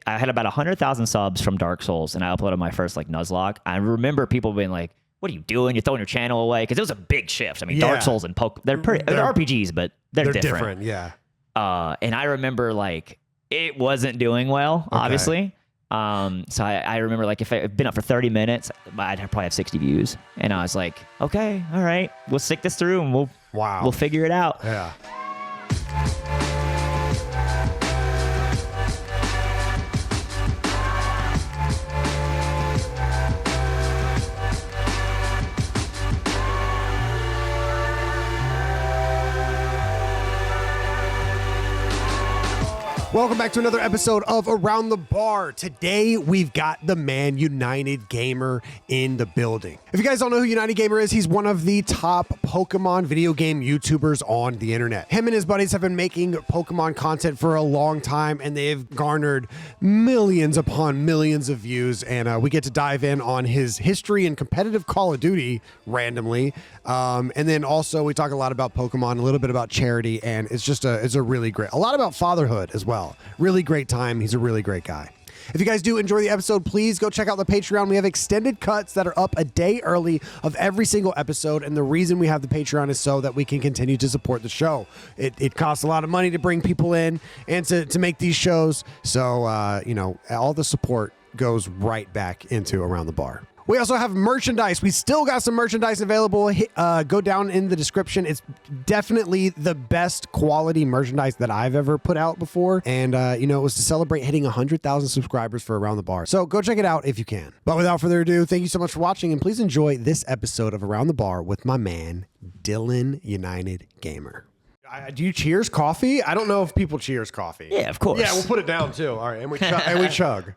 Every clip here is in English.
I had about 100,000 subs from Dark Souls, and I uploaded my first like Nuzlocke. I remember people being like, "What are you doing? You're throwing your channel away?" Because it was a big shift. I mean, Dark Souls and they're RPGs, but they're different. Yeah. And I remember like it wasn't doing well, obviously. So I remember like if I'd been up for 30 minutes, I'd probably have 60 views, and I was like, okay, all right, we'll stick this through, and we'll figure it out. Yeah. Welcome back to another episode of Around the Bar. Today, we've got the man UnitedGamer in the building. If you guys don't know who UnitedGamer is, he's one of the top Pokemon video game YouTubers on the internet. Him and his buddies have been making Pokemon content for a long time, and they've garnered millions upon millions of views. And we get to dive in on his history in competitive Call of Duty randomly. And then also we talk a lot about Pokemon, a little bit about charity, and it's a really great, a lot about fatherhood as well. Really great time. He's a really great guy. If you guys do enjoy the episode, please go check out the Patreon. We have extended cuts that are up a day early of every single episode. And the reason we have the Patreon is so that we can continue to support the show. It costs a lot of money to bring people in and to make these shows. So, all the support goes right back into Around the Bar. We also have merchandise. We still got some merchandise available. Go down in the description. It's definitely the best quality merchandise that I've ever put out before. And, it was to celebrate hitting 100,000 subscribers for Around the Bar. So go check it out if you can. But without further ado, thank you so much for watching. And please enjoy this episode of Around the Bar with my man, Dylan UnitedGamer. Do you cheers coffee? I don't know if people cheers coffee. Yeah, of course. Yeah, we'll put it down too. All right. And we chug.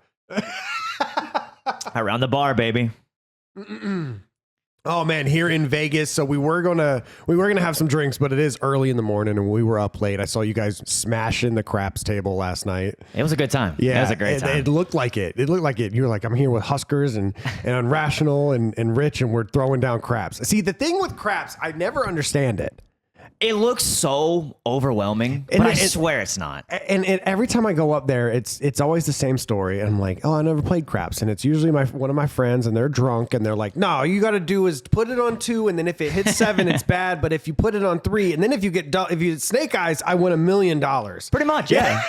Around the bar, baby. Oh man, here in Vegas. So we were gonna have some drinks, but it is early in the morning and we were up late. I saw you guys smashing the craps table last night. It was a good time. Yeah, it was a great time. It looked like it. It looked like it. You were like, I'm here with Huskers and Unrational and Rich, and we're throwing down craps. See, the thing with craps, I never understand it. It looks so overwhelming, but I swear it's not. And every time I go up there, it's always the same story. And I'm like, oh, I never played craps. And it's usually one of my friends, and they're drunk, and they're like, no, you got to do is put it on 2, and then if it hits 7, it's bad. But if you put it on 3, and then if you get snake eyes, I win $1 million. Pretty much, yeah.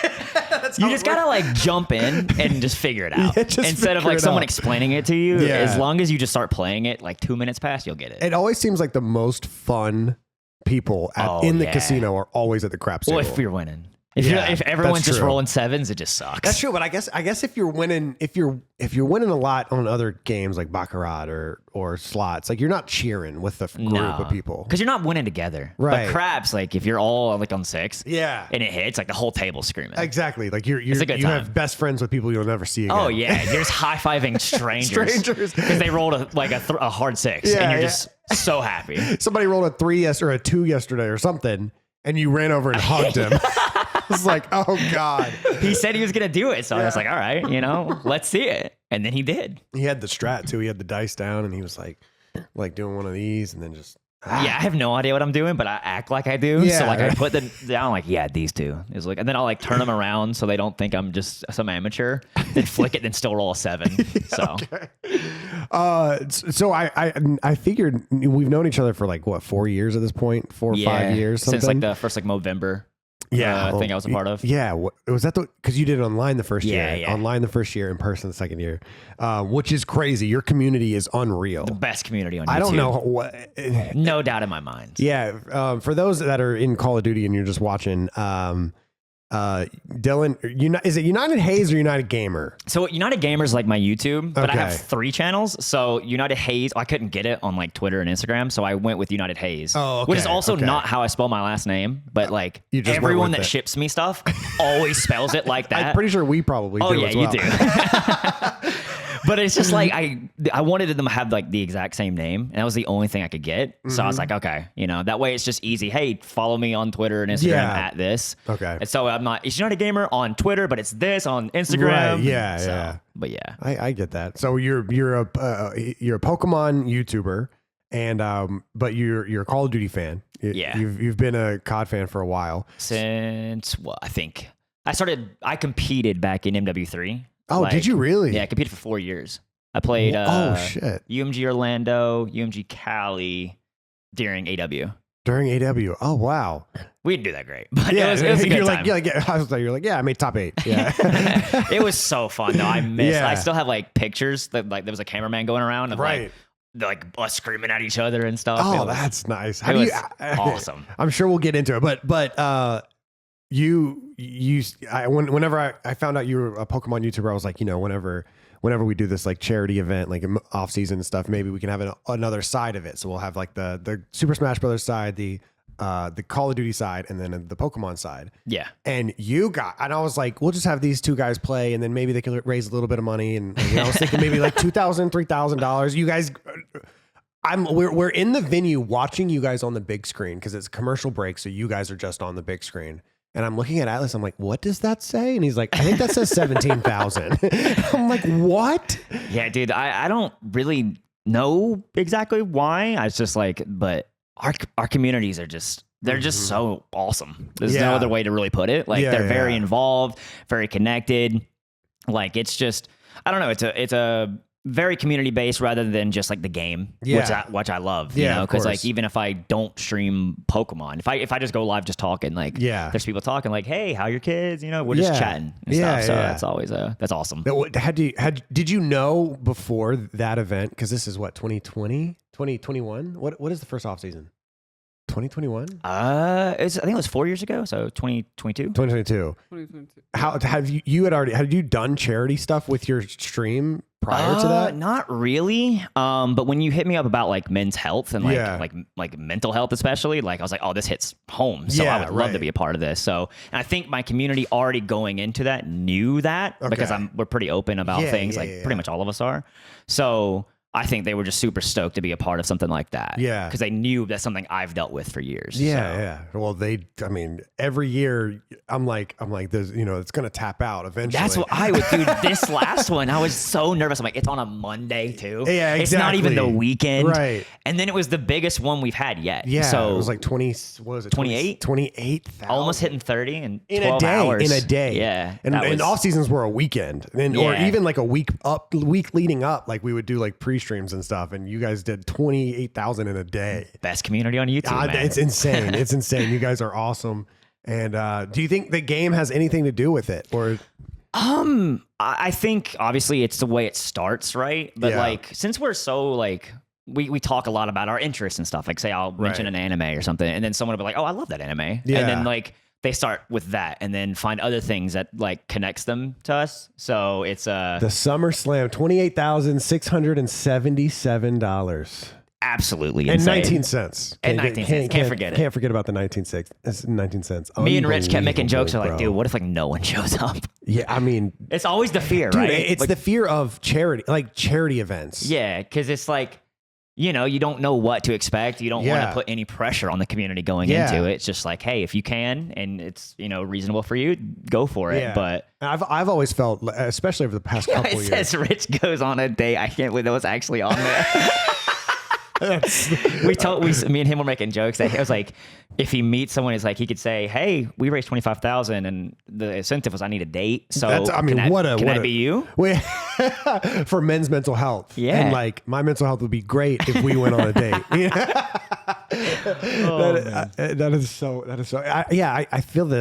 You just gotta like jump in and just figure it out instead of like someone explaining it to you. Yeah. As long as you just start playing it, like 2 minutes past, you'll get it. It always seems like the most fun people in the casino are always at the craps table. Well, if you're winning, if everyone's just rolling 7s, it just sucks. That's true, but I guess if you're winning, if you're winning a lot on other games like baccarat or slots, like you're not cheering with the group of people because you're not winning together. Right. But craps, like if you're all like on 6, and it hits, like the whole table's screaming. Exactly, like you have best friends with people you'll never see again. Oh yeah, you're just high fiving strangers because they rolled a hard 6, and you're just so happy. Somebody rolled a 3 or a 2 yesterday or something, and you ran over and hugged him. It's like, oh God. He said he was going to do it. So I was like, all right, let's see it. And then he did. He had the strat too. He had the dice down, and he was like doing one of these and then just. Yeah, I have no idea what I'm doing, but I act like I do. Yeah, so like I put them down, like, yeah, these two. It's like, and then I'll like turn them around so they don't think I'm just some amateur. Then flick it, then still roll a 7. So, so I figured we've known each other for like what 4 years at this point, 4 or 5 years, something? Since like the first like Movember. Yeah, thing I was a part of. Yeah, was that because you did it online the first year? Yeah. Online the first year, in person the second year, which is crazy. Your community is unreal. The best community on YouTube. I don't know what. No doubt in my mind. Yeah, for those that are in Call of Duty and you're just watching, Dylan, is it United Haze or UnitedGamer? So UnitedGamer is like my YouTube, but I have 3 channels. So United Haze, I couldn't get it on like Twitter and Instagram, so I went with United Haze, which is also not how I spell my last name. But like everyone that ships me stuff always spells it like that. I'm pretty sure we probably do as well. You do. But it's just like I wanted them to have like the exact same name, and that was the only thing I could get. So I was like, okay, that way it's just easy. Hey, follow me on Twitter and Instagram at this. Okay. And so it's UnitedGamer on Twitter, but it's this on Instagram. Right. Yeah. So, yeah. But yeah, I get that. So you're a Pokemon YouTuber, and but you're a Call of Duty fan. You've been a COD fan for a while. Since I think I competed back in MW3. Oh, did you really? Yeah, I competed for 4 years. I played shit. UMG Orlando, UMG Cali during AW. During AW. Oh, wow. We didn't do that great, but it was a good you're time. You're like, yeah, I made top 8. Yeah. It was so fun though. I missed. Yeah. I still have like pictures that like there was a cameraman going around of Right. like us screaming at each other and stuff. Oh, that's nice. How it do was you? awesome. I'm sure we'll get into it, but whenever I found out you were a Pokemon YouTuber, I was like, whenever we do this like charity event, like off season and stuff, maybe we can have another side of it. So we'll have like the Super Smash Brothers side, the Call of Duty side, and then the Pokemon side. Yeah. And I was like, we'll just have these two guys play, and then maybe they can raise a little bit of money. And I was thinking maybe like $2,000, $3,000. You guys, we're in the venue watching you guys on the big screen because it's commercial break, so you guys are just on the big screen. And I'm looking at Atlas. I'm like, what does that say? And he's like, I think that says 17,000. I'm like, what? Yeah, dude. I don't really know exactly why. I was just like, but our communities are just so awesome. There's no other way to really put it. Like they're very involved, very connected. Like it's just, I don't know. It's a very community based rather than just like the game, which I love, you know, because like even if I don't stream Pokemon, if I just go live just talking, like there's people talking like, hey, how are your kids? You know, we're just chatting and stuff. So that's always that's awesome. Did you know before that event? Because this is what 2020, 2021. What is the first off season? 2021? I think it was 4 years ago, so 2022. 2022. How had you done charity stuff with your stream prior to that? Not really. But when you hit me up about like men's health and like mental health especially, like I was like, oh, this hits home. So I would love to be a part of this. So, and I think my community already going into that knew that because we're pretty open about things. Pretty much all of us are. So I think they were just super stoked to be a part of something like that. Yeah. Because they knew that's something I've dealt with for years. Yeah. Well, every year I'm like, there's, it's going to tap out eventually. That's what I would do. This last one, I was so nervous. I'm like, it's on a Monday too. Yeah, exactly. It's not even the weekend. Right. And then it was the biggest one we've had yet. Yeah. So it was like 28? 28,000. Almost hitting 30 in 12 hours. In a day. Yeah. And off seasons were a weekend. Or even like a week leading up, like we would do like pre-streams and stuff. And you guys did 28,000 in a day. Best community on YouTube, man. It's insane. It's insane. You guys are awesome. And do you think the game has anything to do with it? Or I think obviously it's the way it starts, right? But like since we're so like we talk a lot about our interests and stuff. Like say I'll mention an anime or something, and then someone will be like, "Oh, I love that anime," yeah. and then like they start with that, and then find other things that like connects them to us. So it's the SummerSlam, $28,677. Absolutely and insane. 19 cents. And 19 cents. Can't forget it. Can't forget about the 19 cents. It's 19 cents. Me and Rich kept making jokes. Like, dude, what if like no one shows up? Yeah, I mean, it's always the fear, dude, right? It's like, the fear of charity, like charity events. Yeah, because it's like, you don't know what to expect. You don't want to put any pressure on the community going into it. It's just like, hey, if you can and it's reasonable for you, go for it. But I've always felt, especially over the past couple years. It says Rich goes on a date. I can't believe that was actually on there. Me and him were making jokes that it was like, if he meets someone, it's like he could say, "Hey, we raised 25,000, and the incentive was I need a date." So can I be you? For men's mental health. Yeah, and like my mental health would be great if we went on a date. That is so. I feel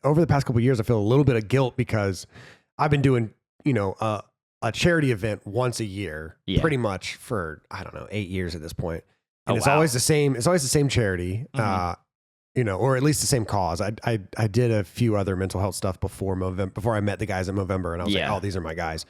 over the past couple of years, I feel a little bit of guilt because I've been doing a charity event once a year, pretty much for, I don't know, 8 years at this point. And it's always the same. It's always the same charity, or at least the same cause. I did a few other mental health stuff before I met the guys in Movember, and I was like, oh, these are my guys.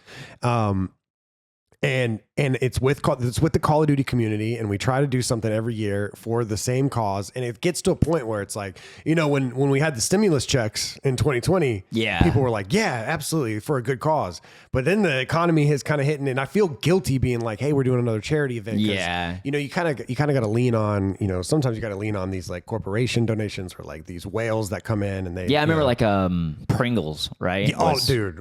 And it's with the Call of Duty community, and we try to do something every year for the same cause. And it gets to a point where it's like, when we had the stimulus checks in 2020, people were like, yeah, absolutely, for a good cause. But then the economy has kind of hit, and I feel guilty being like, hey, we're doing another charity event. Yeah, you kind of got to lean on, sometimes you got to lean on these like corporation donations or like these whales that come in and they. Yeah, I remember like Pringles, right? Yeah, dude,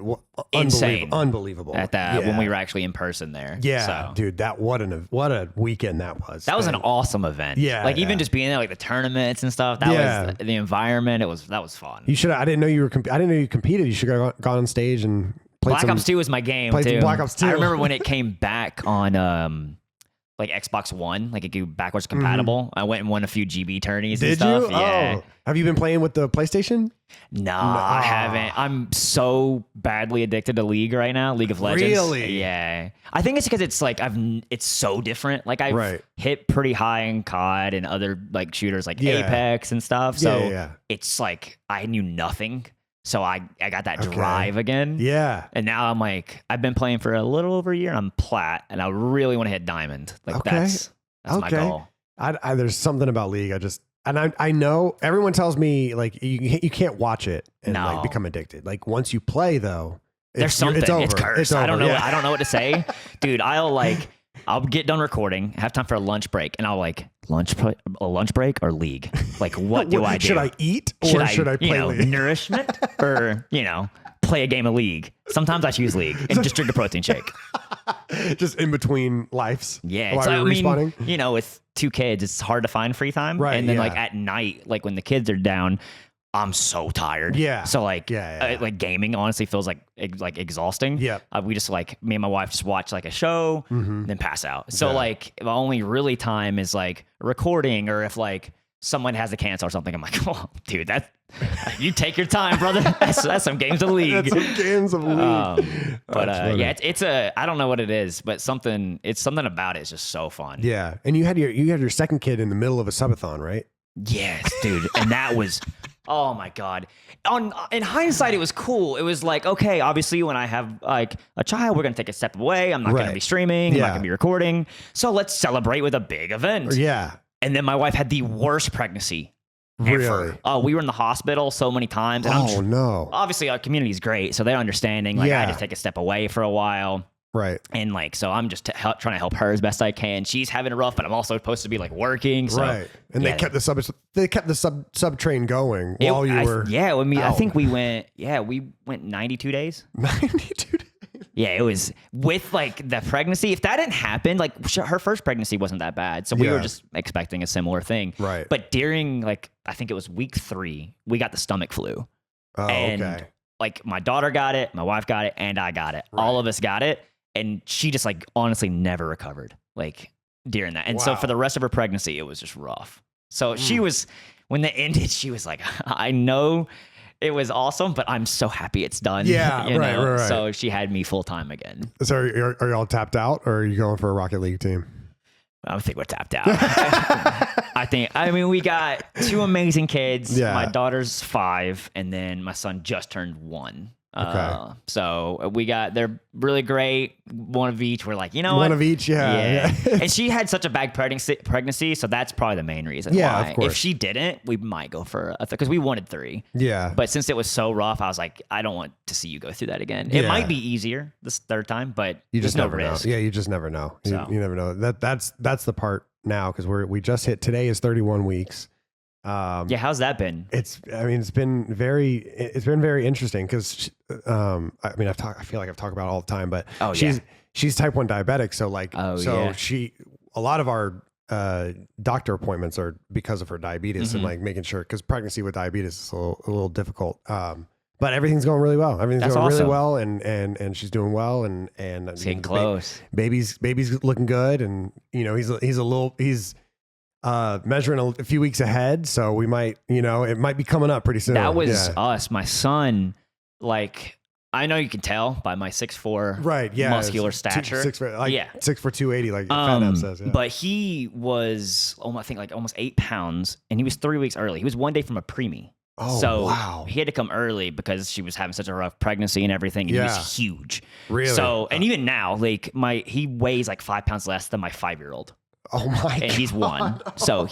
insane, unbelievable at that when we were actually in person. in there. Yeah, so. dude, what a weekend that was. That was an awesome event. Yeah, like even just being there, like the tournaments and stuff. That was the environment. That was fun. You should. I didn't know you competed. You should have gone on stage and played Black Ops 2 was my game too. Black Ops 2. I remember when it came back on like Xbox One, like it could be backwards compatible. I went and won a few GB tourneys and stuff. Did you? Yeah. Oh. Have you been playing with the PlayStation? No, I haven't. I'm so badly addicted to League right now. League of Legends. Really? Yeah. I think it's because it's like it's so different. Like I've hit pretty high in COD and other like shooters like Apex and stuff. So it's like I knew nothing. So I got that drive again. Yeah. And now I'm like, I've been playing for a little over a year and I'm plat and I really want to hit diamond. Like that's my goal. There's something about League. I know everyone tells me like you can't watch it and like become addicted. Like once you play though, there's something. It's over. It's cursed. It's over. I don't know. I don't know what to say, dude. I'll get done recording, have time for a lunch break, and I'll like a lunch break or League. Like what do I do? Should I eat or should I play League? Nourishment or play a game of League. Sometimes I choose League and just drink a protein shake. Just in between lives. Yeah, it's like, with 2 kids, it's hard to find free time. Right. And then like at night, like when the kids are down, I'm so tired. Yeah. So like, like gaming honestly feels like exhausting. Yeah. We just like me and my wife just watch like a show, then pass out. So like the only really time is like recording or if like someone has to cancel or something. I'm like, oh, dude, you take your time, brother. That's some games of League. That's some games of League. But it's I don't know what it is, but something about it is just so fun. Yeah. And you had your second kid in the middle of a subathon, right? Yes, dude. And that was, oh my God. In hindsight, it was cool. It was like, okay, obviously when I have like a child, we're going to take a step away. I'm not going to be streaming. I'm not going to be recording. So let's celebrate with a big event. Yeah. And then my wife had the worst pregnancy ever. Oh, we were in the hospital so many times. And no. Obviously our community is great. So they're understanding. Like I just take a step away for a while. Right. And like, so I'm just trying to help her as best I can. She's having it rough, but I'm also supposed to be like working. So, right. And they kept the sub train going while you were. Yeah. I think we went 92 days. 92 days. Yeah. It was with like the pregnancy. If that didn't happen, like her first pregnancy wasn't that bad. So we were just expecting a similar thing. Right. But during like, I think it was week 3, we got the stomach flu. Oh, and like my daughter got it, my wife got it, and I got it. Right. All of us got it. And she just like honestly never recovered like during that. And so for the rest of her pregnancy, it was just rough. So she was, when it ended, she was like, I know it was awesome, but I'm so happy it's done. Yeah, right. So she had me full time again. So are y'all tapped out or are you going for a Rocket League team? I think we're tapped out. I mean, we got 2 amazing kids. Yeah. My daughter's 5 and then my son just turned 1. Okay. So they're really great. One of each. We're like, one of each. Yeah. And she had such a bad pregnancy. So that's probably the main reason why. Of course. If she didn't, we might go for because we wanted 3. Yeah. But since it was so rough, I was like, I don't want to see you go through that again. It might be easier this 3rd time, but you just never know. Yeah. You just never know. You never know. That's the part now. Cause we just hit, today is 31 weeks. How's that been? It's been very interesting because I feel like I've talked about it all the time, but she's type 1 diabetic. So like, a lot of our doctor appointments are because of her diabetes and like making sure, because pregnancy with diabetes is a little difficult. But everything's going really well. Everything's going really well, and she's doing well, and it's getting close. Baby's looking good, and he's measuring a few weeks ahead, so we might, it might be coming up pretty soon. That was us. My son, like, I know you can tell by my 6'4", muscular stature. 6'4", 280, like Fat says. Yeah. But he was, I think, like almost 8 pounds, and he was 3 weeks early. He was 1 day from a preemie. Oh, so wow. He had to come early because she was having such a rough pregnancy and everything. And he was huge. Really? So, and even now, like he weighs like 5 pounds less than my 5-year-old. Oh my God. And he's 1. So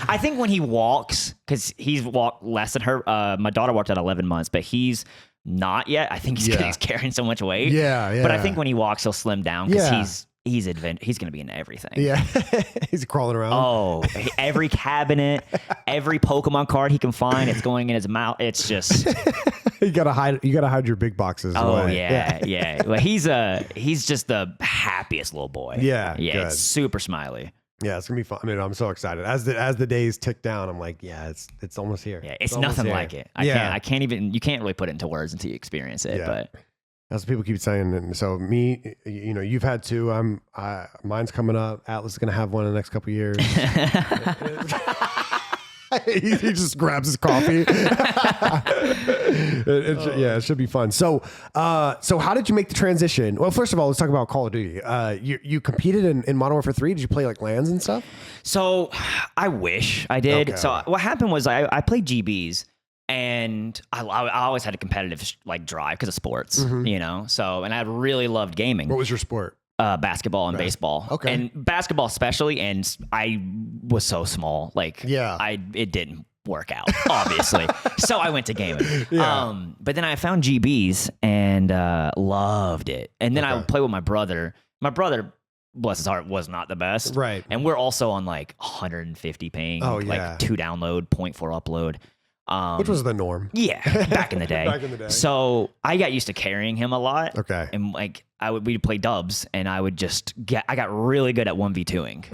I think when he walks, because he's walked less than her, my daughter walked at 11 months, but he's not yet. I think he's carrying so much weight. Yeah. But I think when he walks, he'll slim down because he's going to be in everything. Yeah. He's crawling around. Oh, every cabinet, every Pokemon card he can find, it's going in his mouth. It's just, You gotta hide your big boxes. Oh away. yeah. Well, he's just the happiest little boy. Yeah, yeah. good. It's super smiley. Yeah, it's gonna be fun. I mean, I'm so excited. As the days tick down, I'm like, yeah, it's almost here. Yeah, it's nothing like it. I can't even. You can't really put it into words until you experience it. Yeah. But that's what people keep saying. And so me, you've had two. Mine's coming up. Atlas is gonna have one in the next couple of years. he just grabs his coffee. It should be fun. So how did you make the transition? Well, first of all, let's talk about Call of Duty. You competed in Modern Warfare 3. Did you play like LANs and stuff? So I wish I did. Okay. So what happened was I played GBs. And I always had a competitive like drive because of sports, So, and I really loved gaming. What was your sport? Basketball and baseball. Okay. And basketball especially. And I was so small. Like, it didn't work out, obviously. So I went to gaming. Yeah. But then I found GBs and loved it. And then I would play with my brother. My brother, bless his heart, was not the best. Right. And we're also on like 150 ping, like 2 download, 0.4 upload. Which was the norm. Yeah, back in the day. So I got used to carrying him a lot. Okay. And like we'd play dubs, and I got really good at 1v2ing.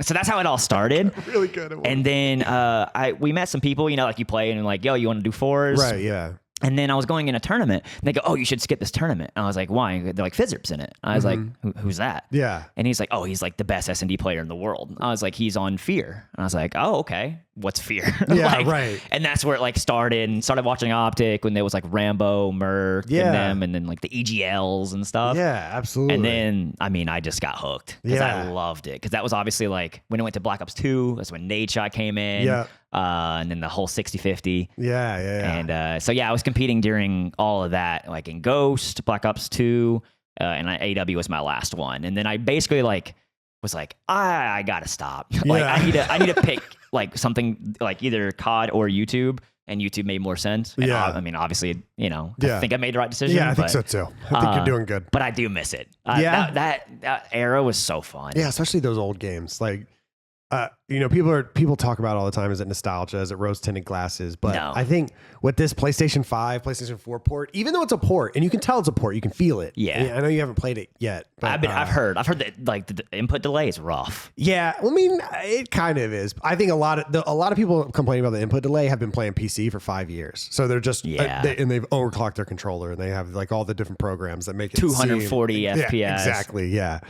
So that's how it all started. Really good at 1v2. And then we met some people, like you play and like, yo, you want to do fours? Right. Yeah. And then I was going in a tournament, and they go, "Oh, you should skip this tournament." And I was like, "Why?" They're like, "Fizzer's in it." I was like, "Who's that?" Yeah. And he's like, "Oh, he's like the best S&D player in the world." I was like, "He's on Fear." And I was like, "Oh, okay. What's Fear?" Yeah, right. And that's where it like started. And started watching Optic when there was like Rambo, Merc, and them, and then like the EGLs and stuff. Yeah, absolutely. And then I just got hooked because I loved it, because that was obviously like when it went to Black Ops 2. That's when Nade Shot came in. Yeah. And then the whole 60-50. Yeah. And I was competing during all of that, like in Ghost, Black Ops 2, and AW was my last one. And then I basically was like, I gotta stop. Like I need to pick like something like either COD or YouTube. And YouTube made more sense. And I mean, obviously, I think I made the right decision. Yeah, I think so too. I think you're doing good. But I do miss it. That era was so fun. Yeah, especially those old games. Like, people talk about all the time, is it nostalgia? Is it rose tinted glasses? But No. I think with this PlayStation 5, PlayStation 4 port, even though it's a port and you can tell it's a port, you can feel it. Yeah. I know you haven't played it yet. But, I've heard that like the input delay is rough. Yeah. I mean, it kind of is. I think a lot of people complaining about the input delay have been playing PC for 5 years. So they're just, and they've overclocked their controller, and they have like all the different programs that make it 240 FPS. Yeah, exactly. Yeah.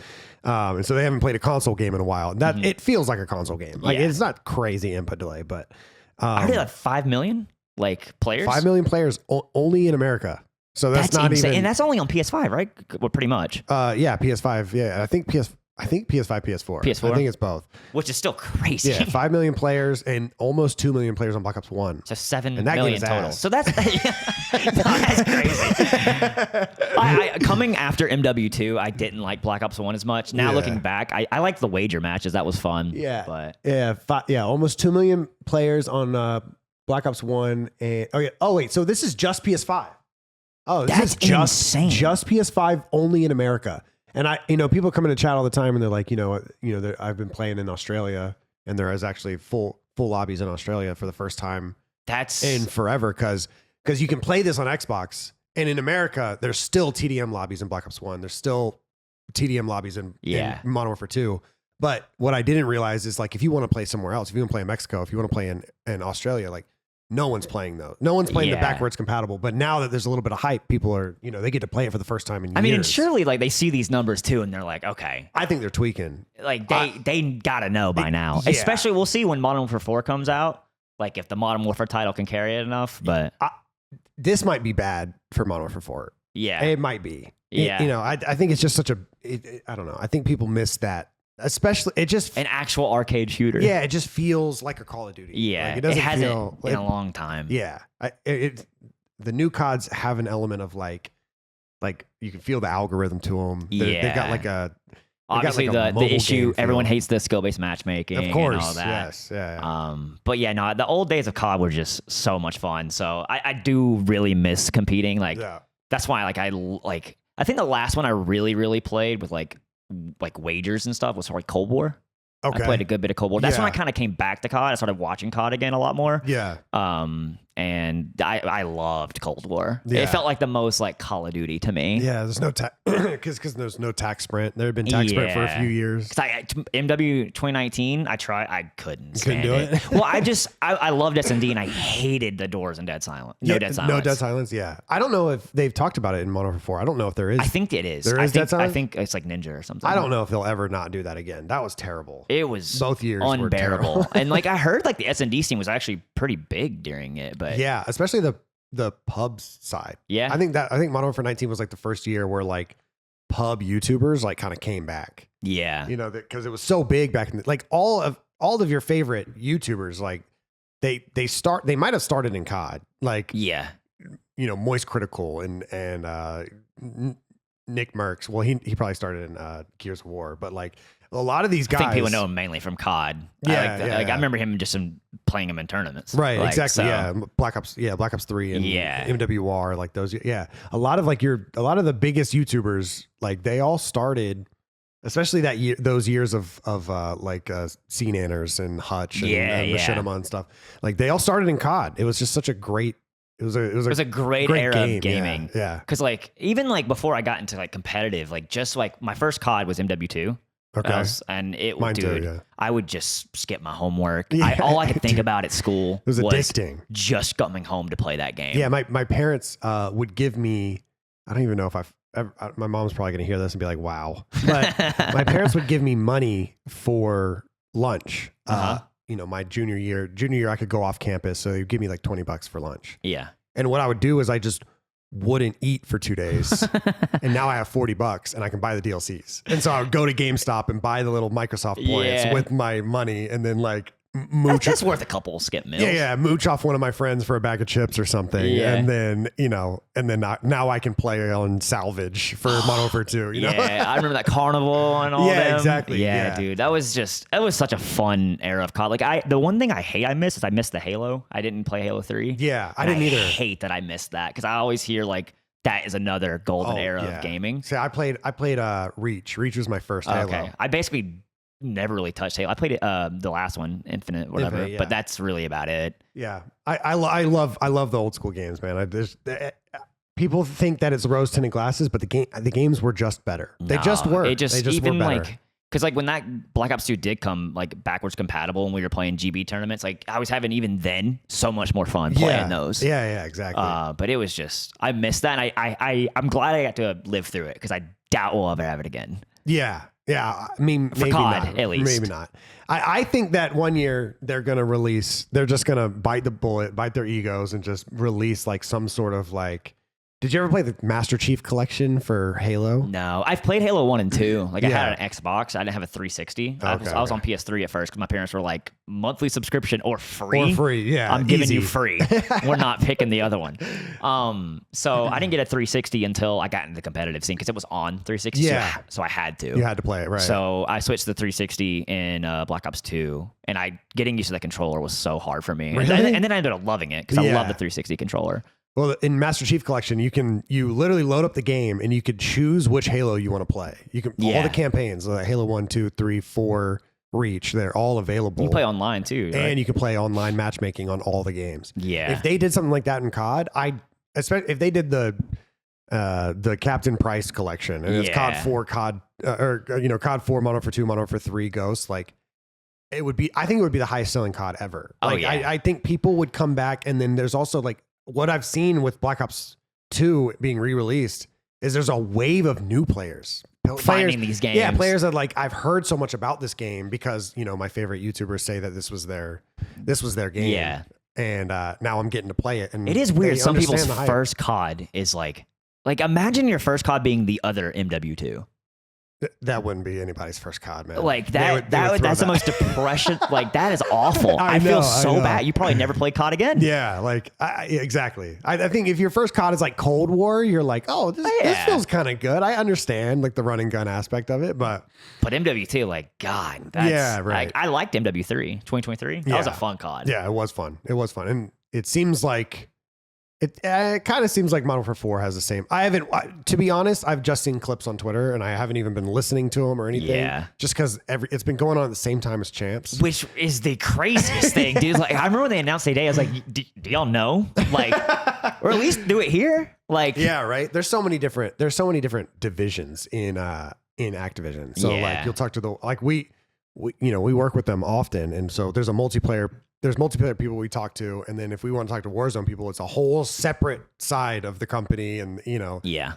And so they haven't played a console game in a while. And that it feels like a console game. Like it's not crazy input delay, but are they like 5 million like players? 5 million players only in America. So that's not insane. even, and that's only on PS5, right? Well, pretty much. Yeah, PS5. Yeah, I think PS5, PS4. PS4? I think it's both. Which is still crazy. Yeah, 5 million players and almost 2 million players on Black Ops 1. So 7 and that million total. So that's that's crazy. Coming after MW2, I didn't like Black Ops 1 as much. Now looking back, I liked the wager matches. That was fun. Yeah. But almost 2 million players on Black Ops 1. And wait, so this is just PS5. Oh, this is insane. Just PS5 only in America. And people come into chat all the time and they're like, I've been playing in Australia, and there is actually full lobbies in Australia for the first time in forever, because you can play this on Xbox, and in America there's still TDM lobbies in Black Ops 1. There's still TDM lobbies in Modern Warfare 2. But what I didn't realize is, like, if you want to play somewhere else, if you want to play in Mexico, if you want to play in Australia, like, no one's playing those. No one's playing the backwards compatible. But now that there's a little bit of hype, people are, they get to play it for the first time in years. I mean, and surely like they see these numbers too, and they're like, okay. I think they're tweaking. Like they gotta know by now. Yeah. Especially we'll see when Modern Warfare 4 comes out. Like if the Modern Warfare title can carry it enough. But this might be bad for Modern Warfare 4. Yeah, it might be. Yeah, I think it's just such a. I don't know. I think people miss that. Especially, it just an actual arcade shooter. Yeah, it just feels like a Call of Duty. Yeah, like, it hasn't feel in a long time. Yeah, the new CODs have an element of like you can feel the algorithm to them. They've got like a. Obviously, the issue, everyone hates the skill-based matchmaking. Of course, and all that. Yes, yeah. But yeah, no, the old days of COD were just so much fun. So I do really miss competing. Like that's why I think the last one I really played with like wagers and stuff was like Cold War. Okay. I played a good bit of Cold War. That's when I kind of came back to COD. I started watching COD again a lot more. Yeah. and I loved Cold War. Yeah. It felt like the most like Call of Duty to me. Yeah, there's no because there's no tac sprint. There had been tac sprint for a few years. MW 2019, I couldn't stand do it. Well, I loved S&D and I hated the doors in Dead Silence. No Dead Silence. No Dead Silence. Yeah, I don't know if they've talked about it in Modern Warfare 4. I don't know if there is. I think it is. There is Dead Silence. I think it's like Ninja or something. I don't know if they'll ever not do that again. That was terrible. It was both years unbearable. were terrible. And like I heard like the S&D scene was actually pretty big during it, but yeah, especially the pubs side. Yeah, I think Modern Warfare 19 was like the first year where like pub YouTubers like kind of came back. Yeah, you know, because it was so big back in like all of your favorite YouTubers, like they might have started in COD, like yeah, you know, Moist Critical and Nick Merckx. Well, he probably started in Gears of War, but like a lot of these guys, I think people know him mainly from COD. I remember him just playing him in tournaments. Right, like, exactly. So. Yeah, Black Ops 3 and Yeah. MWR, like those. Yeah, a lot of the biggest YouTubers, like they all started, especially that year, those years of Scene Anners and Hutch and Machinima and stuff. Like they all started in COD. It was just such a great. It was a great era game. of gaming. Yeah. Because like even like before I got into like competitive, like just like my first COD was MW2. Okay. Mine too, yeah. I would just skip my homework. Yeah, all I could think about at school was addicting. Just coming home to play that game. Yeah, my parents would give me. I don't even know if my mom's probably going to hear this and be like, "Wow," but my parents would give me money for lunch. You know, my junior year, I could go off campus, so they'd give me like $20 for lunch. Yeah. And what I would do is I just wouldn't eat for 2 days. And now I have $40 and I can buy the DLCs. And so I would go to GameStop and buy the little Microsoft points with my money and then like mooch. That's worth a couple skip meals. Yeah, mooch off one of my friends for a bag of chips or something. Yeah. And then, you know, now I can play on salvage for Modern Warfare 2. You know? Yeah, I remember that carnival and all that. Yeah, exactly. Yeah, dude. That was such a fun era of COD. Like the one thing I missed the Halo. I didn't play Halo 3. Yeah, I didn't either. I hate that I missed that because I always hear like that is another golden era of gaming. See, I played Reach. Reach was my first Halo. Okay. I basically never really touched Halo. I played it the last one, Infinite, whatever. Infinite, but that's really about it. Yeah, I love the old school games, man. People think that it's rose tinted glasses, but the games were just better. They just were. They just even were better. Like because like when that Black Ops 2 did come like backwards compatible and we were playing GB tournaments, like I was having even then so much more fun playing those. Yeah, exactly. But it was just I missed that, and I'm glad I got to live through it because I doubt we'll ever have it again. Yeah. I mean, for maybe COD, not. At least. Maybe not. I think that one year they're just going to bite the bullet, bite their egos and just release like some sort of like, did you ever play the Master Chief Collection for Halo? No, I've played Halo 1 and 2. Like I had an Xbox. I didn't have a 360. I was on PS3 at first because my parents were like, monthly subscription or free. Yeah. I'm giving you free. We're not picking the other one. So I didn't get a 360 until I got into the competitive scene because it was on 360. Yeah. So I had to. You had to play it, right? So I switched to the 360 in Black Ops 2, and getting used to the controller was so hard for me. Really? And then I ended up loving it because I love the 360 controller. Well, in Master Chief Collection, you literally load up the game and you could choose which Halo you want to play. You can all the campaigns, like Halo 1, 2, 3, 4, Reach, they're all available. You can play online too, right? And you can play online matchmaking on all the games. Yeah. If they did something like that in COD, especially if they did the Captain Price collection and it's COD 4, COD 4, Modern Warfare 2, Modern Warfare 3, Ghost, like I think it would be the highest selling COD ever. Like I think people would come back, and then there's also like what I've seen with Black Ops 2 being re-released is there's a wave of new players finding these games. Yeah, players that like I've heard so much about this game because my favorite YouTubers say that this was their game. Yeah, and now I'm getting to play it. And it is weird. Some people's first COD is like imagine your first COD being the other MW2. That wouldn't be anybody's first COD, man. Like that's the most depression. Like that is awful. I feel so bad. You probably never play COD again. Yeah, like exactly. I think if your first COD is like Cold War, you're like, oh, this feels kind of good. I understand like the run and gun aspect of it, but MW2, like God, that's, right. I liked MW3 2023. That was a fun COD. Yeah, it was fun. And it seems like It kind of seems like Modern Warfare 4 has the same. To be honest, I've just seen clips on Twitter and I haven't even been listening to them or anything. Yeah. Just because it's been going on at the same time as Champs. Which is the craziest thing, dude. Like, I remember when they announced the day, I was like, do y'all know? Like, or at least do it here? Like, yeah, right. There's so many different divisions in Activision. So like you'll talk to we work with them often. And so there's multiplayer people we talk to, and then if we want to talk to Warzone people, it's a whole separate side of the company, and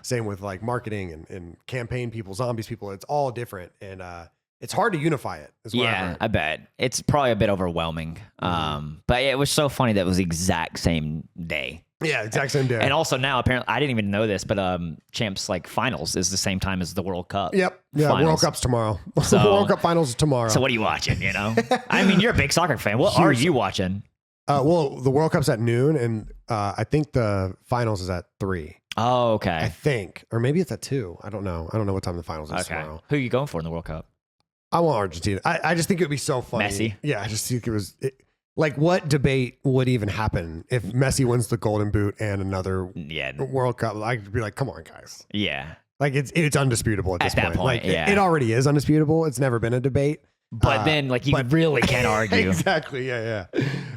same with like marketing and campaign people, zombies people. It's all different, and it's hard to unify it. I bet it's probably a bit overwhelming. But it was so funny that it was the exact same day. Yeah, exact same day. And also now, apparently, I didn't even know this, but Champs like finals is the same time as the World Cup. Yep. Yeah, finals. World Cup's tomorrow. So, World Cup finals is tomorrow. So what are you watching? You know, I mean, you're a big soccer fan. What are you watching? Well, the World Cup's at noon, and I think the finals is at 3. Oh, okay. I think, or maybe it's at 2. I don't know. I don't know what time the finals is tomorrow. Who are you going for in the World Cup? I want Argentina. I just think it would be so funny. Messi? Yeah, I just think like, what debate would even happen if Messi wins the Golden Boot and another World Cup? I'd be like, come on, guys. Yeah. Like, it's undisputable at this that point. Like, yeah. it already is undisputable. It's never been a debate. But then, like, you really can't argue. Exactly. Yeah.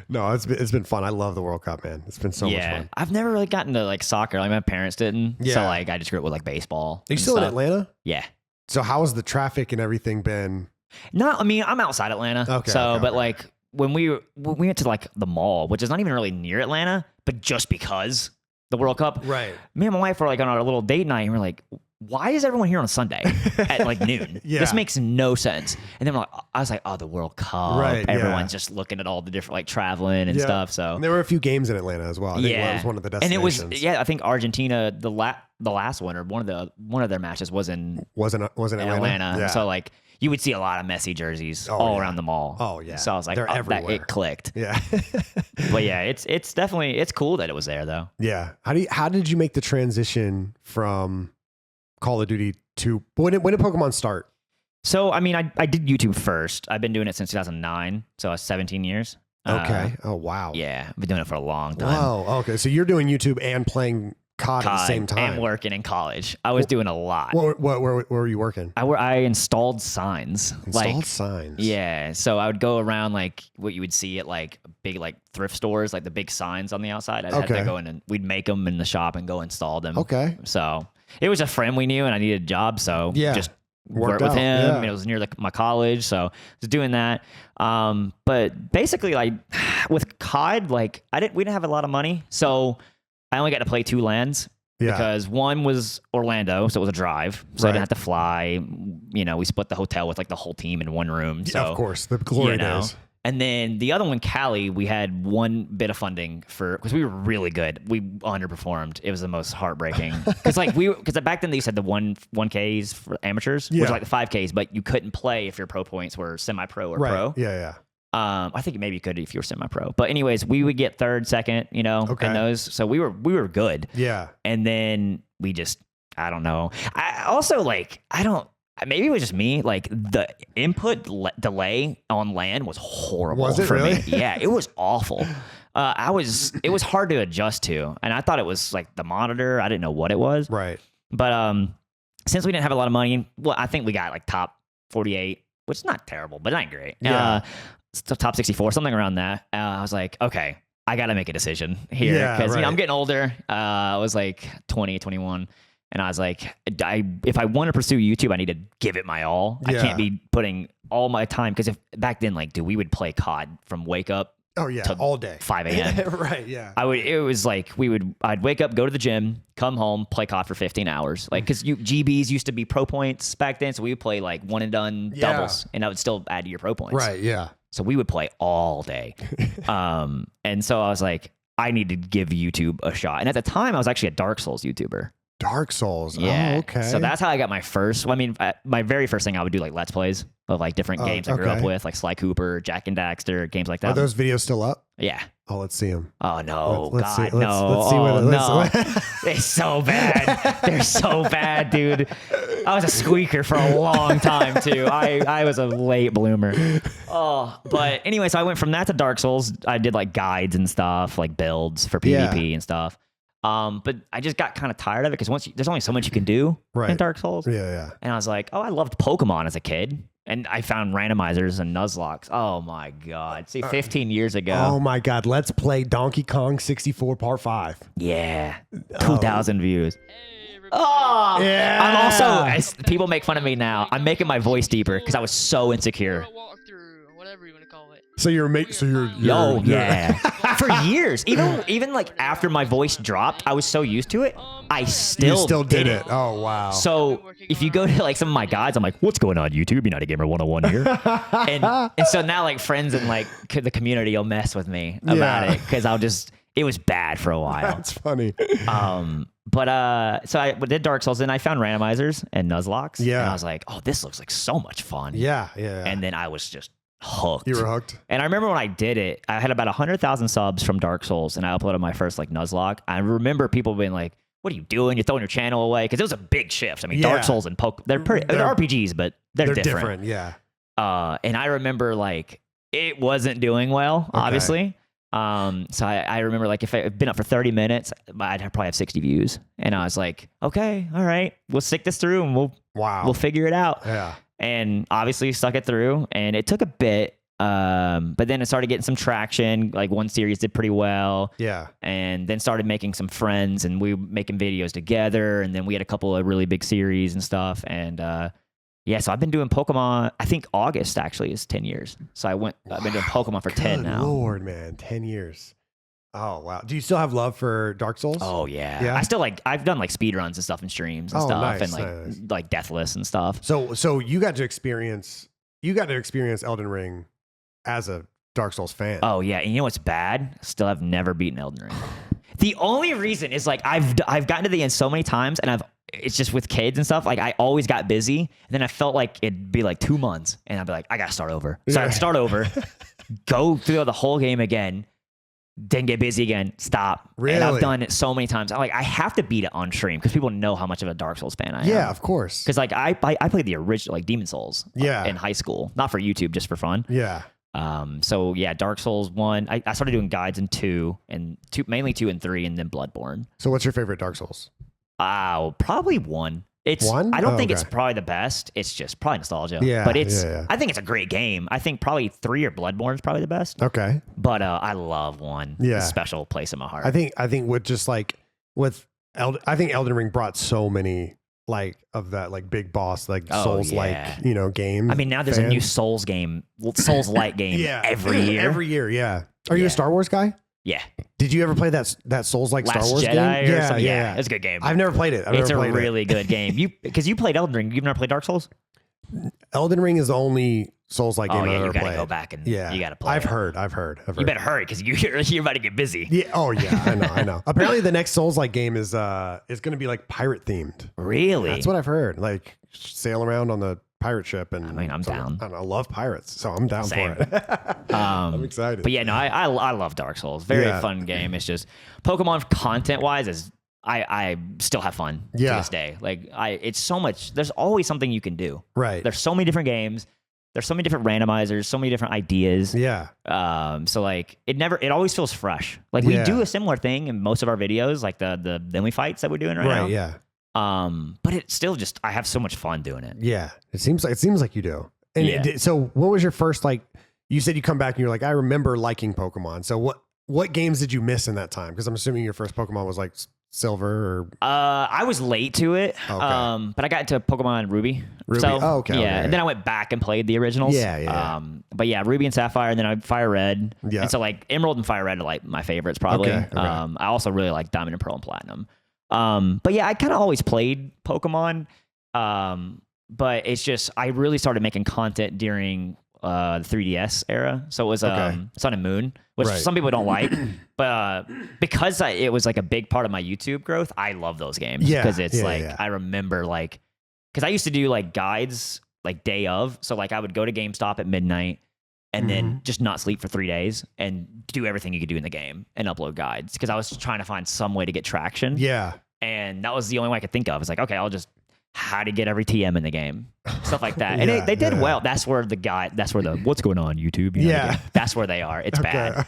No, it's been fun. I love the World Cup, man. It's been so much fun. I've never really gotten to, like, soccer. Like, my parents didn't. Yeah. So, like, I just grew up with, like, baseball. Are you still in Atlanta? Yeah. So how has the traffic and everything been? No, I mean, I'm outside Atlanta. Okay. But like when we went to like the mall, which is not even really near Atlanta, but just because the World Cup, right? Me and my wife were like on our little date night, and we're like, why is everyone here on Sunday at like noon? Yeah. This makes no sense. And then I was like, oh, the World Cup. Right. Everyone's just looking at all the different like traveling and stuff. So and there were a few games in Atlanta as well. I think that was one of the destinations. And it was I think Argentina the last one or one of their matches was in Atlanta. Yeah. So like. You would see a lot of Messi jerseys all around the mall. Oh yeah. So I was like, they're everywhere. It clicked. Yeah. But yeah, it's definitely cool that it was there though. Yeah. How did you make the transition from Call of Duty to when did Pokemon start? So I mean, I did YouTube first. I've been doing it since 2009, so 17 years. Okay. Oh wow. Yeah, I've been doing it for a long time. Wow. Okay. So you're doing YouTube and playing COD at the same time. And working in college. I was doing a lot. Where were you working? I installed signs. Signs. Yeah. So I would go around like what you would see at like big like thrift stores, like the big signs on the outside. I had to go in and we'd make them in the shop and go install them. Okay. So it was a friend we knew and I needed a job. So just worked with him. Yeah. And it was near my college. So I was doing that. But basically like with COD, like we didn't have a lot of money. So I only got to play 2 lands because one was Orlando, so it was a drive, so I didn't have to fly. You know, we split the hotel with like the whole team in one room. So, of course, the glory days. And then the other one, Cali, we had one bit of funding because we were really good. We underperformed. It was the most heartbreaking because back then they said the 1Ks for amateurs, which were like the 5Ks, but you couldn't play if your pro points were semi-pro or pro. Yeah. I think maybe you could if you were semi-pro. But anyways, we would get third, second, in those. So we were good. Yeah. And then we just, I don't know. I also maybe it was just me. Like the input delay on LAN was horrible. Was it for really? me. Yeah, it was awful. It was hard to adjust to. And I thought it was like the monitor. I didn't know what it was. Right. But since we didn't have a lot of money, well, I think we got like top 48, which is not terrible, but not great. Yeah. Top 64, something around that. I was like, okay, I got to make a decision here because I'm getting older. I was like 20, 21. And I was like, if I want to pursue YouTube, I need to give it my all. I can't be putting all my time. Because if back then, like, we would play COD from wake up. Oh yeah, all day, 5 a.m. Right, yeah. It was like I'd wake up, go to the gym, come home, play COD for 15 hours. Like, because GBs used to be pro points back then, so we would play like one and done doubles, and that would still add to your pro points. Right, yeah. So we would play all day. And so I was like, I need to give YouTube a shot. And at the time, I was actually a Dark Souls YouTuber. Dark Souls. Yeah. Oh, okay. So that's how I got my first. Well, I mean, my very first thing I would do like Let's Plays of like different games I grew up with, like Sly Cooper, Jack and Daxter, games like that. Are those videos still up? Yeah. Oh, let's see them. Oh no, let's God, see, no. Let's see what no. They're so bad. They're so bad, dude. I was a squeaker for a long time too. I was a late bloomer. Oh, but anyway, so I went from that to Dark Souls. I did like guides and stuff, like builds for PvP and stuff. But I just got kind of tired of it because there's only so much you can do in Dark Souls. Yeah. And I was like, oh, I loved Pokemon as a kid. And I found randomizers and Nuzlocks. Oh my God. See, 15 years ago. Oh my God. Let's play Donkey Kong 64 Part 5. Yeah. 2,000 views. Hey, everybody. Oh, Yeah. I'm also, people make fun of me now. I'm making my voice deeper because I was so insecure. Or a walkthrough, whatever you want to call it. So you're Yo, yeah. For years, even like after my voice dropped, I was so used to it. I still did it. Oh wow. So if you go to like some of my guides, I'm like, "What's going on, YouTube? UnitedGamer 101 here." and so now like friends and like the community will mess with me about it because it was bad for a while. That's funny. So I did Dark Souls and I found randomizers and Nuzlocks. Yeah. And I was like, "Oh, this looks like so much fun." Yeah. And then I was just hooked. You were hooked. And I remember when I did it, I had about 100,000 subs from Dark Souls, and I uploaded my first like Nuzlocke. I remember people being like, "What are you doing? You're throwing your channel away?" Because it was a big shift. I mean, Dark Souls and they're RPGs, but they're different. Yeah. And I remember like it wasn't doing well, obviously. So I remember like if I'd been up for 30 minutes, I'd probably have 60 views. And I was like, okay, all right, we'll stick this through and we'll figure it out. Yeah. And obviously stuck it through, and it took a bit. But then it started getting some traction. Like one series did pretty well. Yeah. And then started making some friends, and we were making videos together. And then we had a couple of really big series and stuff. And so I've been doing Pokemon. I think August actually is 10 years. So I've been doing Pokemon for 10 now. Lord, man, 10 years. Oh wow. Do you still have love for Dark Souls? Oh yeah. Yeah? I still I've done like speed runs and stuff and streams and stuff, nice, and like Deathless and stuff. So you got to experience Elden Ring as a Dark Souls fan. Oh yeah, and you know what's bad? Still have never beaten Elden Ring. The only reason is like I've gotten to the end so many times, and it's just with kids and stuff. Like I always got busy, and then I felt like it'd be like 2 months, and I'd be like, I gotta start over. So I'd start over, go through the whole game again, then get busy again, stop. Really? And I've done it so many times. I have to beat it on stream because people know how much of a Dark Souls fan I am. Yeah, of course. Because like I played the original like Demon Souls Yeah. in high school, not for YouTube, just for fun. Yeah. So yeah, Dark Souls 1. I started doing guides in 2 and 2, mainly 2 and 3, and then Bloodborne. So what's your favorite Dark Souls? Probably 1. It's 1? I don't think it's probably the best. It's just probably nostalgia. Yeah, But it's yeah. I think it's a great game. I think probably 3 or Bloodborne is probably the best. Okay. But I love 1. Yeah. It's a special place in my heart. I think with just like I think Elden Ring brought so many like of that like big boss like Souls like game. I mean, now there's a new Souls game, Souls-like game every year. Every year, yeah. Are you a Star Wars guy? Yeah. Did you ever play that Souls-like Star Wars Jedi game? or something? Yeah, it's a good game. I've never played it. It's a really good game. Because you played Elden Ring. You've never played Dark Souls? Elden Ring is the only Souls-like game I've ever you gotta played. go back and you gotta play. I've heard. You better hurry because you're about to get busy. Yeah. Oh yeah. I know. Apparently, the next Souls-like game is going to be like pirate themed. Really? That's what I've heard. Like sail around on the pirate ship, and I mean, I'm down. I love pirates, so I'm down Same. for it. I'm excited. But yeah, no, I love Dark Souls. Very fun game. It's just Pokemon content wise is. I still have fun to this day. Like it's so much. There's always something you can do. Right. There's so many different games. There's so many different randomizers. So many different ideas. Yeah. So like it always feels fresh. Like we do a similar thing in most of our videos, like the Limmy fights that we're doing right now. Right. Yeah. But it's still just I have so much fun doing it. Yeah. It seems like you do. And so what was your first like? You said you come back and you're like, I remember liking Pokemon. So what games did you miss in that time? Because I'm assuming your first Pokemon was like Silver or I was late to it. Okay. But I got into Pokemon Ruby. So, okay. And then I went back and played the originals. But yeah, Ruby and Sapphire, and then I Fire Red. Yeah. And so like Emerald and Fire Red are like my favorites probably. Okay. I also really like Diamond and Pearl and Platinum. But yeah, I kind of always played Pokemon. But it's just I really started making content during the 3DS era. So it was Sun and Moon, which some people don't like, but because it was like a big part of my YouTube growth, I love those games because it's I remember like because I used to do like guides like day of, so like I would go to GameStop at midnight and then just not sleep for 3 days and do everything you could do in the game and upload guides because I was trying to find some way to get traction. Yeah, and that was the only way I could think of. It's like, okay, I'll just how to get every TM in the game, stuff like that. And they did well. That's where that's where the what's going on YouTube. That's where they are. It's bad.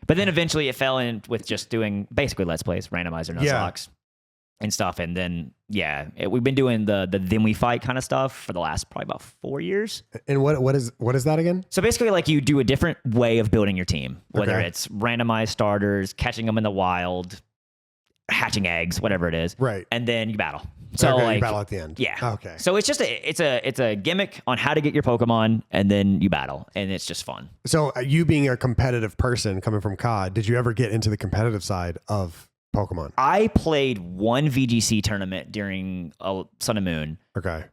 But then eventually it fell in with just doing basically Let's Plays, randomizer, Nuzlocke, and stuff. And then, we've been doing the then we fight kind of stuff for the last probably about 4 years. And what is that again? So basically, like, you do a different way of building your team, whether Okay. it's randomized starters, catching them in the wild, hatching eggs, whatever it is. Right. And then you battle. So Okay, you like, battle at the end. yeah. Okay. So it's just it's a gimmick on how to get your Pokemon, and then you battle, and it's just fun. So you being a competitive person coming from COD, did you ever get into the competitive side of Pokemon? I played one VGC tournament during Sun and Moon. Okay.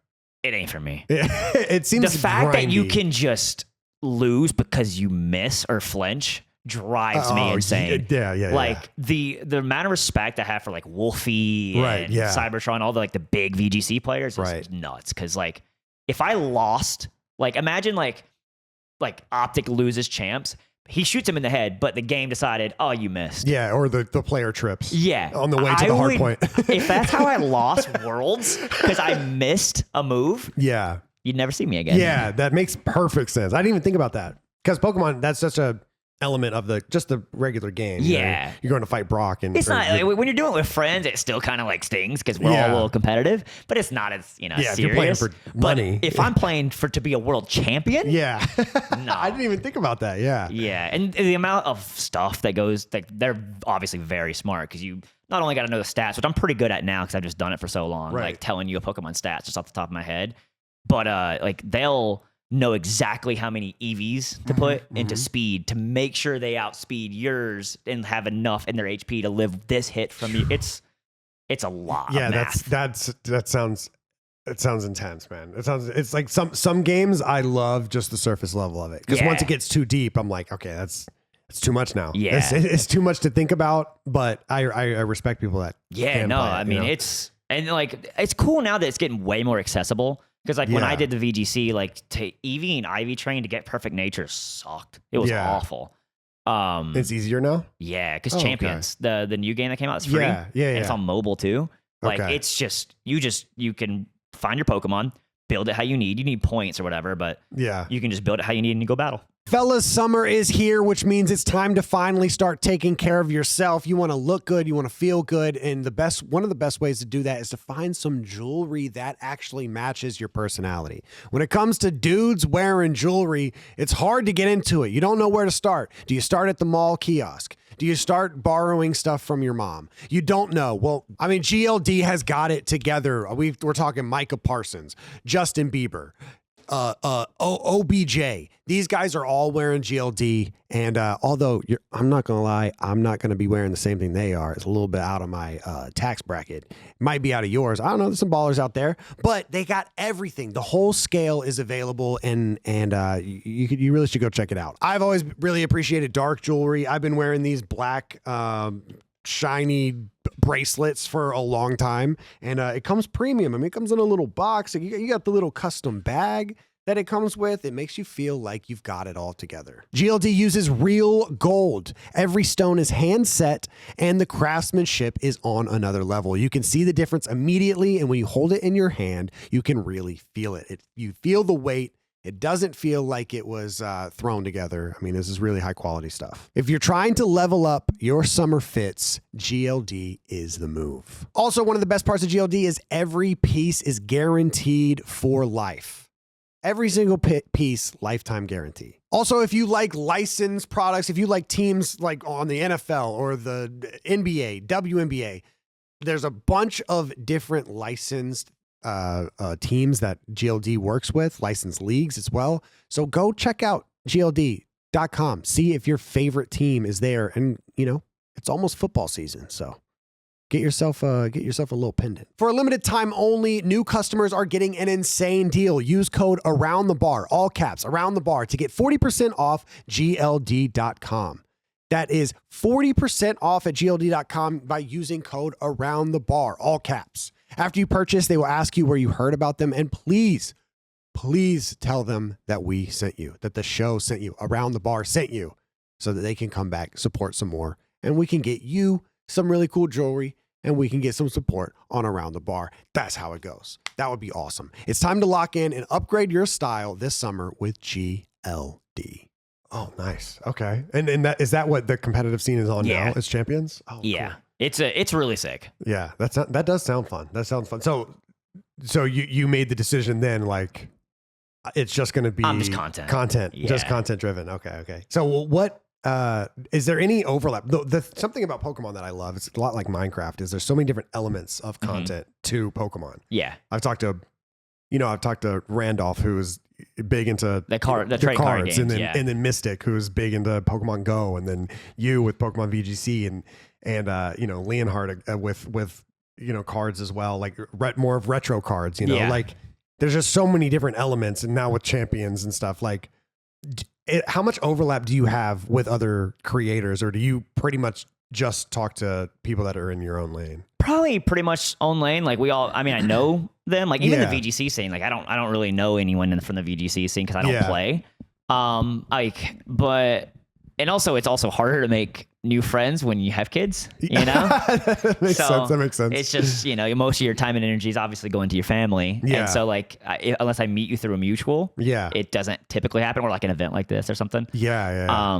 It ain't for me. It seems The fact that you grindy. can just lose because you miss or flinch drives me insane. Yeah. Like the amount of respect I have for like Wolfie Right, and yeah. Cybertron, all the like the big VGC players, is Right. nuts. Because like if I lost, like imagine like Optic loses champs, he shoots him in the head, but the game decided, oh, you missed. Yeah, or the player trips. Yeah, On the way to the hard point. If that's how I lost Worlds because I missed a move, Yeah. you'd never see me again. Yeah, that makes perfect sense. I didn't even think about that. Because Pokemon, that's such a element of the regular game. You know, Yeah. you're going to fight Brock and It's not like, when you're doing it with friends, it still kind of like stings because we're all Yeah. a little competitive, but it's not as if serious. you're playing for money. But if I'm playing to be a world champion, Yeah. No. I didn't even think about that. Yeah. yeah, and the amount of stuff that goes, like they're obviously very smart because you not only got to know the stats, which I'm pretty good at now because I've just done it for so long, Right. like telling you a Pokemon stats just off the top of my head, but like they'll know exactly how many EVs to put into speed to make sure they outspeed yours and have enough in their HP to live this hit from you. It's a lot. Yeah, of math. that sounds intense, man. It's like some games I love just the surface level of it. Because once Yeah. it gets too deep, I'm like, okay, it's too much now. Yeah. It's too much to think about, but I respect people that Yeah, can no, play it, I you mean know? it's cool now that it's getting way more accessible. Because like when Yeah. I did the VGC, like to Eevee and Ivy Train to get Perfect Nature sucked. It was Yeah. awful. It's easier now. Yeah, because Oh, okay. Champions, the new game that came out, is free. Yeah, and it's yeah. on mobile too. Like Okay. it's just you can find your Pokemon, build it how you need. You need points or whatever, but Yeah. you can just build it how you need and you go battle. Fellas, summer is here, which means it's time to finally start taking care of yourself. You want to look good, you want to feel good, and one of the best ways to do that is to find some jewelry that actually matches your personality. When it comes to dudes wearing jewelry, it's hard to get into it. You don't know where to start. Do you start at the mall kiosk? Do you start borrowing stuff from your mom? You don't know. Well, I mean, GLD has got it together. We're talking Micah Parsons, Justin Bieber, OBJ. These guys are all wearing GLD, and although I'm not gonna lie, I'm not gonna be wearing the same thing they are. It's a little bit out of my tax bracket. It might be out of yours. I don't know. There's some ballers out there, but they got everything. The whole scale is available, and you really should go check it out. I've always really appreciated dark jewelry. I've been wearing these black shiny bracelets for a long time, and it comes premium. I mean, it comes in a little box. You got the little custom bag that it comes with. It makes you feel like you've got it all together. GLD uses real gold. Every stone is hand set, and the craftsmanship is on another level. You can see the difference immediately, and when you hold it in your hand, you can really feel it. You feel the weight. It doesn't feel like it was thrown together. I mean, this is really high quality stuff. If you're trying to level up your summer fits, GLD is the move. Also, one of the best parts of GLD is every piece is guaranteed for life. Every single piece, lifetime guarantee. Also, if you like licensed products, if you like teams like on the NFL or the NBA, WNBA, there's a bunch of different licensed teams that GLD works with, licensed leagues as well. So go check out GLD.com. See if your favorite team is there. And, it's almost football season. So get yourself a little pendant. For a limited time only, new customers are getting an insane deal. Use code aroundthebar, all caps, aroundthebar, to get 40% off GLD.com. That is 40% off at GLD.com by using code aroundthebar, all caps. After you purchase, they will ask you where you heard about them, and please tell them that we sent you, that the show sent you, Around the Bar sent you, so that they can come back, support some more, and we can get you some really cool jewelry, and we can get some support on Around the Bar. That's how it goes. That would be awesome. It's time to lock in and upgrade your style this summer with GLD. Oh, nice. Okay. And that is that what the competitive scene is on Yeah. now as champions? Oh, Yeah, cool. it's really sick. Yeah. That does sound fun. That sounds fun. So you made the decision then, like, it's just going to be Just content. Just Yeah. content driven. Okay. So what, is there any overlap? Something about Pokemon that I love, it's a lot like Minecraft, is there's so many different elements of content to Pokemon. Yeah, I've talked to Randolph, who is big into the trading card cards, games, and then Mystic, who is big into Pokemon Go, and then you with Pokemon VGC, and Leonhard with cards as well, like more of retro cards. Yeah. Like there's just so many different elements, and now with champions and stuff, like how much overlap do you have with other creators, or do you pretty much just talk to people that are in your own lane? Probably pretty much own lane. Like I know them. Like even Yeah. the VGC scene. Like I don't really know anyone from the VGC scene because I don't Yeah. play. And also it's also harder to make new friends when you have kids. You know, That makes sense. That makes sense. It's just most of your time and energy is obviously going to your family. Yeah. And so like unless I meet you through a mutual, Yeah. it doesn't typically happen, or like an event like this or something. Yeah.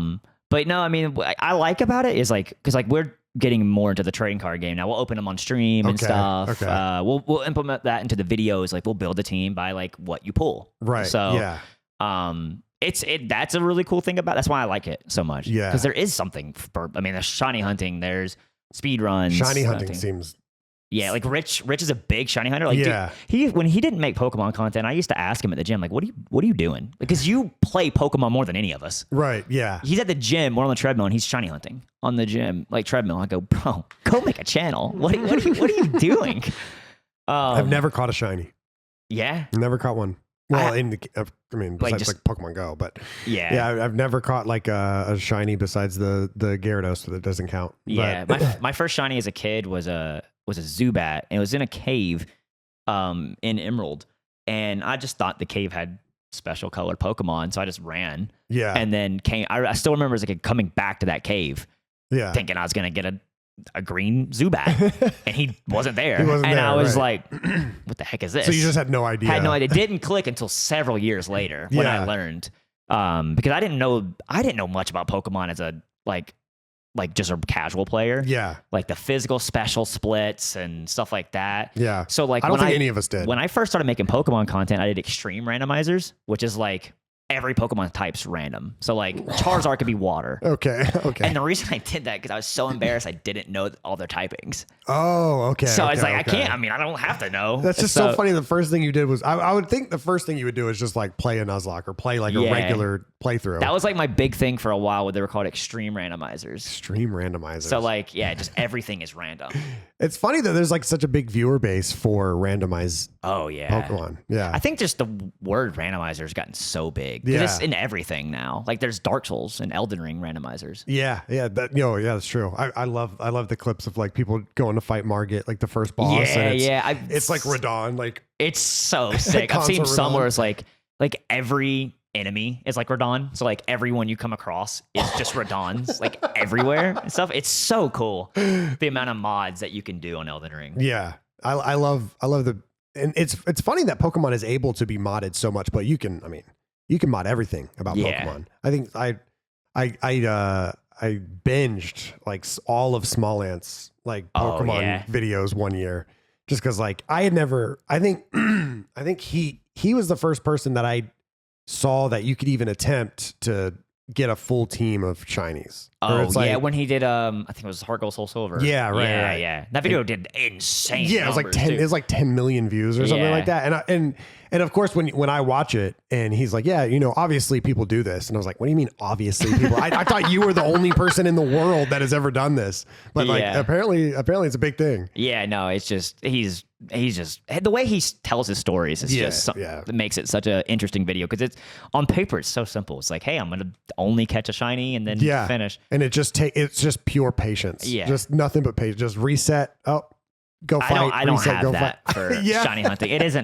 But no, I mean, what I like about it is like, because like we're getting more into the trading card game now. We'll open them on stream and Okay, stuff. okay. We'll implement that into the videos. Like we'll build a team by like what you pull. Right. So Yeah. that's a really cool thing about. That's why I like it so much. Yeah. Because there is something. There's shiny hunting. There's speed runs. Shiny hunting seems. Yeah, like Rich is a big shiny hunter. Like, Yeah. dude, when he didn't make Pokemon content, I used to ask him at the gym, like, what are you doing? Because you play Pokemon more than any of us. Right. Yeah. He's at the gym, we're on the treadmill, and he's shiny hunting on the gym, like treadmill. I go, bro, go make a channel. What are you doing? I've never caught a shiny. Yeah. Never caught one. Well, besides just- Pokemon Go, but Yeah. yeah, I've never caught like a shiny besides the Gyarados, so that doesn't count. Yeah. But, My first shiny as a kid was a Zubat, and it was in a cave in Emerald. And I just thought the cave had special colored Pokemon, so I just ran. yeah. And then I still remember as a kid coming back to that cave Yeah. thinking I was going to get a green Zubat, and he wasn't there. He wasn't and there, I was right. like, what the heck is this? So you just had no idea. Had no idea. It didn't click until several years later when I Yeah. learned. Because I didn't know much about Pokemon as a like just a casual player. Yeah. Like the physical special splits and stuff like that. Yeah. So like I don't when think any of us did. when I first started making Pokemon content, I did extreme randomizers, which is like every Pokemon type's random. So like Charizard could be water. Okay. Okay. And the reason I did that because I was so embarrassed I didn't know all their typings. Oh, okay. So I was okay, like, okay. I don't have to know. That's just so funny. The first thing you did was, I would think the first thing you would do is just like play a Nuzlocke or play like a Yeah. regular playthrough. That was like my big thing for a while where they were called extreme randomizers. Extreme randomizers. So like, yeah, just everything is random. It's funny that there's like such a big viewer base for randomized Oh yeah. Pokemon. Yeah. I think just the word randomizer has gotten so big. 'Cause it's Yeah. in everything now. Like there's Dark Souls and Elden Ring randomizers. Yeah, yeah, yeah, that's true. I love the clips of like people going to fight Margit, like the first boss. Yeah, and it's, yeah. it's like Radon, like It's so sick. I've seen Console some Radon. where it's like every enemy is like Radon. So like everyone you come across is just Radons, like everywhere and stuff. It's so cool. The amount of mods that you can do on Elden Ring. yeah. I love the, and it's funny that Pokemon is able to be modded so much, but you can mod everything about Yeah. Pokemon. I think I binged like all of Small Ant's like Oh, Pokemon yeah. videos one year, just because like I had never. I think he was the first person that I saw that you could even attempt to get a full team of shinies. Or Oh it's like, yeah, when he did I think it was Heart Gold Soul Silver. Yeah, right, Yeah, right. yeah. That video did insane. yeah, it was like numbers, 10. dude. It was like 10 million views or something Yeah. like that. And of course, when I watch it, and he's like, yeah, obviously people do this, and I was like, what do you mean obviously people? I thought you were the only person in the world that has ever done this, but like Yeah. apparently it's a big thing. Yeah, no, it's just he's just the way he tells his stories is Yeah, just yeah. that makes it such an interesting video because it's on paper it's so simple. It's like, hey, I'm gonna only catch a shiny and then Yeah, finish. and it's just pure patience. Yeah. just nothing but patience. Just reset. Oh, go fight. I don't reset, have go that fight. for Yeah. shiny hunting. It's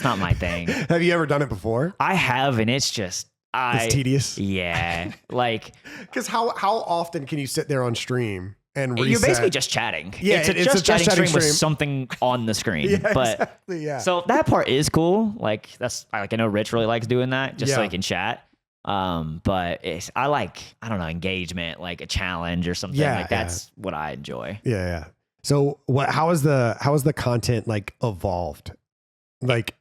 not my thing. Have you ever done it before? I have, and it's just It's tedious. Yeah, like Because how often can you sit there on stream and reset? you're basically just chatting. Yeah, it's it's a just just chatting chatting stream with stream. something on the screen. Yeah, but exactly. Yeah. so that part is cool. Like I know Rich really likes doing that, just Yeah. so he can chat. But I don't know, engagement, like a challenge or something. Yeah, like that's what I enjoy. Yeah. So how is the content like evolved? Like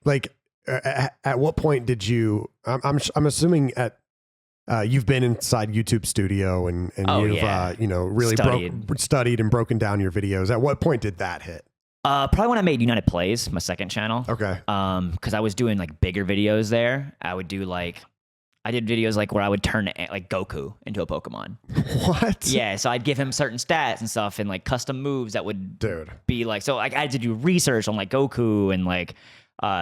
at what point did you, I'm assuming you've been inside YouTube studio and you've, really studied and broken down your videos. At what point did that hit? Probably when I made United Plays, my second channel. Okay. Cause I was doing like bigger videos there. I did videos like where I would turn like Goku into a Pokemon. What? Yeah, so I'd give him certain stats and stuff and like custom moves that would be like, so like I had to do research on like Goku and like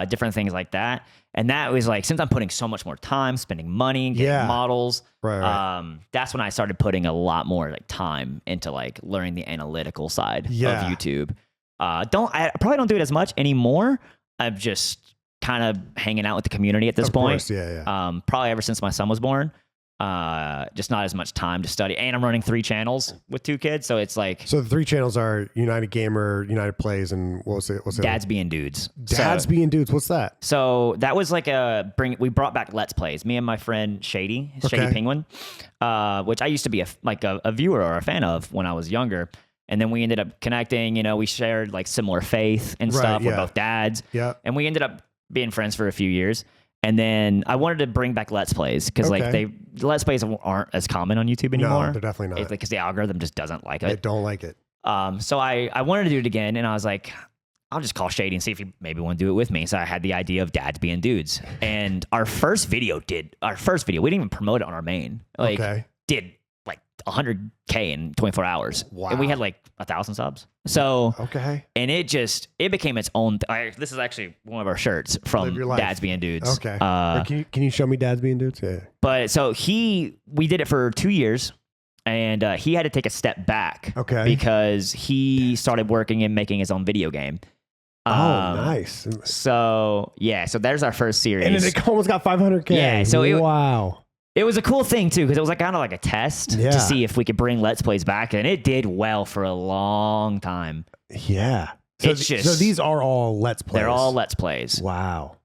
different things like that. And that was like, since I'm putting so much more time, spending money, getting models, right. That's when I started putting a lot more like time into like learning the analytical side of YouTube. I probably don't do it as much anymore. I'm just kind of hanging out with the community at this point. Course, probably ever since my son was born. Just not as much time to study. And I'm running 3 channels with 2 kids. So it's like... So the 3 channels are United United Plays, and what's it? Dads Being Dudes. Being Dudes. What's that? So that was like we brought back Let's Plays. Me and my friend Shady Penguin, which I used to be a viewer or a fan of when I was younger. And then we ended up connecting, we shared like similar faith and stuff. We're both dads. Yeah. And we ended up being friends for a few years. And then I wanted to bring back Let's Plays because Let's Plays aren't as common on YouTube anymore. No, they're definitely not. Because the algorithm just doesn't like it. They don't like it. So I wanted to do it again, and I was like, I'll just call Shady and see if he maybe want to do it with me. So I had the idea of Dads Being Dudes. And our first video, we didn't even promote it on our main. Did like 100K in 24 hours. Wow. And we had like 1,000 subs. So, and it became its own. This is actually one of our shirts from Dads Being Dudes. Okay. Can you show me Dads Being Dudes? Yeah. But so we did it for 2 years, and he had to take a step back. Okay. Because he started working and making his own video game. Oh, nice. So there's our first series. And it almost got 500K. Yeah. So wow. It was a cool thing too, because it was like kind of like a test to see if we could bring Let's Plays back, and it did well for a long time. Yeah. So, so these are all Let's Plays. They're all Let's Plays. Wow.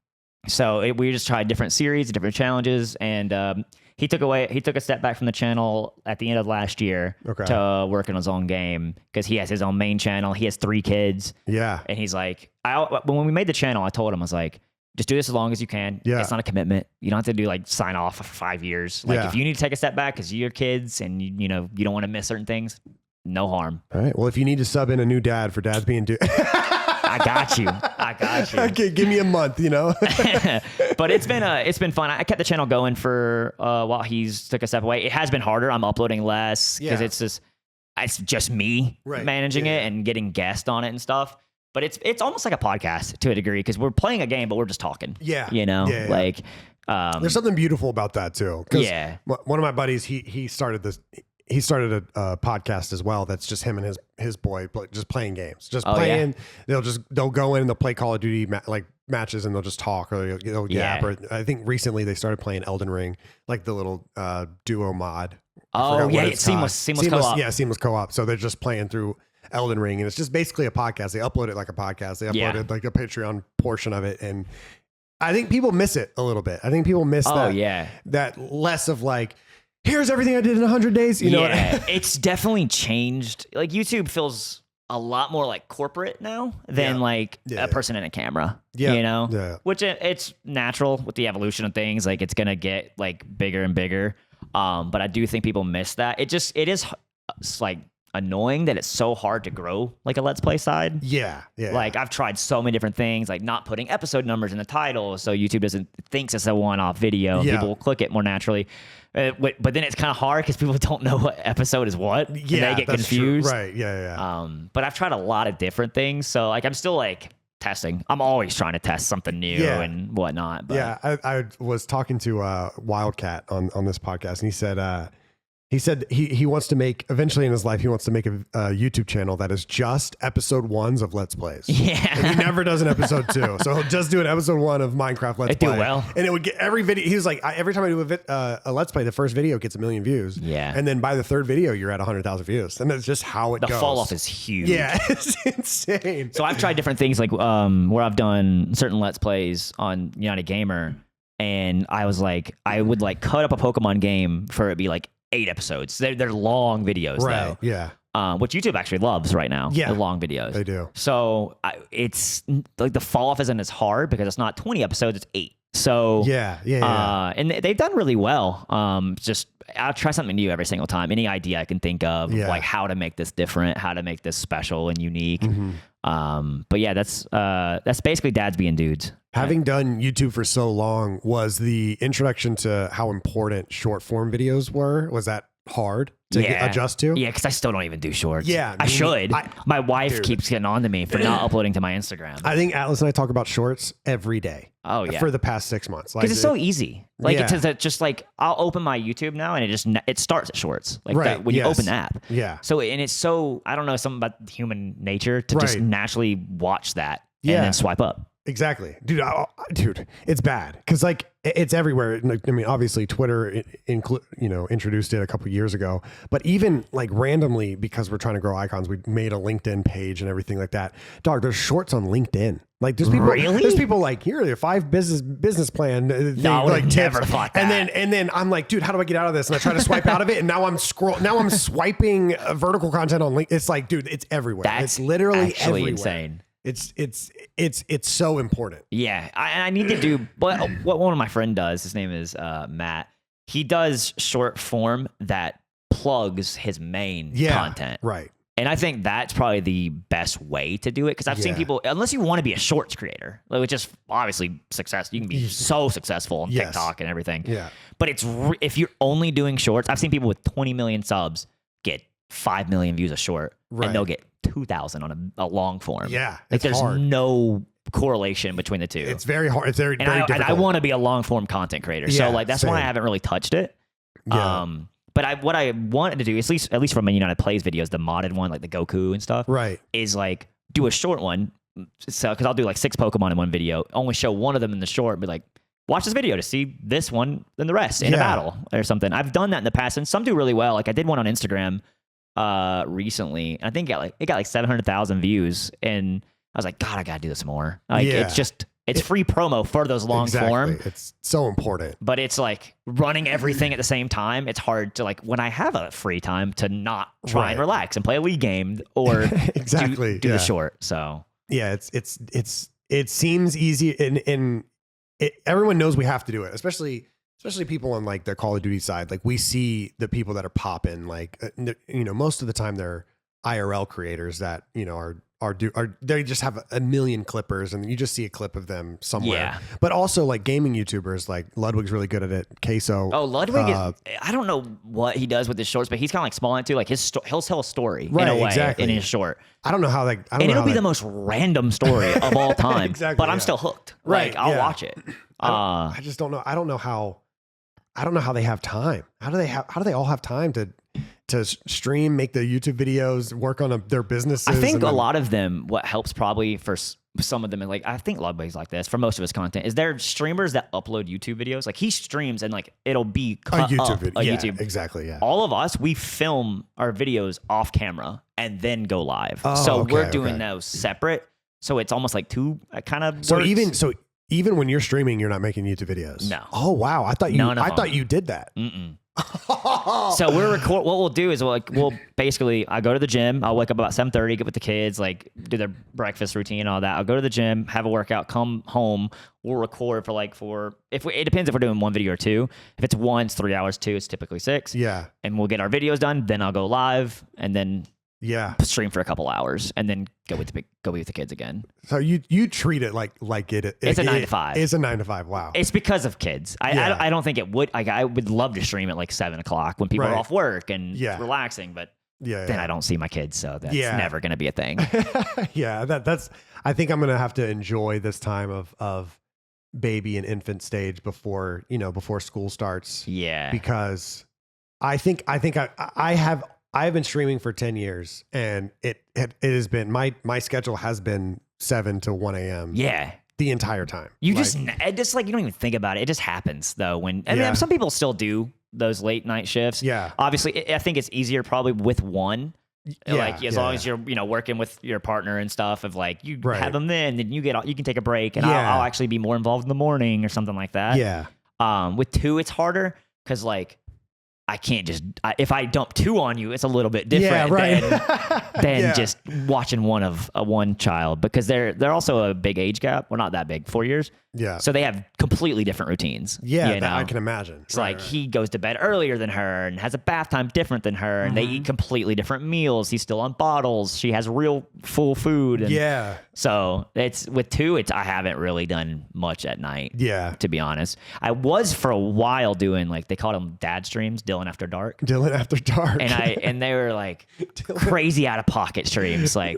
So we just tried different series, different challenges, and he took a step back from the channel at the end of last year to work on his own game because he has his own main channel. He has 3 kids. Yeah. And he's like, when we made the channel, I told him, I was like, just do this as long as you can. Yeah. It's not a commitment. You don't have to do like sign off for 5 years. Like if you need to take a step back because you're kids and you don't want to miss certain things, no harm. All right. Well, if you need to sub in a new dad for Dads Being Dudes. I got you. Okay, give me a month, But it's been fun. I kept the channel going for while he's took a step away. It has been harder. I'm uploading less because it's just me managing it and getting guests on it and stuff. But it's almost like a podcast to a degree because we're playing a game, but we're just talking. Yeah. Like there's something beautiful about that too. Yeah. One of my buddies, he started a podcast as well. That's just him and his boy, just playing games, just playing. Yeah. They'll go in and they'll play Call of Duty matches and they'll just talk or they'll yap. Or I think recently they started playing Elden Ring, like the little duo mod. Oh yeah, seamless co-op. Yeah, seamless co-op. So they're just playing through Elden Ring, and it's just basically a podcast. They upload it like a podcast. They uploaded like a Patreon portion of it, and I think people miss it a little bit. I think people miss that less of like, here's everything I did in 100 days. You know what I mean? It's definitely changed. Like YouTube feels a lot more like corporate now than a person in a camera. Yeah. Which it's natural with the evolution of things. Like it's gonna get like bigger and bigger. But I do think people miss that. It's like annoying that it's so hard to grow like a Let's Play side. Yeah. Like I've tried so many different things, like not putting episode numbers in the title so YouTube thinks it's a one-off video. Yeah. People will click it more naturally. But then it's kind of hard because people don't know what episode is what. Yeah, and they get confused. True. Right. Yeah. But I've tried a lot of different things. So like I'm still like testing. I'm always trying to test something new and whatnot. But. Yeah. I was talking to Wildcat on this podcast, and he said he wants to make, eventually in his life, he wants to make a YouTube channel that is just episode 1s of Let's Plays. Yeah. And he never does an episode 2. So he'll just do an episode 1 of Minecraft Let's Play. Do well. And it would get every video. He was like, every time I do a Let's Play, the first video gets 1 million views. Yeah. And then by the 3rd video, you're at 100,000 views. And that's just how it goes. The fall off is huge. Yeah. It's insane. So I've tried different things like where I've done certain Let's Plays on UnitedGamer. and I was like, I would like cut up a Pokemon game for it to be like 8 episodes. They're long videos though. Yeah. Which YouTube actually loves right now. Yeah. The long videos. They do. So it's like the fall off isn't as hard because it's not 20 episodes, it's 8. So yeah. And they've done really well. Just I'll try something new every single time. Any idea I can think of, like how to make this different, how to make this special and unique. But yeah, that's basically dads being dudes. Having done YouTube for so long, was the introduction to how important short form videos were? Was that hard to adjust to? Yeah, because I still don't even do shorts. Yeah, I should. My wife dude. keeps getting on to me for not uploading to my Instagram. I think Atlas and I talk about shorts every day. Oh yeah, for the past 6 months. Because it's so easy. Like it's just like I'll open my YouTube now and it starts at shorts. Like that when you open the app. Yeah. So and it's so I don't know something about human nature to just naturally watch that and then swipe up. Exactly, dude, it's bad because like it's everywhere. I mean, obviously Twitter, introduced it a couple years ago, but even like randomly because we're trying to grow icons, we made a LinkedIn page and everything like that. Dog, there's shorts on LinkedIn. Like there's people, there's people like here are the 5 business plan. No, I would like have never thought that. And then I'm like, dude, how do I get out of this? And I try to swipe out of it, and now I'm swiping vertical content on LinkedIn. It's like, dude, it's everywhere. That's it's literally actually everywhere. insane. It's so important. Yeah, I need to do. But what one of my friend does, his name is Matt. He does short form that plugs his main content. Right. And I think that's probably the best way to do it because I've seen people, unless you want to be a shorts creator, which is obviously success. You can be so successful on TikTok and everything. Yeah. But if you're only doing shorts, I've seen people with 20 million subs get 5 million views a short, and they'll get 2,000 on a long form. Yeah. Like there's no correlation between the two. It's very hard. It's very difficult. And I want to be a long form content creator. So like that's why I haven't really touched it. Yeah. But what I wanted to do, at least from my United Plays videos, the modded one, like the Goku and stuff, is like do a short one. So because I'll do like 6 Pokemon in one video, only show one of them in the short, be like, watch this video to see this one and the rest in a battle or something. I've done that in the past, and some do really well. Like I did one on Instagram recently, and I think it got like 700,000 views, and I was like, God, I gotta do this more. Like it's free promo for those long form. It's so important. But it's like running everything at the same time. It's hard to like when I have a free time to not try and relax and play a League game or do the short. So yeah, it seems easy, and everyone knows we have to do it, especially people on like the Call of Duty side. Like we see the people that are popping, like most of the time they're IRL creators that are they just have a million clippers, and you just see a clip of them somewhere. Yeah. But also like gaming YouTubers, like Ludwig's really good at it. Queso. Oh, Ludwig I don't know what he does with his shorts, but he's kind of like small into like he'll tell a story in a way in his short. I don't know how that. It'll be the most random story of all time. Exactly. But I'm still hooked. Right. Like I'll watch it. I just don't know. I don't know how they have time. How do they all have time to stream, make the YouTube videos, work on their businesses? I think a lot of them, what helps probably for some of them, and like I think Ludwig's like this for most of his content, is there streamers that upload YouTube videos. Like he streams and like it'll be cut a YouTube up video. YouTube. Exactly. Yeah. All of us, we film our videos off camera and then go live. So we're doing those separate. So it's almost like two kind of. So even when you're streaming, you're not making YouTube videos. No. Oh wow! I thought you did that. So what we'll do is we'll basically I go to the gym. I'll wake up about 7:30, get with the kids, like do their breakfast routine and all that. I'll go to the gym, have a workout, come home. We'll record for it depends if we're doing one video or 2. If it's 1, it's 3 hours. 2, it's typically 6. Yeah. And we'll get our videos done. Then I'll go live and then stream for a couple hours and then go with the kids again. So you treat it like it's a 9 to 5. It's a 9 to 5. Wow. It's because of kids. I don't think it would. Like I would love to stream at like 7 o'clock when people are off work and relaxing, but then I don't see my kids, so that's never going to be a thing. Yeah, that's. I think I'm going to have to enjoy this time of baby and infant stage before school starts. Yeah, because I think I have been streaming for 10 years, and it has been my schedule has been 7 to 1 a.m. Yeah. The entire time. It just like you don't even think about it. It just happens though. Mean, some people still do those late night shifts. Yeah. Obviously, I think it's easier probably with one Like as long as you're, working with your partner and stuff of like, you have them then you can take a break and I'll actually be more involved in the morning or something like that. Yeah. With 2, it's harder because like, I can't just if I dump 2 on you, it's a little bit different than just watching one child because they're also a big age gap. Well, not that big, 4 years. Yeah. So they have completely different routines. Yeah, I can imagine. It's like he goes to bed earlier than her and has a bath time different than her, and they eat completely different meals. He's still on bottles. She has real full food. And so it's with 2. I haven't really done much at night. Yeah. To be honest, I was for a while doing like they called them dad streams, Dylan After Dark. Dylan After Dark. And they were like crazy out of pocket streams. Like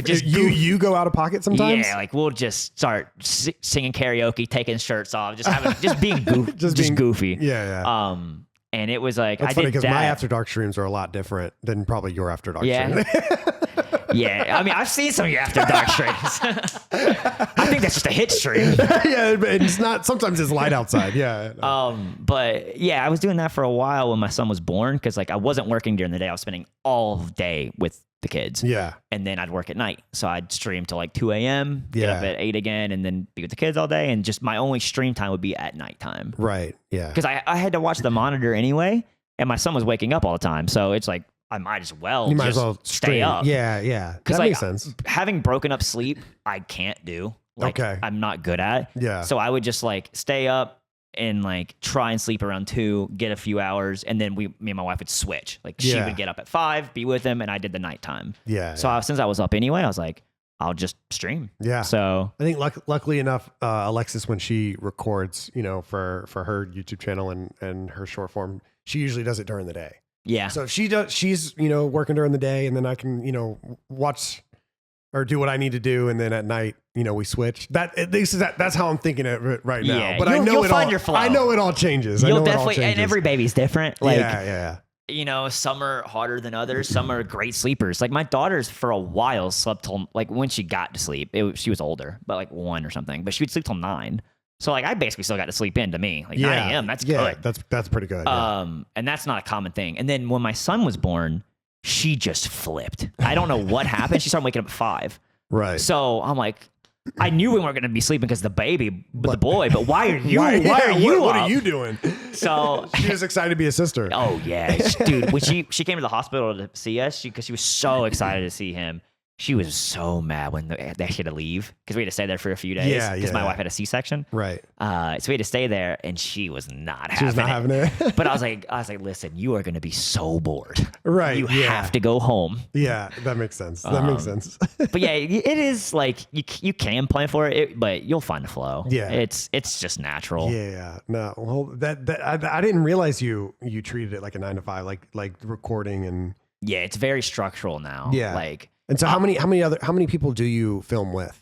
just you go out of pocket sometimes. Yeah, like we'll just start singing karaoke, taking shirts off, just being goofy. Yeah. And it was like that's funny because my After Dark streams are a lot different than probably your After Dark stream. Yeah, I mean, I've seen some of your After Dark streams. I think that's just a hit stream. Yeah, it's not. Sometimes it's light outside. Yeah. But yeah, I was doing that for a while when my son was born because like I wasn't working during the day. I was spending all day with the kids. Yeah. And then I'd work at night. So I'd stream till like 2 a.m., get up at 8 again, and then be with the kids all day. And just my only stream time would be at nighttime. Right. Yeah. Because I had to watch the monitor anyway, and my son was waking up all the time. So it's like, I might as well stay up. Yeah, yeah. Because that makes sense. Having broken up sleep, I can't do. Like, I'm not good at. Yeah. So I would just like stay up and like try and sleep around 2, get a few hours, and then me and my wife would switch. Like she would get up at 5, be with him, and I did the nighttime. Yeah. So since I was up anyway, I was like, I'll just stream. Yeah. So I think luckily enough, Alexis, when she records, for her YouTube channel and her short form, she usually does it during the day. Yeah. So if she's working during the day, and then I can watch or do what I need to do, and then at night we switch. That's how I'm thinking it right now. Yeah. But you'll find your flow. I know it all changes. You'll definitely, and every baby's different. Like yeah. Some are harder than others. Some are great sleepers. Like my daughter's for a while slept till like when she got to sleep. She was older, but like 1 or something. But she would sleep till 9. So like I basically still got to sleep in to me. Like 9 a.m. That's good. That's pretty good. And that's not a common thing. And then when my son was born, she just flipped. I don't know what happened. She started waking up at 5. Right. So I'm like, I knew we weren't going to be sleeping because the baby, the boy. But why are you? What are you doing? So she was excited to be a sister. Oh yeah, dude. When she came to the hospital to see us, because she was so excited to see him. She was so mad when they had to leave because we had to stay there for a few days because my wife had a C-section. Right. So we had to stay there, and she was not having it. She was not having it. But I was like, listen, you are going to be so bored. Right. You have to go home. Yeah, that makes sense. That makes sense. But yeah, it is like you can plan for it, but you'll find a flow. Yeah. It's just natural. Yeah. No. Well, I didn't realize you treated it like a 9 to 5, like recording and. Yeah, it's very structural now. Yeah. Like. And so how many people do you film with?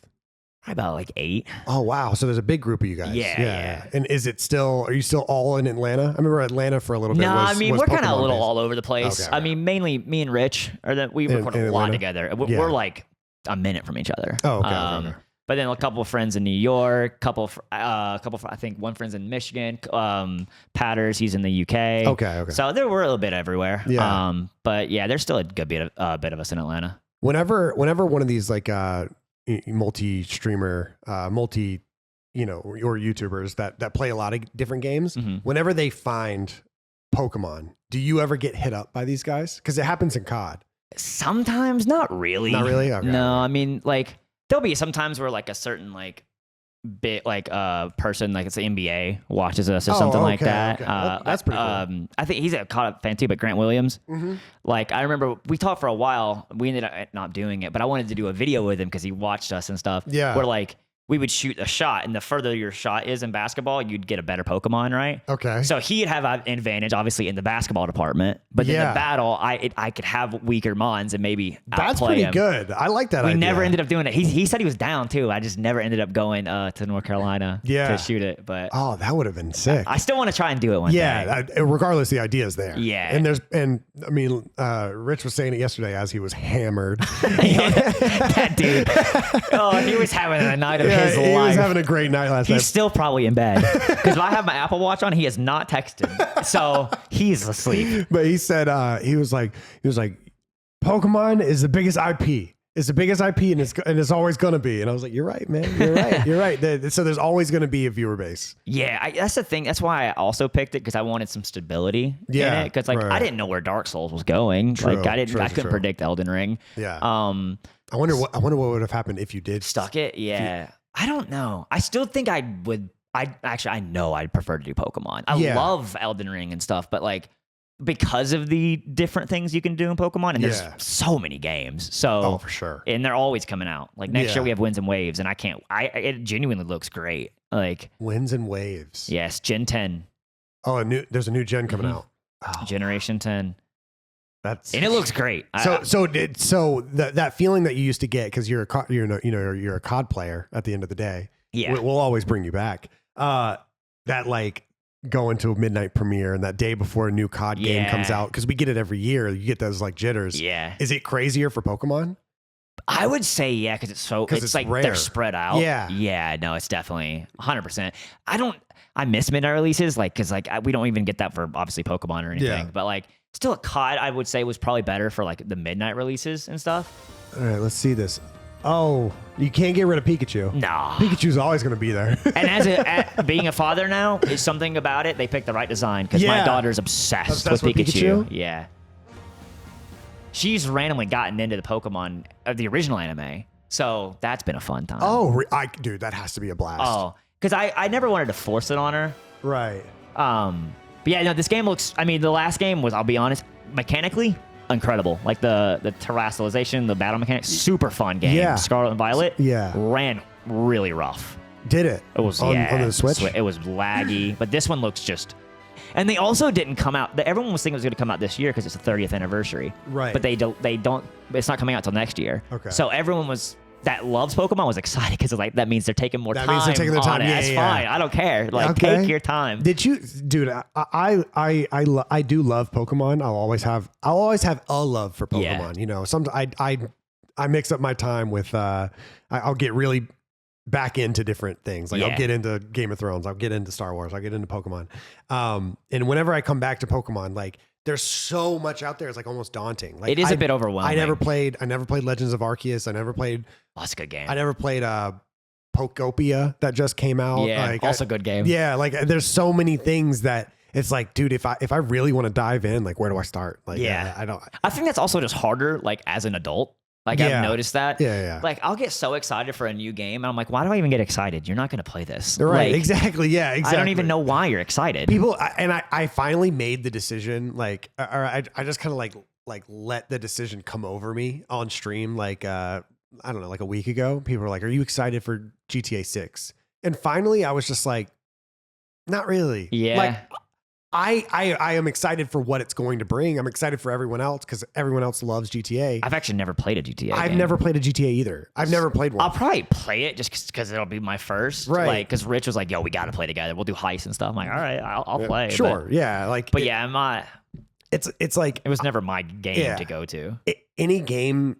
About like 8. Oh wow! So there's a big group of you guys. Yeah. And are you still all in Atlanta? I remember Atlanta for a little bit. No, I mean we're kind of a little all over the place. Okay. I mean mainly me and Rich we record a lot together. We're like a minute from each other. Oh, okay. But then a couple of friends in New York, I think one friend's in Michigan. Patters, he's in the UK. Okay. So we're a little bit everywhere. Yeah. But yeah, there's still a good bit of us in Atlanta. Whenever one of these like multi-streamer, or YouTubers that play a lot of different games, whenever they find Pokemon, do you ever get hit up by these guys? Because it happens in COD. Sometimes, not really. Not really? Okay. No, I mean like there'll be sometimes where like a certain like bit like person like it's the NBA watches us or something like that. Okay. That's pretty cool. I think he's a COD fan too, but Grant Williams. Like I remember we talked for a while. We ended up not doing it, but I wanted to do a video with him because he watched us and stuff. Yeah. Where like we would shoot a shot, and the further your shot is in basketball, you'd get a better Pokemon, right? Okay. So he'd have an advantage, obviously, in the basketball department, but in the battle, I could have weaker mons and maybe that's outplay pretty him. good. I like that. We idea. never ended up doing it. He said he was down too. I just never ended up going to North Carolina to shoot it. But that would have been sick. I still want to try and do it one day. Yeah, regardless, the idea is there. Yeah, and I mean, Rich was saying it yesterday as he was hammered. That dude. Oh, he was having a night of his life. He was having a great night last night. He's still probably in bed because if I have my Apple Watch on, he has not texted, so he's asleep. But he said he was like, Pokemon is the biggest IP. It's the biggest IP, and it's always going to be. And I was like, you're right, man. You're right. You're right. So there's always going to be a viewer base. Yeah, that's the thing. That's why I also picked it, because I wanted some stability in it. Because I didn't know where Dark Souls was going. True, I couldn't predict Elden Ring. Yeah. I wonder what would have happened if you did stuck it. Yeah. I don't know. I still think I know I'd prefer to do Pokemon. I love Elden Ring and stuff, but like, because of the different things you can do in Pokemon, and there's so many games. So for sure. And they're always coming out. Like next year we have Winds and Waves, and it genuinely looks great. Like Winds and Waves. Yes, Gen 10. Oh, there's a new gen coming out. Oh. Generation 10. And it looks great. So that feeling that you used to get, because you're a COD player at the end of the day. Yeah, we'll always bring you back. That like going to a midnight premiere and that day before a new COD game comes out, because we get it every year. You get those like jitters. Yeah. Is it crazier for Pokemon? I would say because it's like rare. They're spread out. Yeah. Yeah. No, it's definitely 100%. I miss midnight releases, like, because like we don't even get that for obviously Pokemon or anything. Yeah. But like still a COD, I would say was probably better for like the midnight releases and stuff. All right, let's see this. Oh, you can't get rid of Pikachu. No. Pikachu's always going to be there. And as being a father now, is something about it. They picked the right design, because my daughter's obsessed with Pikachu. Yeah. She's randomly gotten into the Pokemon of the original anime. So that's been a fun time. Oh, dude, that has to be a blast. Oh, because I never wanted to force it on her. Right. But yeah, no, this game looks, the last game was, I'll be honest, mechanically incredible. Like the terrestrialization, the battle mechanics, super fun game. Yeah. Scarlet and Violet ran really rough. Did it? It was on the Switch? It was laggy, but this one looks just. And they also didn't come out. Everyone was thinking it was going to come out this year because it's the 30th anniversary. Right. But they don't. It's not coming out till next year. Okay. So everyone that loves Pokemon was excited, because like that means they're taking more time. That means they're taking their time. That's fine. I don't care. Like take your time. Did you, dude? I do love Pokemon. I'll always have a love for Pokemon. Yeah. You know, I mix up my time with. I'll get really back into different things. Like I'll get into Game of Thrones. I'll get into Star Wars. I'll get into Pokemon. And whenever I come back to Pokemon, like there's so much out there. It's like almost daunting. Like it is a bit overwhelming. I never played Legends of Arceus. I never played. Oh, that's a good game. I never played Pokopia that just came out. Yeah, like, also a good game. Yeah, like there's so many things that it's like, dude, if I really want to dive in, like where do I start? Like, I don't. I think that's also just harder, like as an adult. Like I've noticed that. Yeah. Like I'll get so excited for a new game, and I'm like, why do I even get excited? You're not going to play this. Right. Like, exactly. Yeah. Exactly. I don't even know why you're excited. People, I finally made the decision. Like, or I just kind of like let the decision come over me on stream. Like, I don't know, like a week ago, people were like, "Are you excited for GTA 6?" And finally, I was just like, "Not really." Yeah. Like, I am excited for what it's going to bring. I'm excited for everyone else because everyone else loves GTA. I've actually never played a GTA I've game. never played a GTA either. I've never played one. I'll probably play it just because it'll be my first. Right. Like, because Rich was like, yo, we got to play together. We'll do heists and stuff. I'm like, all right, I'll play. Sure. Yeah. Like, but yeah, I'm not. It's like it was never my game to go to. Any game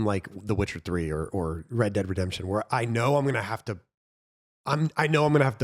like The Witcher 3 or Red Dead Redemption, where I know I'm gonna have to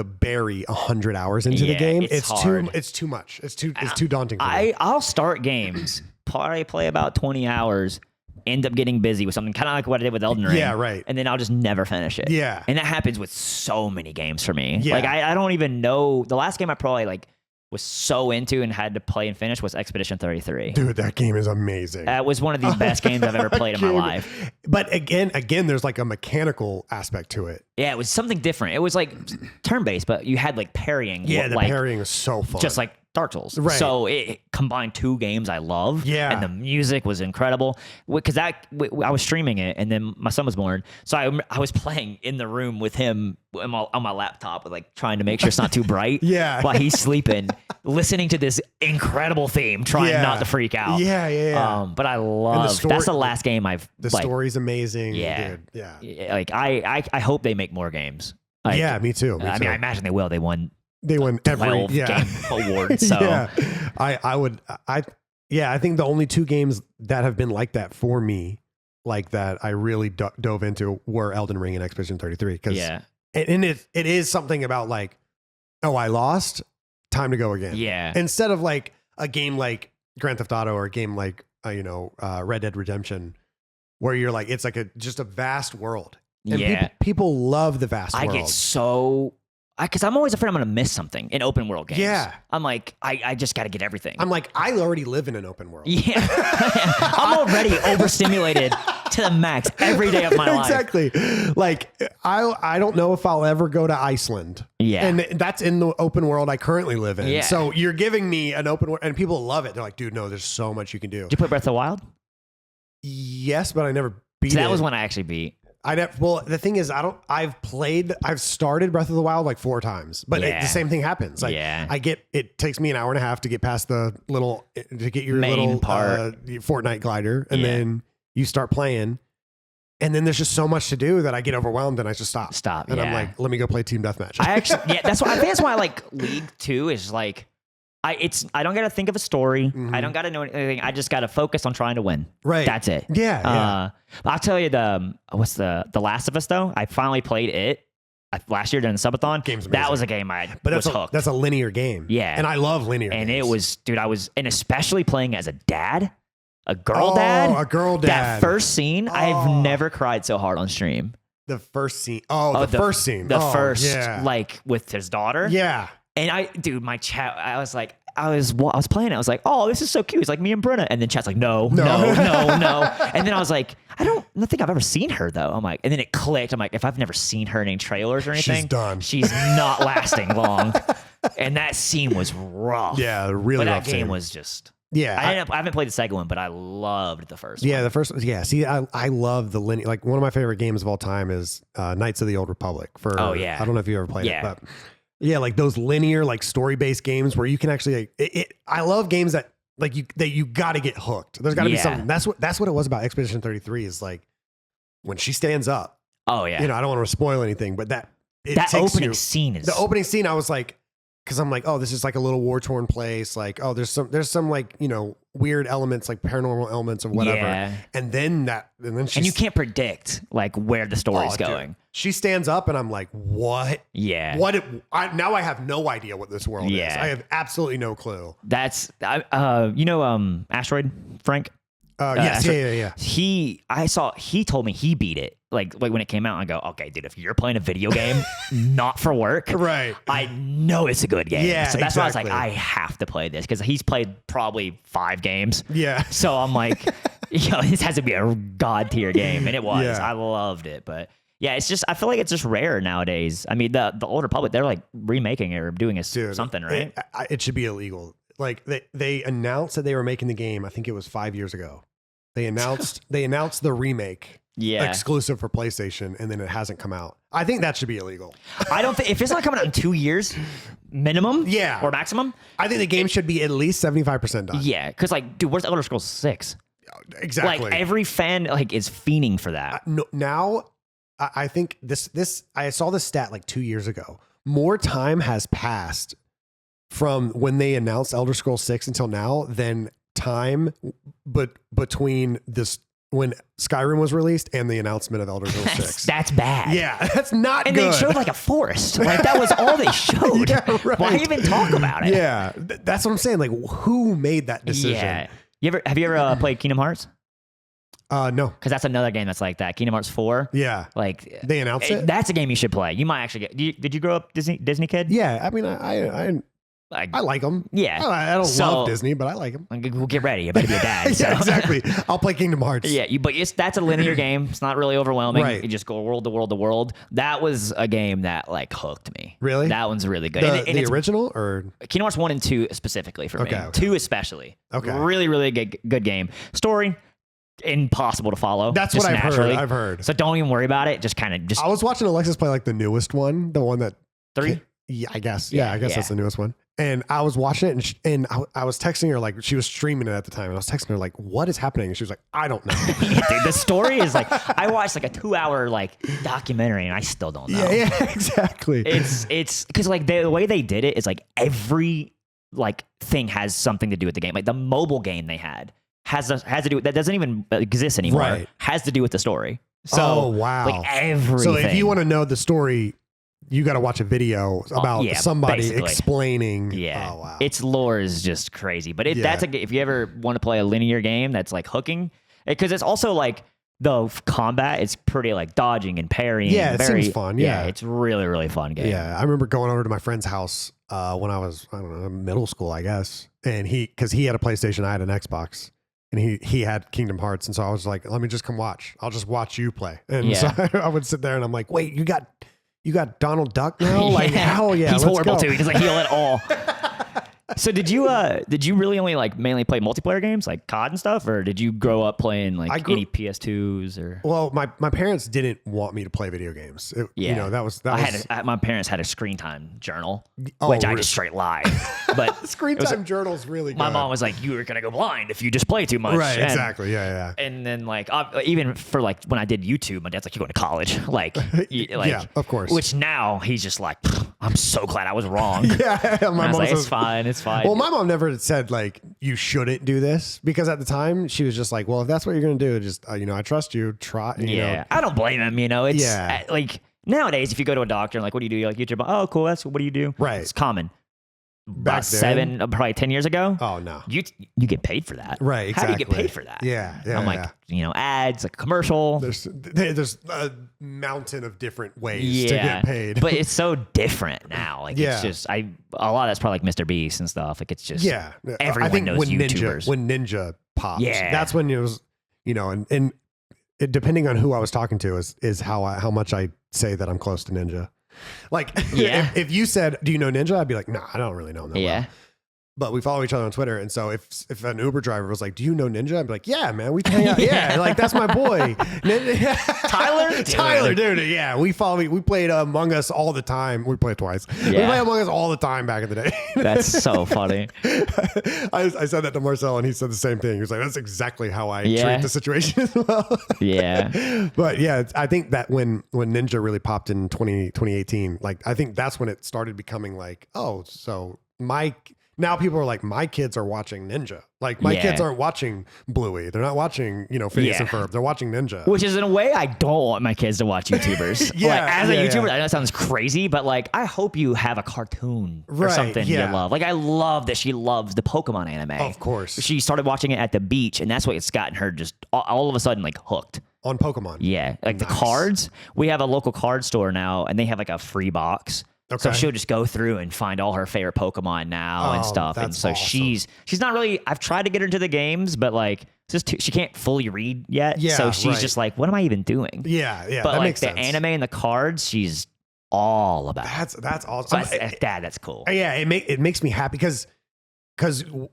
bury 100 hours into the game. It's too much. It's too daunting for me. I'll start games, probably play about 20 hours, end up getting busy with something, kind of like what I did with Elden Ring. Yeah, right. And then I'll just never finish it. Yeah. And that happens with so many games for me. Yeah. Like I don't even know. The last game I probably like was so into and had to play and finish was Expedition 33. Dude, that game is amazing. That was one of the best games I've ever played in my life. But again, there's like a mechanical aspect to it. Yeah, it was something different. It was like turn-based, but you had like parrying. Yeah, the parrying is so fun. Just like Dark Souls. Right. So it combined two games I love. Yeah. And the music was incredible. Because I was streaming it, and then my son was born. So I was playing in the room with him on my laptop, like trying to make sure it's not too bright. Yeah. While he's sleeping, listening to this incredible theme, trying not to freak out. Yeah. But I love that's the last game I've. The story's amazing. Yeah. Dude. Yeah. Like I hope they make more games. Like, yeah, me too. I mean, I imagine they will. They won every 12 game awards. So I think the only two games that have been like that for me, like that I really dove into, were Elden Ring and Expedition 33. And it is something about like, oh, I lost, time to go again. Yeah. Instead of like a game like Grand Theft Auto or a game like Red Dead Redemption, where you're like, it's like just a vast world. And Yeah. people love the vast I world. get so... Because I'm always afraid I'm going to miss something in open world games. Yeah. I'm like, I just got to get everything. I'm like, I already live in an open world. Yeah. I'm already overstimulated to the max every day of my life. Exactly. Like, I don't know if I'll ever go to Iceland. Yeah. And that's in the open world I currently live in. Yeah. So you're giving me an open world, and people love it. They're like, dude, no, there's so much you can do. Did you play Breath of the Wild? Yes, but I never beat So it. that was one I actually beat. Well, the thing is, I've started Breath of the Wild like 4 times, but Yeah. the same thing happens. Like, Yeah. it takes me an hour and a half to get past to get your Main little part. Fortnite glider, and Yeah. then you start playing, and then there's just so much to do that I get overwhelmed and I just stop. And I'm yeah. like, let me go play Team Deathmatch. I actually, yeah, that's why I think that's why I like League too. Is like, I don't got to think of a story. I don't got to know anything. I just got to focus on trying to win. Right. That's it. Yeah. I'll tell you what's the Last of Us though. I finally played it last year during the subathon. Game's That amazing. was a game I But was hooked. that's a linear game. Yeah. And I love linear And games. it was, dude, and especially playing as a dad, a girl Oh, dad. a girl That dad. first scene, I've never cried so hard on stream. The first scene. Oh, the first scene. The Oh, first, yeah. like with his daughter. Yeah. And my chat, I was like, I was playing it. I was like, oh, this is so cute. It's like me and Brenna. And then chat's like, no. And then I was like, I don't think I've ever seen her though. I'm like, and then it clicked. I'm like, if I've never seen her in any trailers or anything, She's done. She's not lasting long. And that scene was rough. Yeah, really But rough that game scene. was just. Yeah. I haven't played the second one, but I loved the first one. Yeah, the first. Yeah, see, I love the linear. Like one of my favorite games of all time is Knights of the Old Republic. Oh, yeah. I don't know if you ever played Yeah. it, but yeah, like those linear, like story based games where you can actually. I love games that you got to get hooked. There's got to be Yeah. something. That's what it was about Expedition 33. Is like when she stands up. Oh yeah. I don't want to spoil anything, but that opening scene is the opening scene. I was like, because I'm like, oh, this is like a little war torn place. Like, oh, there's some like weird elements, like paranormal elements or whatever. Yeah. And then she and you can't predict like where the story's going. Dude. She stands up and I'm like, what? Yeah. Now I have no idea what this world is. Yeah. I have absolutely no clue. That's Asteroid Frank. Yes, yeah. He told me he beat it like when it came out. I go, okay, dude, if you're playing a video game not for work, Right. I know it's a good game. Yeah, so that's why I was like, exactly. I have to play this because he's played probably 5 games. Yeah. So I'm like, this has to be a god tier game, and it was. Yeah. I loved it, but yeah, it's just I feel like it's just rare nowadays. I mean, the Old Republic, they're like remaking it or doing something, right? It should be illegal. Like they announced that they were making the game. I think it was 5 years ago. They announced the remake. Yeah. Exclusive for PlayStation, and then it hasn't come out. I think that should be illegal. I don't think if it's not coming out in 2 years minimum, Yeah. or maximum, I think the game should be at least 75% done. yeah, because like, dude, where's Elder Scrolls 6? Exactly. Like every fan like is fiending for that. No, now, I think this. I saw this stat like 2 years ago. More time has passed from when they announced Elder Scrolls 6 until now than time, but between this when Skyrim was released and the announcement of Elder Scrolls 6. That's bad. Yeah, that's not And good. they showed like a forest. Like that was all they showed. Yeah, right. Why even talk about it? Yeah, that's what I'm saying. Like, who made that decision? Yeah. Have you ever played Kingdom Hearts? No. Because that's another game that's like that. Kingdom Hearts 4. Yeah. Like They announced it? That's a game you should play. You might actually get. Did you grow up Disney kid? Yeah. I mean, I like them. Yeah. I don't So- love Disney, but I like them. We'll get ready. You better be a dad. so. Yeah, exactly. I'll play Kingdom Hearts. Yeah, but that's a linear game. It's not really overwhelming. Right. You just go world to world to world. That was a game that like hooked me. Really? That one's really good. The, And the it's original or Kingdom Hearts 1 and 2 specifically for me. Okay. 2 especially. Okay. Really, really good game. Story, impossible to follow. That's just what I've naturally. heard. I've heard. So don't even worry about it. Just kind of I was watching Alexis play like the newest one, the one that 3. Yeah, I guess. Yeah, Yeah, I guess yeah. that's the newest one. And I was watching it, and I was texting her like she was streaming it at the time, and I was texting her like, "What is happening?" And she was like, "I don't know." Yeah, dude, the story is like I watched like a 2-hour like documentary and I still don't know. Yeah, exactly. It's because like the way they did it is like every like thing has something to do with the game. Like the mobile game they had has to do with that doesn't even exist anymore. Right. Has to do with the story. So Oh, wow. like everything. So if you want to know the story, you got to watch a video about somebody basically. explaining. Yeah. Oh, wow. Its lore is just crazy. But that's if you ever want to play a linear game that's like hooking, because it's also like the combat is pretty like dodging and parrying. Yeah, it seems fun. Yeah. It's really, really fun game. Yeah. I remember going over to my friend's house when I was, I don't know, middle school, I guess. And because he had a PlayStation, I had an Xbox. And he had Kingdom Hearts. And so I was like, let me just come watch. I'll just watch you play. And so I would sit there and I'm like, wait, you got Donald Duck now? Like, hell yeah. He's horrible go. too. He doesn't heal at all. So did you really only like mainly play multiplayer games like COD and stuff, or did you grow up playing like any PS2s or? Well, my parents didn't want me to play video games. You know, that was my parents had a screen time journal, which I just straight lied. But screen time journal's really good. My mom was like, "You were gonna go blind if you just play too much." Right, exactly. Yeah. And then like even for like when I did YouTube, my dad's like, "You're going to college," like yeah, of course. Which now he's just like, "I'm so glad I was wrong." Yeah, my mom like, "It's fine, it's fine." Well, my mom never said like you shouldn't do this, because at the time she was just like, well, if that's what you're gonna do, just you know, I trust you. Try. You know. I don't blame him. You know, it's like nowadays if you go to a doctor and like, what do you do? You're like YouTube. Oh, cool. What do you do? Right. It's common. Back then, probably 10 years ago. Oh no, you get paid for that. Right. Exactly. How do you get paid for that? Yeah. I'm like, you know, ads, like commercial. There's a mountain of different ways to get paid. But it's so different now. Like it's just a lot of that's probably like Mr. Beast and stuff. Like it's just everyone I think knows YouTubers. When Ninja popped, that's when it was, you know, and it, depending on who I was talking to is how much I say that I'm close to Ninja. Like, if you said, do you know Ninja? I'd be like, nah, I don't really know him that well. But we follow each other on Twitter. And so if an Uber driver was like, do you know Ninja? I'd be like, yeah, man, we hang out. Yeah, like that's my boy. Tyler, dude. Yeah, we played Among Us all the time. We played twice. Yeah. We played Among Us all the time back in the day. That's so funny. I said that to Marcel and he said the same thing. He was like, that's exactly how I treat the situation as well. Yeah. But yeah, I think that when Ninja really popped in 2018, like I think that's when it started becoming like, oh, so now people are like, my kids are watching Ninja. Like my kids aren't watching Bluey. They're not watching, you know, Phineas and Ferb. They're watching Ninja. Which is in a way, I don't want my kids to watch YouTubers. As a YouTuber, I know it sounds crazy, but like, I hope you have a cartoon or something you love. Like I love that she loves the Pokemon anime. Of course. She started watching it at the beach and that's what it's gotten her just all of a sudden like hooked. On Pokemon. Yeah. Like the cards, we have a local card store now and they have like a free box. Okay. So she'll just go through and find all her favorite Pokemon now and stuff. And so awesome. She's not really, I've tried to get her into the games, but like she can't fully read yet. Yeah, so she's just like, what am I even doing? Yeah. But that like makes the sense. anime and the cards, she's all about. That's awesome. So that's cool. Yeah, it makes me happy because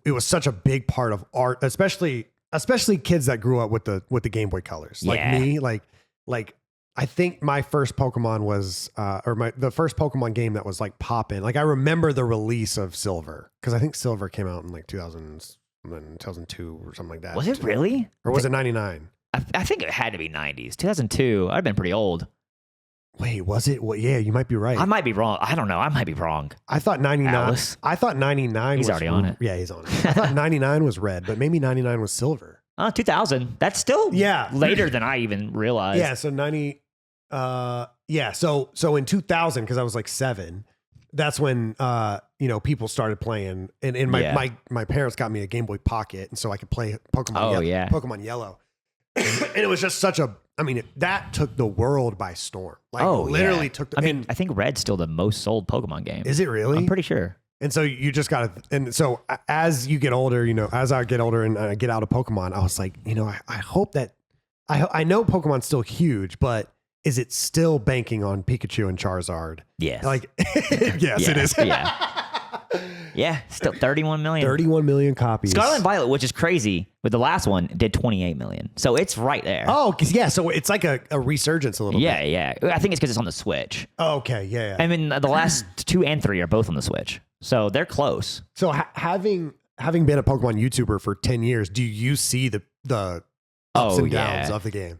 it was such a big part of art, especially kids that grew up with the Game Boy Colors. Like me, like I think my first Pokemon was, the first Pokemon game that was like poppin'. Like I remember the release of Silver because I think Silver came out in like 2002 or something like that. Was it really? Or was it 99? I think it had to be 90s. 2002. I'd been pretty old. Wait, was it? Well, yeah, you might be right. I might be wrong. I don't know. I might be wrong. I thought 99. Alice. I thought 99 He's already on it. Yeah, he's on it. I thought 99 was red, but maybe 99 was silver. 2000. That's still later than I even realized. Yeah, so 90. So in 2000, because I was like 7, that's when people started playing, and my parents got me a Game Boy Pocket, and so I could play Pokemon. Pokemon Yellow, and it was just that took the world by storm. Like literally took. I think Red's still the most sold Pokemon game. Is it really? I'm pretty sure. And so you just got to, and so as you get older, as I get older and I get out of Pokemon, I was like, I hope that I know Pokemon's still huge, but is it still banking on Pikachu and Charizard? Yes. Like, yes, it is. Yeah, still 31 million. 31 million copies. Scarlet and Violet, which is crazy, with the last one, did 28 million. So it's right there. Oh, so it's like a resurgence a little bit. Yeah. I think it's because it's on the Switch. Oh, okay, yeah. I mean, the last 2 and 3 are both on the Switch. So they're close. So having been a Pokemon YouTuber for 10 years, do you see the ups and downs of the game?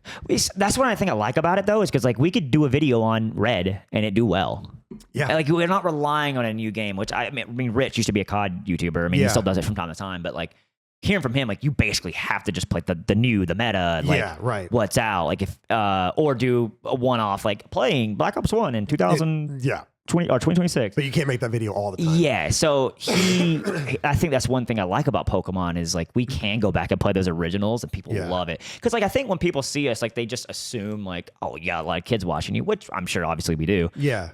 That's what I think I like about it, though, is because like we could do a video on Red and it do well. Yeah, like we're not relying on a new game. Which I mean, Rich used to be a COD YouTuber. I mean, he still does it from time to time. But like hearing from him, like, you basically have to just play the new, the meta, like, Yeah, right. what's out, like, if or do a one-off, like playing Black Ops 1 in 2020 or 2026. But you can't make that video all the time. Yeah, so I think that's one thing I like about Pokemon is like we can go back and play those originals and people love it. Because like I think when people see us, like they just assume like, oh yeah, a lot of kids watching you, which I'm sure obviously we do. Yeah.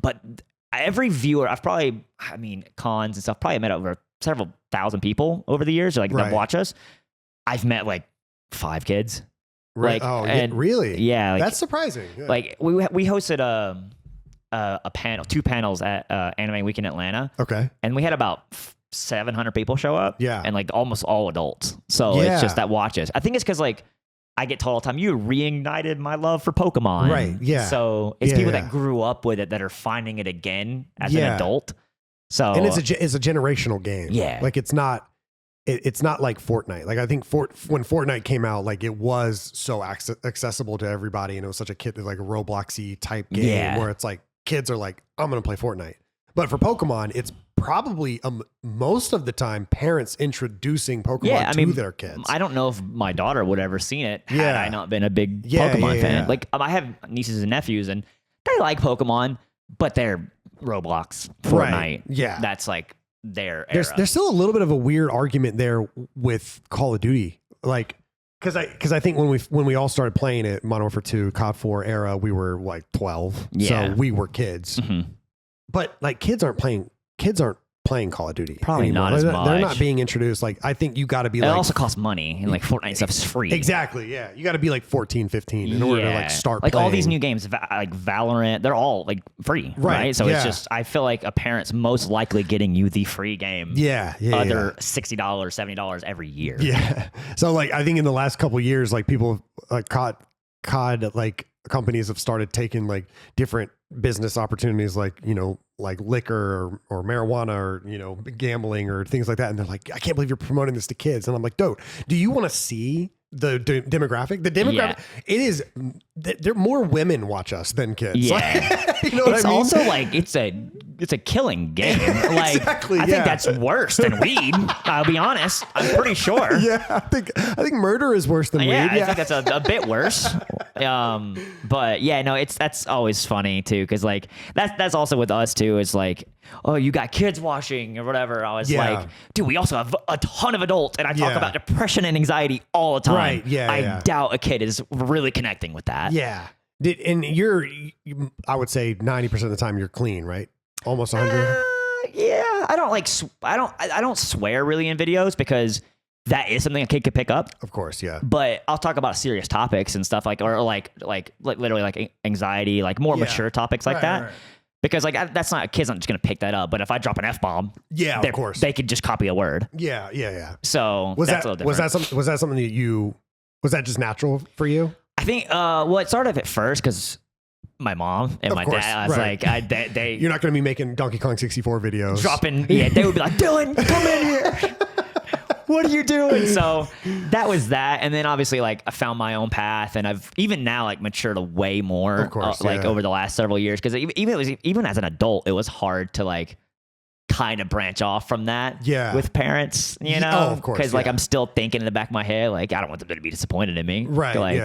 But every viewer, I mean, cons and stuff, probably met over several thousand people over the years, like that watch us. I've met like 5 kids. Right. Like, really? Yeah. Like, that's surprising. Yeah. Like we hosted a panel, 2 panels at Anime Week in Atlanta. Okay. And we had about 700 people show up. Yeah. And like almost all adults. So it's just that watch us. I think it's because like I get told all the time, you reignited my love for Pokemon. Right. Yeah. So it's people that grew up with it that are finding it again as an adult. So and it's a generational game. Yeah. Like it's not like Fortnite. Like I think when Fortnite came out, like it was so accessible to everybody, and it was such a like a Robloxy type game where it's like kids are like, I'm gonna play Fortnite. But for Pokemon, it's probably most of the time parents introducing Pokemon to their kids. I don't know if my daughter would ever seen it had I not been a big Pokemon fan. Like I have nieces and nephews, and they like Pokemon, but they're Roblox, Fortnite. Right. Yeah, that's like their era. There's still a little bit of a weird argument there with Call of Duty, like because I think when we all started playing it, Modern Warfare 2, COD 4 era, we were like 12, so we were kids. Mm-hmm. But like kids aren't playing Call of Duty. Probably anymore. not as much. They're not being introduced. Like I think you got to be. It like, also costs money, and like Fortnite stuff is free. Exactly. Yeah, you got to be like 14, 15 in order to like start. Like playing. all these new games, like Valorant, they're all like free, right? So it's just I feel like a parent's most likely getting you the free game. $60, $70 every year. Yeah. So like I think in the last couple of years, like people like COD like companies have started taking like different business opportunities, like like liquor or marijuana or gambling or things like that, and they're like, I can't believe you're promoting this to kids. And I'm like, dude, do you want to see the demographic? It is there more women watch us than kids. Like, you know what it's I mean? Also like it's a killing game. Like exactly, I think that's worse than weed. I'll be honest. I'm pretty sure. Yeah, I think murder is worse than weed. Yeah, I think that's a bit worse. But yeah, no, that's always funny too, because like that's also with us too. It's like, oh, you got kids watching or whatever. I was like, dude, we also have a ton of adults, and I talk about depression and anxiety all the time. Right. Yeah. I doubt a kid is really connecting with that. Yeah. And I would say 90% of the time you're clean, right? Almost 100. Yeah. I don't swear really in videos because that is something a kid could pick up. Of course, yeah. But I'll talk about serious topics and stuff like literally like anxiety, like more mature topics like that. Right. Because like that's not, kid's not just gonna pick that up. But if I drop an F-bomb, of course they could just copy a word. Yeah. So was that's a little different. Was that something that was that just natural for you? I think well, it started at first because my mom and my dad. I was like, they you're not gonna be making Donkey Kong 64 videos. Dropping, they would be like, Dylan, come in here. What are you doing? So that was that. And then obviously like I found my own path, and I've even now like matured way more, of course, over the last several years. Cause even as an adult, it was hard to like kind of branch off from that with parents, Oh, of course. Cause like I'm still thinking in the back of my head, like I don't want them to be disappointed in me. Right. Like,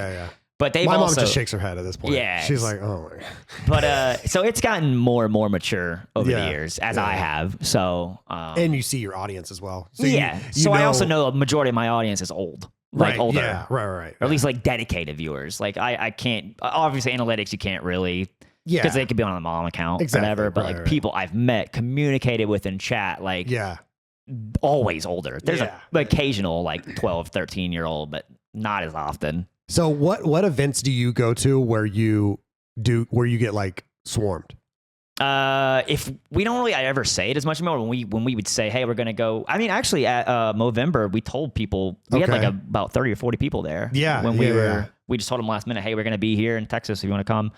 But my mom just shakes her head at this point. Yeah, she's like, "Oh my." But so it's gotten more and more mature over the years, as I have. So and you see your audience as well. So so I also know a majority of my audience is old, like older, right, or at least like dedicated viewers. Like I can't obviously analytics you can't really because they could be on the mom account, whatever. But like people I've met, communicated with in chat, like always older. There's an occasional like 12, 13-year-old, but not as often. So what events do you go to where you get like swarmed? If we don't really ever say it as much anymore, when we would say, hey, we're gonna go. I mean, actually at Movember, we told people we had like about 30 or 40 people there. Yeah. When we just told them last minute, hey, we're gonna be here in Texas if you want to come.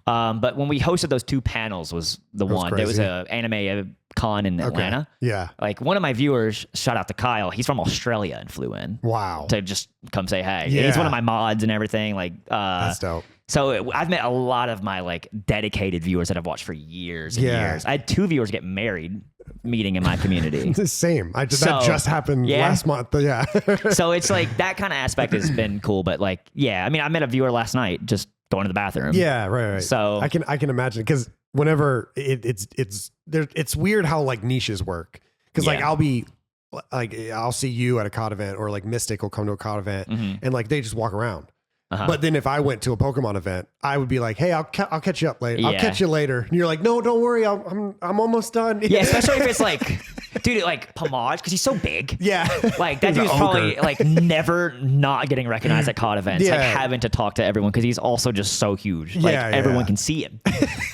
But when we hosted those 2 panels was the one. There was a anime con in Atlanta. Yeah. Like one of my viewers, shout out to Kyle, he's from Australia and flew in. Wow. To just come say hey. Yeah. He's one of my mods and everything. Like that's dope. So I've met a lot of my like dedicated viewers that I've watched for years and years. I had 2 viewers get married meeting in my community. It's the same. That So, just happened yeah. last month. Yeah. So it's like that kind of aspect has been cool, but like, yeah, I mean, I met a viewer last night just going to the bathroom. Yeah, right. So I can imagine, because whenever it's weird how like niches work. Because like I'll see you at a COD event, or like Mystic will come to a COD event, and like they just walk around. But then if I went to a Pokemon event, I would be like, "Hey, I'll catch you up later. I'll catch you later." And you're like, "No, don't worry. I'm almost done." Yeah, especially if it's like, dude, like Pomage, because he's so big. Yeah. Like that He's an dude's probably ogre. like never not getting recognized at COD events, like Yeah. having to talk to everyone because he's also just so huge. Like Yeah, everyone yeah. can see him.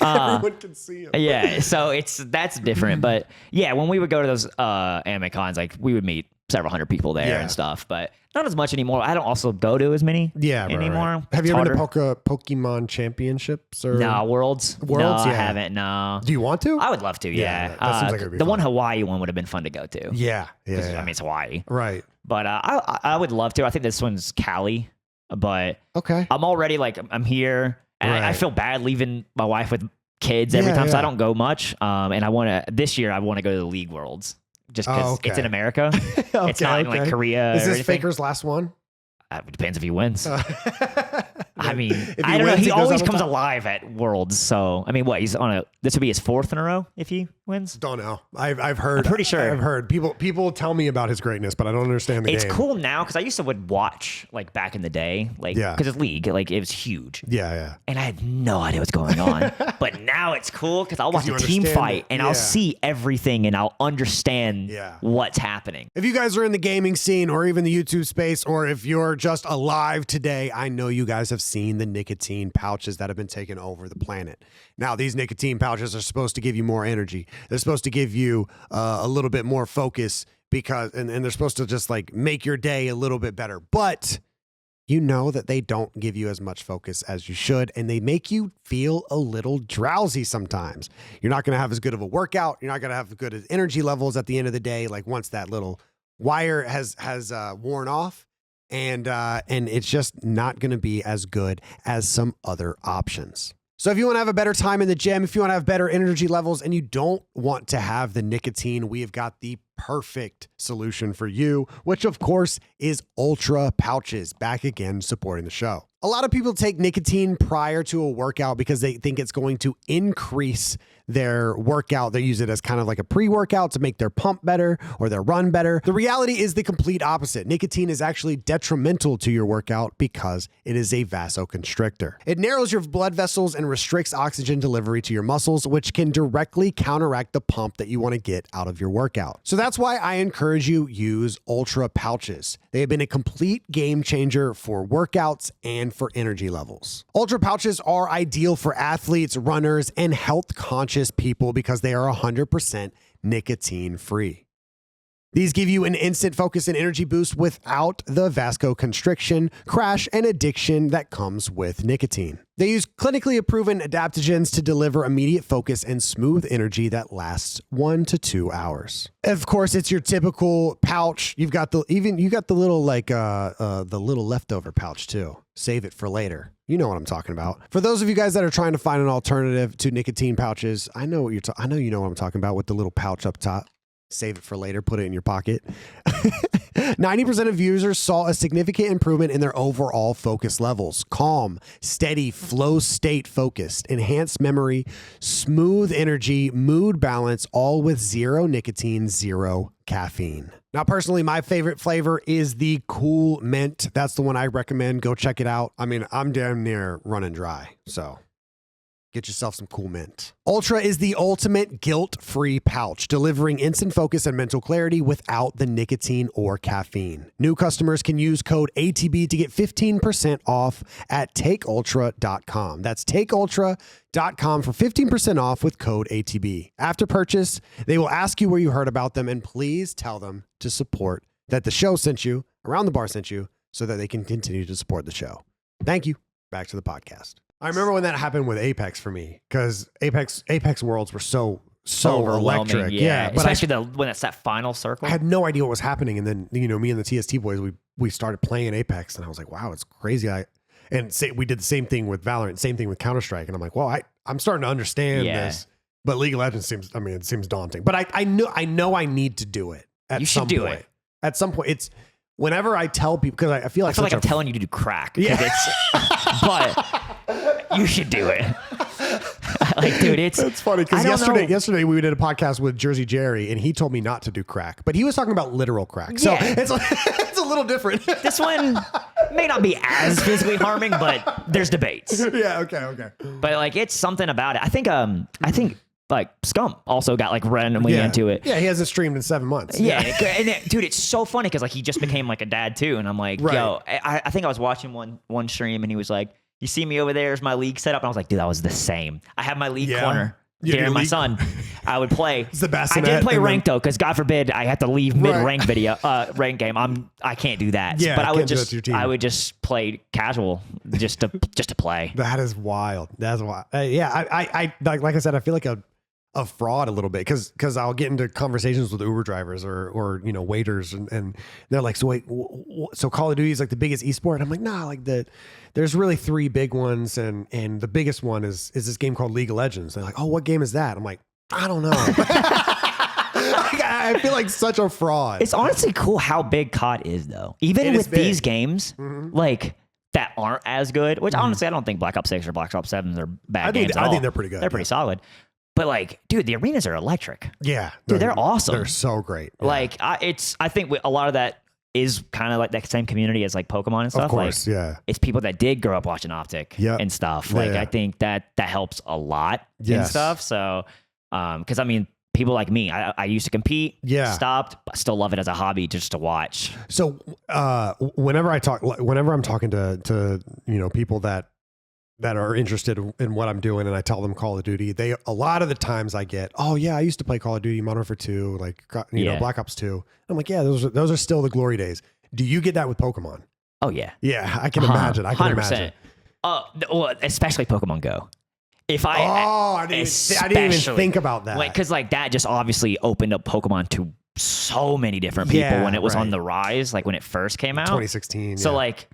Everyone can see him. Yeah, so that's different. But yeah, when we would go to those anime cons, like we would meet several hundred people there Yeah. and stuff, but not as much anymore. I don't also go to as many anymore. Right. Have you ever been to Pokemon Championships or No, Worlds? Worlds? No, I Yeah. haven't. No. Do you want to? I would love to, yeah. that seems like it would be the fun. one Hawaii one would have been fun to go to. Yeah. I mean, it's Hawaii. Right. But I would love to. I think this one's Cali, but Okay. I'm already like, I'm here, and I Right. feel bad leaving my wife with kids every time, so yeah. I don't go much. And this year I want to go to the League Worlds just because okay. it's in America. It's not in like Korea. Is or this anything. Faker's last one? It depends if he wins. I mean, If I don't know. wins, He goes always out on comes top? alive at Worlds. So, I mean, what? This would be his 4th in a row if he wins? Don't know. I've heard. I'm pretty sure. I've heard people tell me about his greatness, but I don't understand the It's game. cool now because I used to would watch like back in the day, like Yeah. because it's League, like it was huge. Yeah. And I had no idea what's going on. But now it's cool because I'll watch you a team understand fight it. and Yeah. I'll see everything and I'll understand Yeah. what's happening. If you guys are in the gaming scene or even the YouTube space, or if you're just alive today, I know you guys have seen the nicotine pouches that have been taking over the planet. Now, these nicotine pouches are supposed to give you more energy. They're supposed to give you a little bit more focus and they're supposed to just like make your day a little bit better. But you know that they don't give you as much focus as you should, and they make you feel a little drowsy sometimes. You're not going to have as good of a workout. You're not going to have as good as energy levels at the end of the day. Like once that little wire has worn off, and it's just not going to be as good as some other options. So if you want to have a better time in the gym, if you want to have better energy levels, and you don't want to have the nicotine, we have got the perfect solution for you, which of course is Ultra Pouches, back again supporting the show. A lot of people take nicotine prior to a workout because they think it's going to increase their workout. They use it as kind of like a pre-workout to make their pump better or their run better. The reality is the complete opposite. Nicotine is actually detrimental to your workout because it is a vasoconstrictor. It narrows your blood vessels and restricts oxygen delivery to your muscles, which can directly counteract the pump that you want to get out of your workout. So that's why I encourage you use Ultra Pouches. They have been a complete game changer for workouts and for energy levels. Ultra Pouches are ideal for athletes, runners, and health-conscious people because they are 100% nicotine-free. These give you an instant focus and energy boost without the vasoconstriction, crash, and addiction that comes with nicotine. They use clinically proven adaptogens to deliver immediate focus and smooth energy that lasts 1 to 2 hours. Of course, it's your typical pouch. You got the little the little leftover pouch too. Save it for later. You know what I'm talking about. For those of you guys that are trying to find an alternative to nicotine pouches, I know you know what I'm talking about with the little pouch up top. Save it for later, put it in your pocket. 90% of users saw a significant improvement in their overall focus levels. Calm, steady, flow state focused, enhanced memory, smooth energy, mood balance, all with zero nicotine, zero caffeine. Now, personally, my favorite flavor is the Cool Mint. That's the one I recommend. Go check it out. I mean, I'm damn near running dry, so get yourself some Cool Mint. Ultra is the ultimate guilt-free pouch, delivering instant focus and mental clarity without the nicotine or caffeine. New customers can use code ATB to get 15% off at takeultra.com. That's takeultra.com for 15% off with code ATB. After purchase, they will ask you where you heard about them, and please tell them to support that the show sent you, Around the Bar sent you, so that they can continue to support the show. Thank you. Back to the podcast. I remember when that happened with Apex for me, because Apex Worlds were so Overwhelming, electric. yeah. But Especially when it's that final circle. I had no idea what was happening, and then me and the TST boys we started playing Apex, and I was like, wow, it's crazy. We did the same thing with Valorant, same thing with Counter-Strike, and I'm like, well, I'm starting to understand this But League of Legends seems, I mean, it seems daunting. But I know I need to do it at You should some do point. it. At some point, it's whenever I tell people, because I feel like I'm telling you to do crack. Yeah. But you should do it. Like, dude, it's funny because yesterday we did a podcast with Jersey Jerry and he told me not to do crack, but he was talking about literal crack. So Yeah. it's a little different. This one may not be as physically harming, but there's debates. Yeah. Okay. But like, it's something about it. I think like Scum also got like randomly into it. Yeah, he hasn't streamed in 7 months. Yeah, dude, it's so funny because like he just became like a dad too, and I'm like, Right. yo, I think I was watching one stream and he was like, you see me over there as my league setup, and I was like, dude, that was the same. I have my league corner. You do During my league- son, I would play. It's the best. I did play ranked though, because God forbid I had to leave mid rank rank game. I can't do that. Yeah, but I would can't do it to your team. I would just play casual just to play. That is wild. That's wild. Yeah, I like I said, I feel like a fraud a little bit because I'll get into conversations with Uber drivers or waiters and they're like, so wait, so Call of Duty is like the biggest esport? And I'm like, nah, like there's really 3 big ones and the biggest one is this game called League of Legends. They're like, oh, what game is that? I'm like, I don't know. I feel like such a fraud. It's honestly cool how big COD is though. Even with these games, like that aren't as good, which honestly I don't think Black Ops 6 or Black Ops 7 are bad games at all. I think they're pretty good. They're pretty solid. But like, dude, the arenas are electric. Yeah. Dude, they're awesome. They're so great. Yeah. Like, I think a lot of that is kind of like that same community as like Pokemon and stuff. Of course, like, yeah. It's people that did grow up watching Optic and stuff. Like, Yeah. I think that helps a lot and Yes. stuff. So, because I mean, people like me, I used to compete, stopped, but still love it as a hobby just to watch. So, whenever I'm talking to people that are interested in what I'm doing and I tell them Call of Duty, a lot of the times I get, oh yeah, I used to play Call of Duty Modern Warfare 2, like, Black Ops 2. I'm like, yeah, those are still the glory days. Do you get that with Pokemon? Oh yeah. Yeah, I can imagine. 100%. Well, especially Pokemon Go. I didn't even think about that. Because like that just obviously opened up Pokemon to so many different people when it was on the rise, like when it first came out. 2016. So like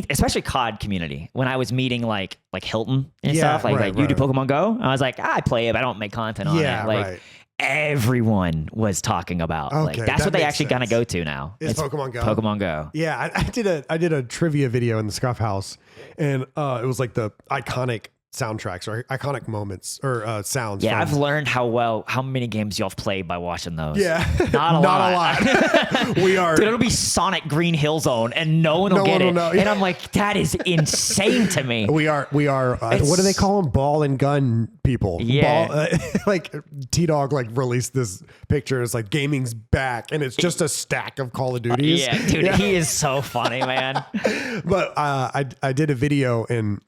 especially COD community, when I was meeting like Hilton and stuff, you do Pokemon Go? I was like, I play it, but I don't make content on it. Like everyone was talking about. Like that's what they actually kind of go to now. It's Pokemon Go. Pokemon Go. Yeah, I did a trivia video in the Scuff House, and it was like the iconic soundtracks or iconic moments or sounds. Yeah, I've learned how many games y'all have played by watching those. Yeah, not a lot. We are. Dude, it'll be Sonic Green Hill Zone, and no one will get it. Know. And I'm like, that is insane to me. We are. What do they call them? Ball and gun people. Yeah. Like T-Dog released this picture. It's like gaming's back, and it's just a stack of Call of Duties. Yeah, dude, he is so funny, man. But I did a video, and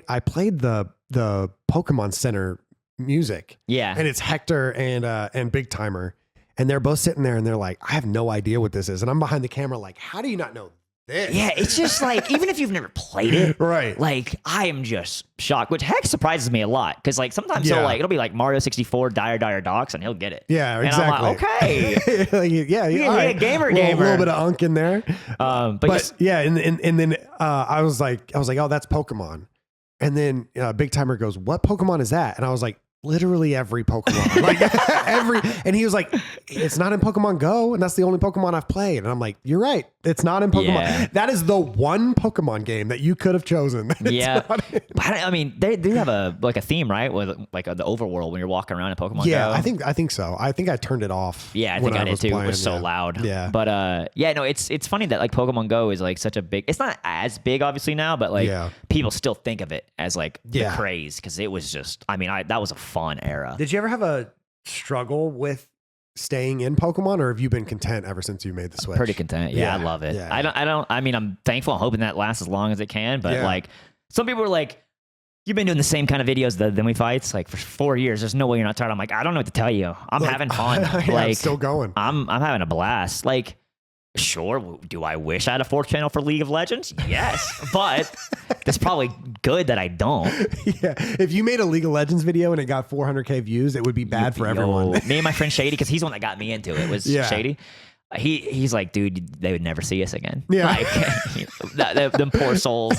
I played the Pokemon Center music. Yeah. And it's Hector and Big Timer. And they're both sitting there and they're like, I have no idea what this is. And I'm behind the camera like, how do you not know this? Yeah, it's just like, even if you've never played it, right? Like, I am just shocked, which heck surprises me a lot. Because like sometimes it'll be like Mario 64, Dire Docks, and he'll get it. Yeah, and exactly. I'm like, okay. yeah, gamer. A little bit of unk in there. But yeah, and then I was like, oh, that's Pokemon. And then Big Timer goes, what Pokemon is that? And I was like, literally every Pokemon, like every. And he was like, it's not in Pokemon Go, and that's the only Pokemon I've played. And I'm like, you're right, it's not in Pokemon. Yeah. That is the one Pokemon game that you could have chosen. Yeah, I mean, they do have a theme, right? With like the overworld when you're walking around in Pokemon Yeah, Go. I think so. I think I turned it off. Yeah, I think I did too. It was so loud. Yeah, but it's funny that like Pokemon Go is like such a big. It's not as big obviously now, but like people still think of it as like the craze because it was just. I mean, that was a fun era. Did you ever have a struggle with staying in Pokemon, or have you been content ever since you made the switch? Pretty content. Yeah, I love it. Yeah. I mean, I'm thankful. I'm hoping that lasts as long as it can. But like, some people are like, you've been doing the same kind of videos than we fights like for 4 years. There's no way you're not tired. I'm like, I don't know what to tell you. I'm having fun. Like, I'm still going. I'm having a blast. Like, sure, do I wish I had a 4th channel for League of Legends? Yes, but it's probably good that I don't. Yeah, if you made a League of Legends video and it got 400K views, it would be bad for everyone. Me and my friend Shady, because he's the one that got me into it, was Shady. He's like, dude, they would never see us again. Yeah, like them poor souls.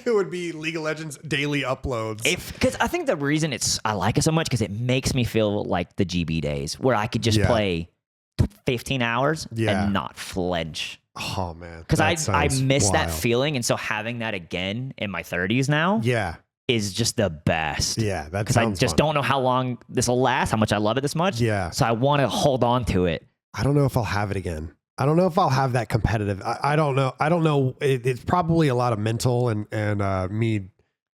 It would be League of Legends daily uploads. Because I think the reason I like it so much because it makes me feel like the GB days where I could just play 15 hours and not flinch. Oh man, because I miss that feeling, and so having that again in my 30s now, is just the best. Yeah, that's because I just don't know how long this will last, how much I love it this much. Yeah, so I want to hold on to it. I don't know if I'll have it again. I don't know if I'll have that competitive. I don't know. I don't know. It's probably a lot of mental and me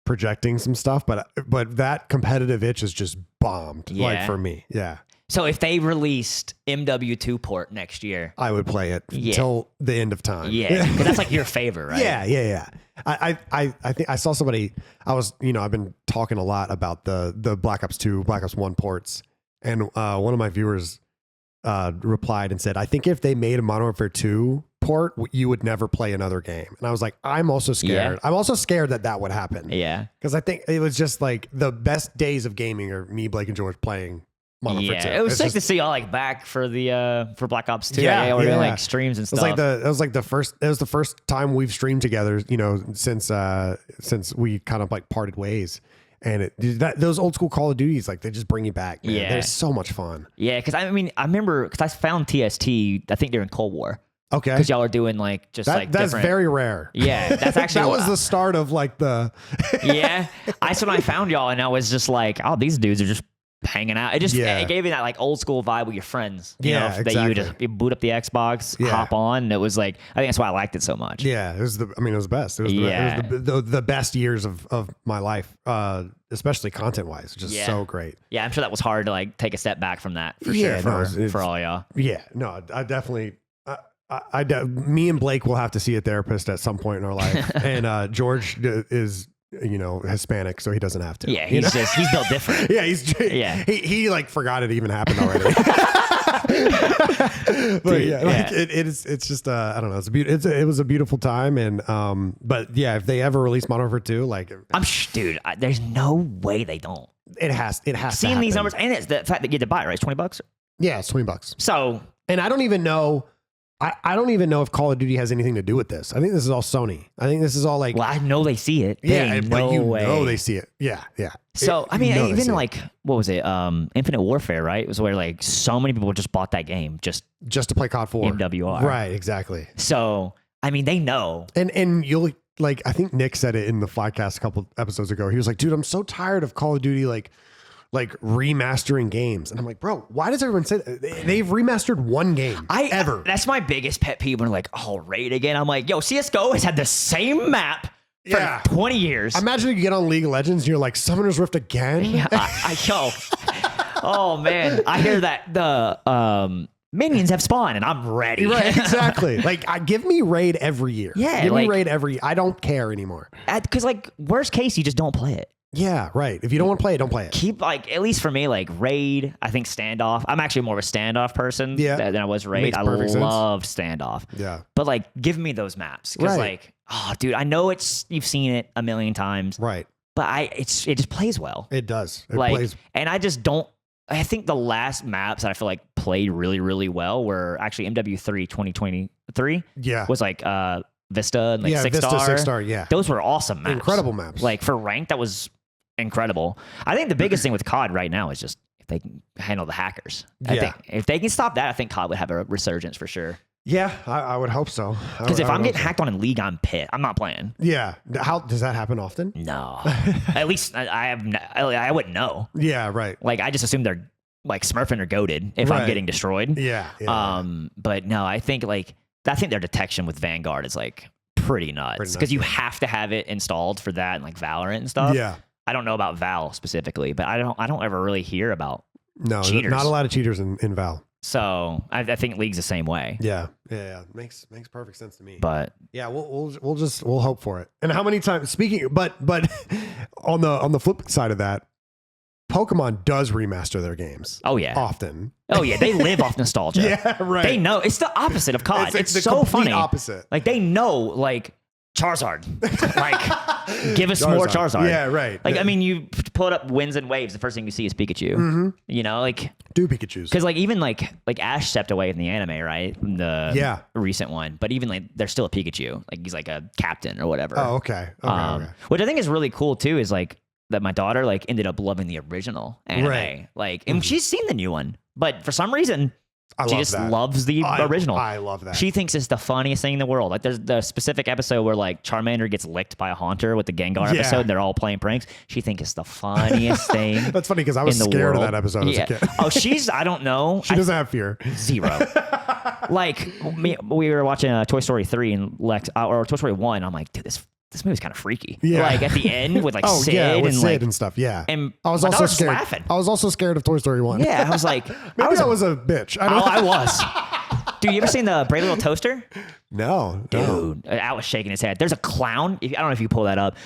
projecting some stuff, but that competitive itch is just bombed. Like for me, yeah. So if they released MW2 port next year, I would play it until the end of time. Yeah, because that's like your favorite, right? Yeah. I think I saw somebody. I've been talking a lot about the Black Ops 2, Black Ops 1 ports, and one of my viewers replied and said, I think if they made a Modern Warfare 2 port, you would never play another game. And I was like, I'm also scared. I'm also scared that would happen. Yeah. Because I think it was just like the best days of gaming are me, Blake, and George playing Modern Warfare 2. It was sick to see y'all like back for the for Black Ops 2. Yeah, we're doing like streams and stuff. It was the first time we've streamed together, since we kind of like parted ways. And those old school Call of Duties, like they just bring you back. Man. They're so much fun. Yeah, because I remember because I found TST, I think during Cold War. Okay. Because y'all are doing like just that's different. Very rare. Yeah, that's actually that was the start of like the. Yeah, when I found y'all and I was just like, oh, these dudes are just hanging out. It gave me that like old school vibe with your friends. Exactly. That you would just boot up the Xbox, hop on, and it was like I think that's why I liked it so much. Yeah, it was the best. It was the best years of my life, especially content wise. Just so great. Yeah, I'm sure that was hard to like take a step back from that for sure for all y'all. Yeah, no, I definitely. Me and Blake will have to see a therapist at some point in our life, and George is. Hispanic, so he doesn't have to. Yeah, he's built different. He like forgot it even happened already. But it's just I don't know. It was a beautiful time, and but yeah, if they ever release Modern Warfare 2, like dude, there's no way they don't. It has. Seeing these numbers, and it's the fact that you get to buy it, right? It's $20. Yeah, it's $20. So, and I don't even know. I don't even know if Call of Duty has anything to do with this. I think this is all Sony. I think this is all like. Well, I know they see it. But they see it. Yeah. So even like what was it? Infinite Warfare, right? It was where like so many people just bought that game just to play COD 4. MWR. Right. Exactly. So they know. And you'll like I think Nick said it in the Flycast a couple episodes ago. He was like, dude, I'm so tired of Call of Duty like remastering games. And I'm like, bro, why does everyone say that? They've remastered one game ever. That's my biggest pet peeve when they're like, oh, Raid again. I'm like, yo, CSGO has had the same map for 20 years. Imagine if you get on League of Legends and you're like, Summoner's Rift again? Yeah, oh, man. I hear that the minions have spawned and I'm ready. Right, exactly. Like, give me Raid every year. Yeah. Give me Raid every year. I don't care anymore. Because like, worst case, you just don't play it. Yeah, right. If you don't want to play it, don't play it. Keep like, at least for me, like Raid, I think Standoff. I'm actually more of a Standoff person than I was Raid. I loved Standoff. Yeah. But like, give me those maps. Because like, oh, dude, I know you've seen it a million times. Right. But it just plays well. It does. It plays. And I just don't, I think the last maps that I feel like played really, really well were actually MW3 2023. Yeah. Was like Vista and like Six Star. Vista, 6-star, yeah. Those were awesome maps. Incredible maps. Like for ranked, that was incredible. I think the biggest thing with COD right now is just if they can handle the hackers. I think if they can stop that, I think COD would have a resurgence for sure. Yeah, I would hope so. Because if I'm getting hacked on in League, I'm pit. I'm not playing. Yeah. How does that happen often? No. At least I wouldn't know. Yeah, right. Like I just assume they're like smurfing or goated if I'm getting destroyed. Yeah. But no, I think their detection with Vanguard is like pretty nuts because you have to have it installed for that and like Valorant and stuff. Yeah. I don't know about Val specifically, but I don't ever really hear about cheaters. Not a lot of cheaters in Val. So I think League's the same way. Yeah. Makes perfect sense to me. But yeah, we'll hope for it. And how many times but on the flip side of that, Pokemon does remaster their games. Oh yeah, often. Oh yeah, they live off nostalgia. Yeah, right. They know it's the opposite of COD. It's the so funny. Opposite. Like they know like Charizard. Like, give us more Charizard. Yeah, right. Like, I mean, you pull it up Winds and Waves. The first thing you see is Pikachu. You know, like Do Pikachus. because like even like Ash stepped away in the anime, right? The recent one, but even like there's still a Pikachu. Like he's like a captain or whatever. Oh, okay. Okay. Which I think is really cool too. Is like that my daughter like ended up loving the original anime. Right. Like, and she's seen the new one, but for some reason. She love just that. loves the original. I love that. She thinks it's the funniest thing in the world. Like there's the specific episode where like Charmander gets licked by a Haunter with the Gengar episode. And they're all playing pranks. She thinks it's the funniest thing. That's funny because I was scared of that episode as a kid. Oh, I don't know. She doesn't have fear. Zero. Like we were watching Toy Story 3 and Lex or Toy Story 1. I'm like, dude, this movie's kind of freaky. Yeah. Like at the end with like Sid with and Sid like and stuff. Yeah. and I was my also daughter's scared. laughing. I was also scared of Toy Story 1. Yeah, I was like, Maybe I was a bitch. I don't know. I was. Dude, you ever seen the Brave Little Toaster? No. Dude, I was shaking his head. There's a clown. I don't know if you pull that up.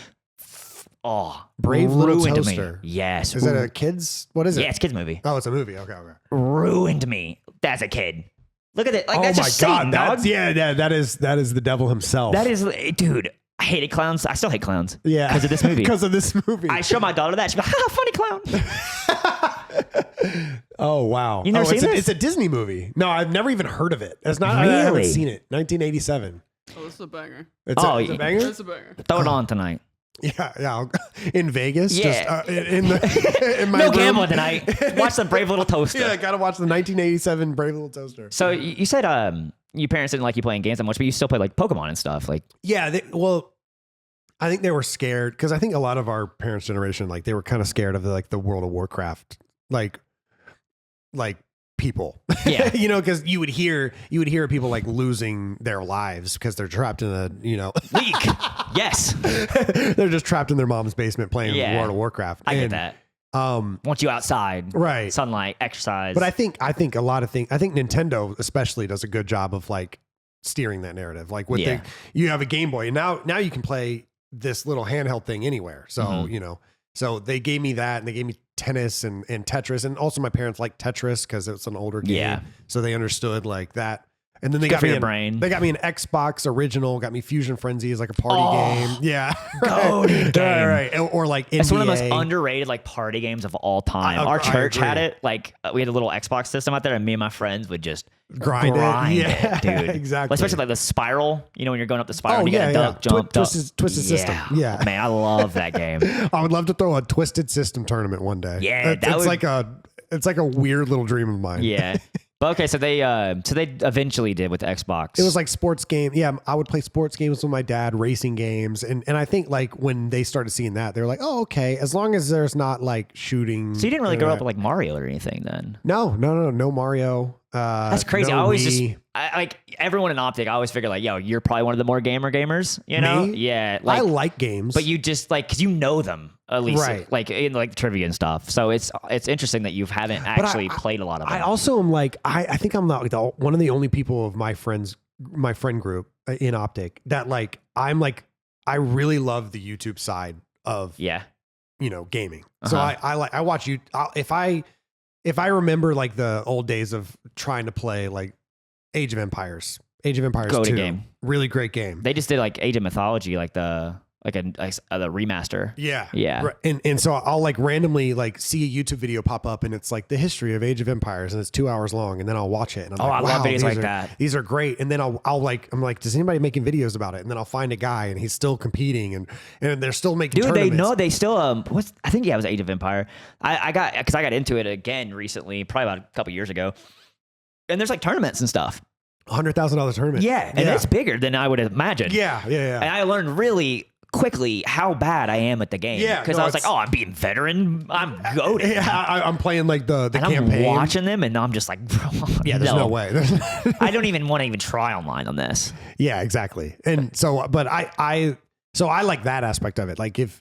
Oh, Brave Little ruined Toaster. Me. Yes. Is that a kid's? What is it? Yeah, it's a kid's movie. Oh, it's a movie. Okay. Ruined me as a kid. Look at it. Like, Oh that's my just God. Satan, dog. That is the devil himself. That is, dude. I hated clowns. I still hate clowns. Yeah. Because of this movie. Because of this movie. I show my daughter that. She goes, funny clown. Oh wow. You never seen this? It's a Disney movie. No, I've never even heard of it. It's not. Really? I haven't seen it. 1987. Oh, this is a banger. It's Oh, a banger. It's a banger. Throw it on tonight. Yeah. In Vegas. Yeah. Just in my No room. gambling tonight. Watch the Brave Little Toaster. Yeah, I gotta watch the 1987 Brave Little Toaster. So you said your parents didn't like you playing games that much, but you still play like Pokemon and stuff. Like, Yeah. I think they were scared because I think a lot of our parents' generation, like they were kind of scared of the World of Warcraft, like people. Yeah. Because you would hear people like losing their lives because they're trapped in a weak. Yes. they're just trapped in their mom's basement playing World of Warcraft. I get that. Want you outside, right? Sunlight, exercise. But I think a lot of things. I think Nintendo especially does a good job of like steering that narrative. Like with you have a Game Boy, and now you can play this little handheld thing anywhere. So so they gave me that, and they gave me tennis and Tetris, and also my parents liked Tetris because it's an older game. Yeah. So they understood like that. And then they Good got for me your brain. They got me an Xbox original, got me Fusion Frenzy as like a party game. Yeah. Goated game. Right. Or like NBA. It's one of the most underrated like party games of all time. Our church had it. Like we had a little Xbox system out there, and me and my friends would just grind it, dude. Exactly. Especially like the spiral. You know, when you're going up the spiral, Oh, and you yeah, gotta duck, jump, duck. Twisted system. Yeah. Man, I love that game. I would love to throw a Twisted System tournament one day. Yeah, it's like a weird little dream of mine. Yeah. But okay, so they eventually did with the Xbox. It was like sports game. Yeah, I would play sports games with my dad, racing games, and I think like when they started seeing that, they were like, oh, okay, as long as there's not like shooting. So you didn't really grow up with like Mario or anything then? No Mario. That's crazy. No I always Wii. like everyone in Optic. I always figure like, yo, you're probably one of the more gamers. You know? Me? Yeah. I like games, but you just like because you know them at least, right? Like in like trivia and stuff. So it's interesting that you haven't actually played a lot of them. I also am like I think I'm not like one of the only people of my friend group in Optic that like I'm like I really love the YouTube side of gaming. So I watch you if I remember like the old days of trying to play like Age of Empires Go 2, game. Really great game. They just did like Age of Mythology, like the remaster. Yeah. Right. And so I'll like randomly like see a YouTube video pop up and it's like the history of Age of Empires and it's 2 hours long and then I'll watch it and I'm like, I love videos like that. These are great. And then I'm like, does anybody making videos about it? And then I'll find a guy and he's still competing and they're still making tournaments. They still I think it was Age of Empire. I got into it again recently, probably about a couple years ago. And there's like tournaments and stuff. $100,000 tournament. Yeah, and it's bigger than I would imagine. Yeah. And I learned really quickly how bad I am at the game. Yeah, because I was like, I'm being veteran. I'm goated. Yeah, I'm playing like the and campaign. I'm watching them, and I'm just like, bro, yeah, there's no way. I don't even want to even try online on this. Yeah, exactly. And so, but I like that aspect of it. Like if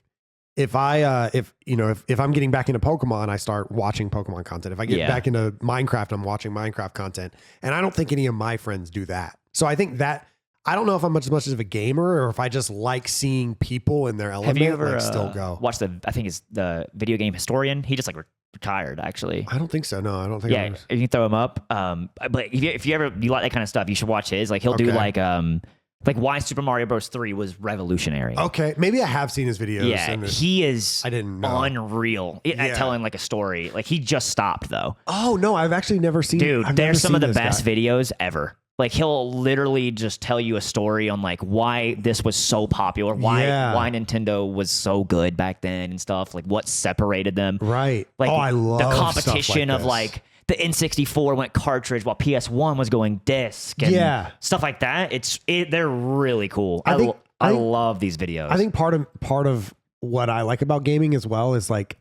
I'm getting back into Pokemon, I start watching Pokemon content. If I get back into Minecraft, I'm watching Minecraft content. And I don't think any of my friends do that. So I think that I don't know if I'm as much of a gamer or if I just like seeing people in their element. Have you ever still go watch I think it's the video game historian. He just like retired actually. I don't think so. No, I don't think. Yeah, you can throw him up. But if you ever like that kind of stuff, you should watch his. Like he'll do like Like why Super Mario Bros. 3 was revolutionary. Okay, maybe I have seen his videos. Yeah, and he is I didn't know. unreal at Yeah. telling like a story. Like he just stopped though. Oh no, I've actually never seen. Dude, I've they're never some of seen the this best guy. videos ever. Like he'll literally just tell you a story on like why this was so popular, why Nintendo was so good back then and stuff. Like what separated them. Right. Like I love the stuff competition like of this. like the N64 went cartridge while PS1 was going disc and stuff like that. They're really cool. I think love these videos. I think part of what I like about gaming as well is like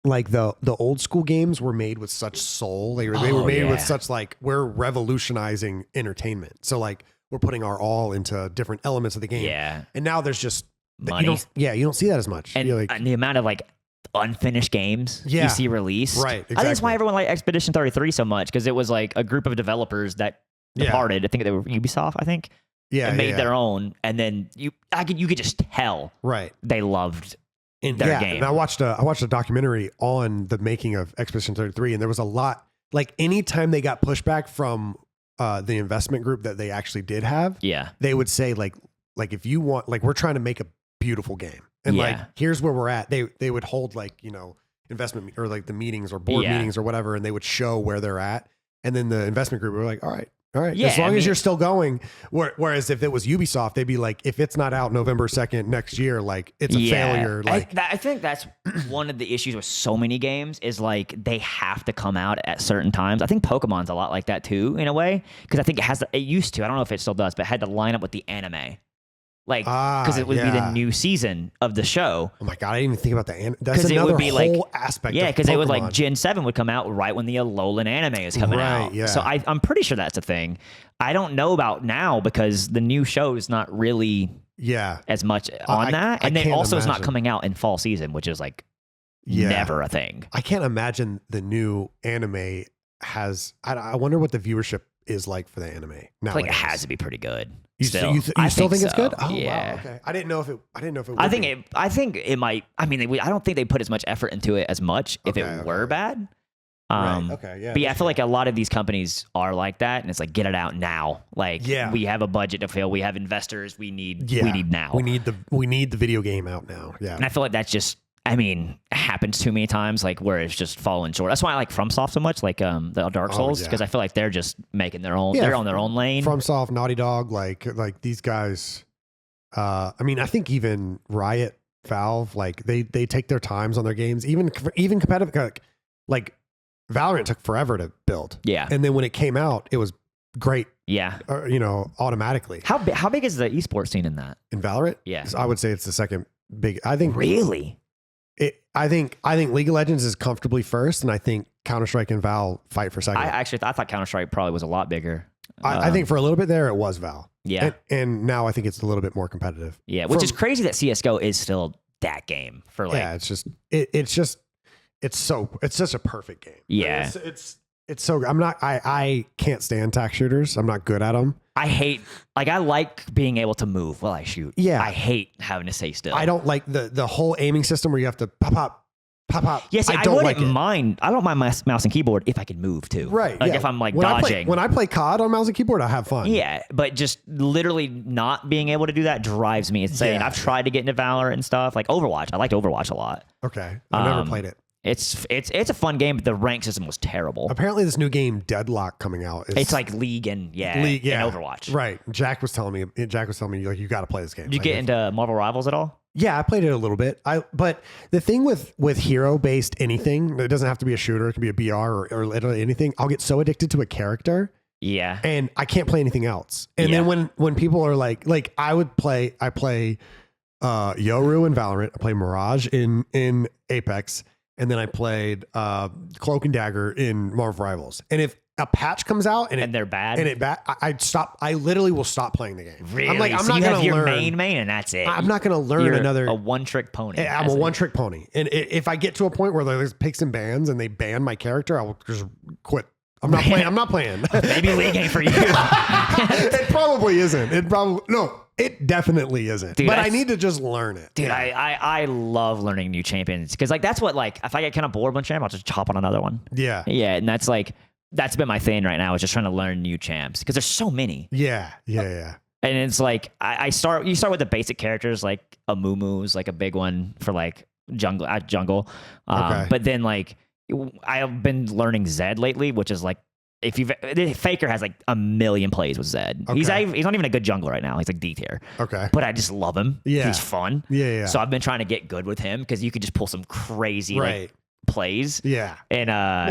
the old school games were made with such soul. They were made with such like we're revolutionizing entertainment. So like we're putting our all into different elements of the game. Yeah. And now there's just money. You don't see that as much. And, and the amount of like unfinished games you see released. Right. Exactly. I think that's why everyone liked Expedition 33 so much, because it was like a group of developers that departed. I think they were Ubisoft, I think. Yeah. And made their own. And then you could just tell they loved their game. And I watched a documentary on the making of Expedition 33, and there was a lot, like anytime they got pushback from the investment group that they actually did have, they would say like if you want, like we're trying to make a beautiful game. And like, here's where we're at. They would hold like, investment or like the meetings or board meetings or whatever. And they would show where they're at. And then the investment group were like, all right. Yeah, as long as you're still going. Whereas if it was Ubisoft, they'd be like, if it's not out November 2nd next year, like it's a failure. Like I think that's one of the issues with so many games is like they have to come out at certain times. I think Pokemon's a lot like that too, in a way. Because I think it used to, I don't know if it still does, but it had to line up with the anime. Like, because it would be the new season of the show. Oh my God, I didn't even think about the That's another whole aspect. Yeah, because it would like Gen 7 would come out right when the Alolan anime is coming out. Yeah. So I'm pretty sure that's a thing. I don't know about now because the new show is not really as much on that. And then also it's not coming out in fall season, which is like never a thing. I can't imagine the new anime has, I wonder what the viewership is like for the anime now. Like it has to be pretty good. You still think it's good? Oh yeah. Wow, okay. I didn't know if it would I think it might. I mean, I don't think they put as much effort into it as much if it were bad. Right. Okay. Yeah. But yeah, I feel like a lot of these companies are like that, and it's like get it out now. Like we have a budget to fill, we have investors, we need now. We need the video game out now. Yeah. And I feel like that's just. I mean, it happens too many times, like where it's just falling short. That's why I like FromSoft so much, like the Dark Souls, because I feel like they're just making their own. They're on their own lane. FromSoft, Naughty Dog, like these guys. I mean, I think even Riot, Valve, like they take their times on their games. Even competitive, like Valorant took forever to build. Yeah, and then when it came out, it was great. Yeah, automatically. How big is the esports scene in that? In Valorant? Yeah, I would say it's the second big. I think really. I think League of Legends is comfortably first, and I think Counter-Strike and Val fight for second. I thought Counter-Strike probably was a lot bigger. I think for a little bit there, it was Val. Yeah. And now I think it's a little bit more competitive. Yeah, which is crazy that CSGO is still that game for like. Yeah, it's such a perfect game. Yeah. It's so I can't stand tack shooters. I'm not good at them. I like being able to move while I shoot. Yeah. I hate having to stay still. I don't like the whole aiming system where you have to pop. Yes, I wouldn't mind. I don't mind my mouse and keyboard if I can move too. Right. Like if I'm like dodging. When I play COD on mouse and keyboard, I have fun. Yeah, but just literally not being able to do that drives me insane. I've tried to get into Valorant and stuff. Like Overwatch. I liked Overwatch a lot. Okay. I've never played it. It's a fun game, but the rank system was terrible. Apparently, this new game Deadlock coming out. It's like League and Overwatch. Right. Jack was telling me like you got to play this game. Did you get into Marvel Rivals at all? Yeah, I played it a little bit. But the thing with hero based anything, it doesn't have to be a shooter. It can be a BR or literally anything. I'll get so addicted to a character. Yeah. And I can't play anything else. And then when people are like I play Yoru in Valorant. I play Mirage in Apex. And then I played Cloak and Dagger in Marvel Rivals. And if a patch comes out and they're bad, I literally will stop playing the game. Really? I'm like, I'm so not you going have to your learn. main, and that's it. I'm not going to learn another. A one-trick pony. I'm a one-trick pony. And if I get to a point where there's picks and bans and they ban my character, I will just quit. I'm not playing. Maybe League ain't for you. It probably isn't. It definitely isn't. Dude, but I need to just learn it. Dude, I love learning new champions because like that's what like if I get kind of bored with one champ, I'll just hop on another one. Yeah. Yeah, and that's been my thing right now is just trying to learn new champs because there's so many. Yeah. And it's like you start with the basic characters, like a Moo like a big one for like jungle. Okay. But then like I've been learning Zed lately, which is like Faker has like a million plays with Zed. Okay. He's not even a good jungler right now. He's like D tier. Okay. But I just love him. Yeah. He's fun. Yeah. So I've been trying to get good with him because you could just pull some crazy like plays. Yeah. And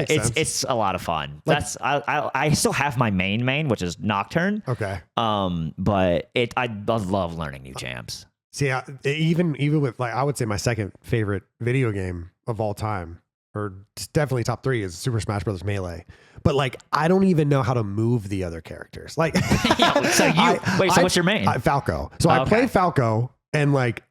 it's a lot of fun. Like, I still have my main, which is Nocturne. Okay. But I love learning new jams. See, even with like, I would say my second favorite video game of all time, or definitely top 3, is Super Smash Bros. Melee. But like, I don't even know how to move the other characters. Like, so what's your main? Falco. So I play Falco, and like,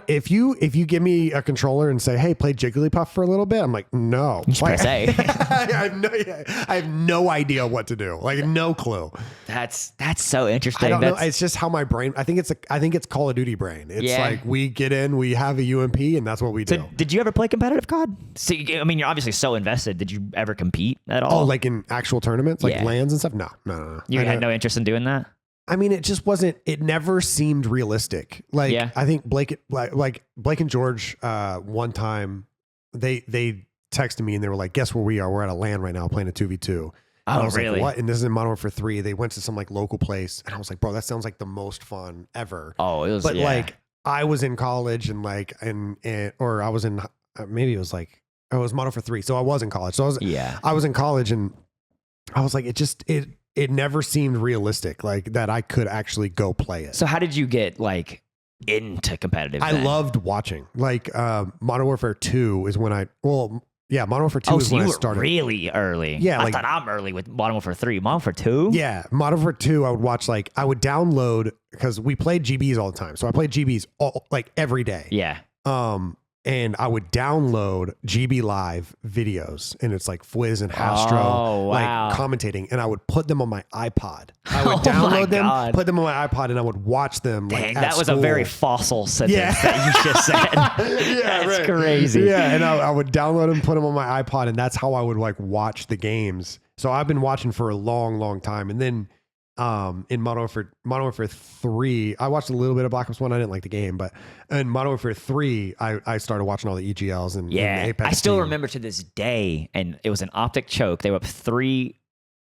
if you give me a controller and say, hey, play Jigglypuff for a little bit, I'm like, no. You should press A. I have no idea what to do. Like, no clue. That's so interesting. I don't know. It's just how my brain. I think it's Call of Duty brain. It's like we get in, we have a UMP, and that's what we do. So did you ever play competitive COD? So I mean, you're obviously so invested. Did you ever compete at all? Oh, like in actual tournaments, like LANs and stuff? No. You had no interest in doing that? I mean, it just wasn't. It never seemed realistic. Like I think Blake and George, one time they texted me and they were like, "Guess where we are? We're at a LAN right now playing a 2v2." And I was really? like, what? And this is in Modern Warfare 3. They went to some like local place, and I was like, bro, that sounds like the most fun ever. Oh, it was. But like, I was in college and like, or I was in maybe it was like it was Modern Warfare 3. So I was in college. So I was in college, and I was like, it never seemed realistic, like that I could actually go play it. So how did you get like into competitive? I loved watching. Like Modern Warfare 2 is when Modern Warfare 2 is when I started. Really early. Yeah, I thought I'm early with Modern Warfare 3. Modern Warfare 2? Yeah, Modern Warfare 2 I would watch, like I would download, because we played GBs all the time. So I played GBs every day. Yeah. And I would download GB Live videos, and it's like Fwiz and Hastro like commentating, and I would put them on my iPod. I would download them, put them on my iPod, and I would watch them. Dang, like, that was a very fossil sentence that you just said. That's crazy. Yeah, and I would download them, put them on my iPod, and that's how I would like watch the games. So I've been watching for a long, long time, and then in Modern Warfare 3, I watched a little bit of Black Ops 1. I didn't like the game, but in Modern Warfare 3, I started watching all the EGLs and the Apex. I still team. remember to this day, and it was an optic choke. They were up 3,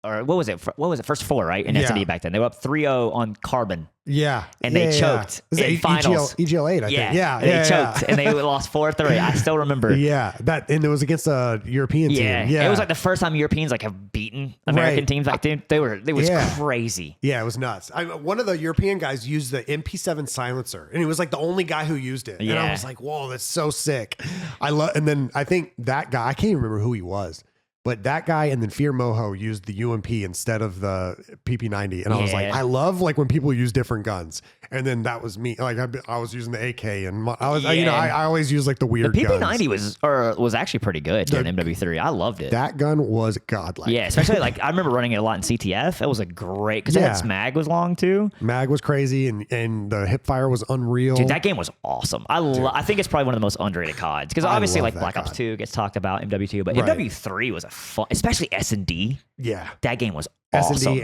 or what was it? First 4, right? In S&D back then. They were up 3-0 on Carbon. Yeah. And they choked in finals. EGL 8, I think. Yeah. They choked, and they lost 4-3. I still remember. Yeah. And it was against a European team. Yeah. It was like the first time Europeans like have beaten American teams. Like it was crazy. Yeah, it was nuts. One of the European guys used the MP7 silencer, and he was like the only guy who used it. And I was like, whoa, that's so sick. And then I think that guy, I can't even remember who he was. But that guy and then Fear Moho used the UMP instead of the PP90. And I was like, I love like when people use different guns. And then that was me. Like I was using the AK, and I always use like the weird The PP90 guns. was actually pretty good during MW3. I loved it. That gun was godlike. Yeah, especially like I remember running it a lot in CTF. It was a great, because its mag was long too. Mag was crazy, and the hip fire was unreal. Dude, that game was awesome. I think it's probably one of the most underrated CODs, because obviously like Black Ops 2 gets talked about, MW2, but MW3 was a fun, especially S&D. Yeah, that game was awesome. S&D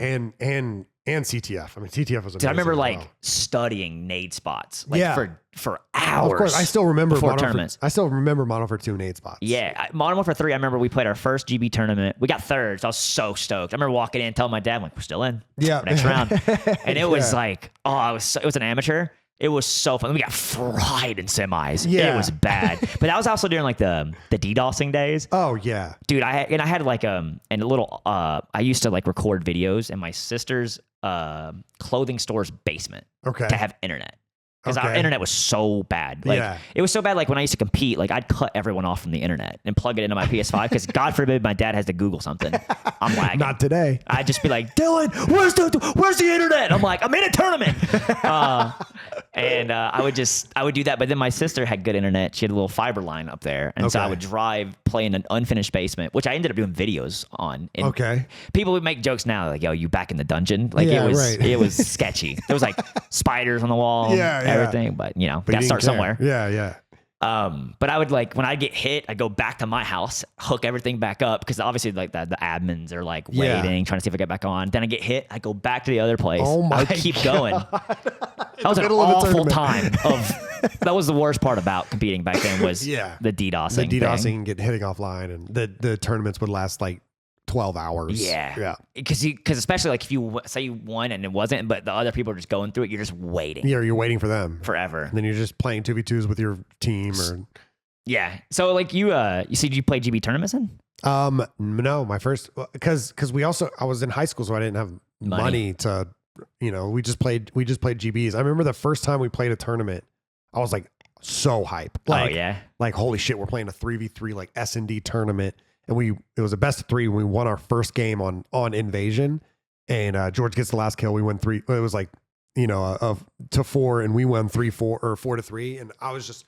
and CTF. I mean, CTF was amazing. Dude, I remember like studying nade spots for hours. Of course, I still remember tournaments. I still remember Modern Warfare 2 nade spots. Yeah, Modern Warfare 3. I remember we played our first GB tournament. We got third, so I was so stoked. I remember walking in and telling my dad, like, "We're still in. Next round." And it was like, it was an amateur. It was so fun. We got fried in semis. Yeah. It was bad. But that was also during like the DDoSing days. Oh yeah. Dude, I had like I used to like record videos in my sister's clothing store's basement to have internet. Because our internet was so bad. Like it was so bad, like when I used to compete, like I'd cut everyone off from the internet and plug it into my PS5, because God forbid my dad has to Google something. I'm lagging. Not today. I'd just be like, Dylan, where's the internet? I'm like, I'm in a tournament. I would do that. But then my sister had good internet. She had a little fiber line up there. And so I would drive, play in an unfinished basement, which I ended up doing videos on. And people would make jokes now, like, yo, you back in the dungeon? Like it was sketchy. There was like spiders on the wall. Everything, but you know, gotta start somewhere. Yeah. But I would like when I get hit, I go back to my house, hook everything back up because obviously like the admins are like waiting, trying to see if I get back on. Then I get hit, I go back to the other place. Oh my I keep going. That was an middle of a awful tournament. time of. That was the worst part about competing back then was the DDoSing. The DDoSing and getting hitting offline, and the tournaments would last like 12 hours. Yeah. Because especially like if you say you won and it wasn't, but the other people are just going through it, you're just waiting. Yeah, you're waiting for them forever. And then you're just playing 2v2s with your team or. Yeah. So like you did you play GB tournaments then? No, my first because I was in high school, so I didn't have money to, we just played GBs. I remember the first time we played a tournament, I was like so hype. Like, like holy shit, we're playing a 3v3 like S&D tournament, and it was a best of 3. We won our first game on Invasion, and George gets the last kill. We won 3. It was like to 4, and we won 3-4 or 4-3, and I was just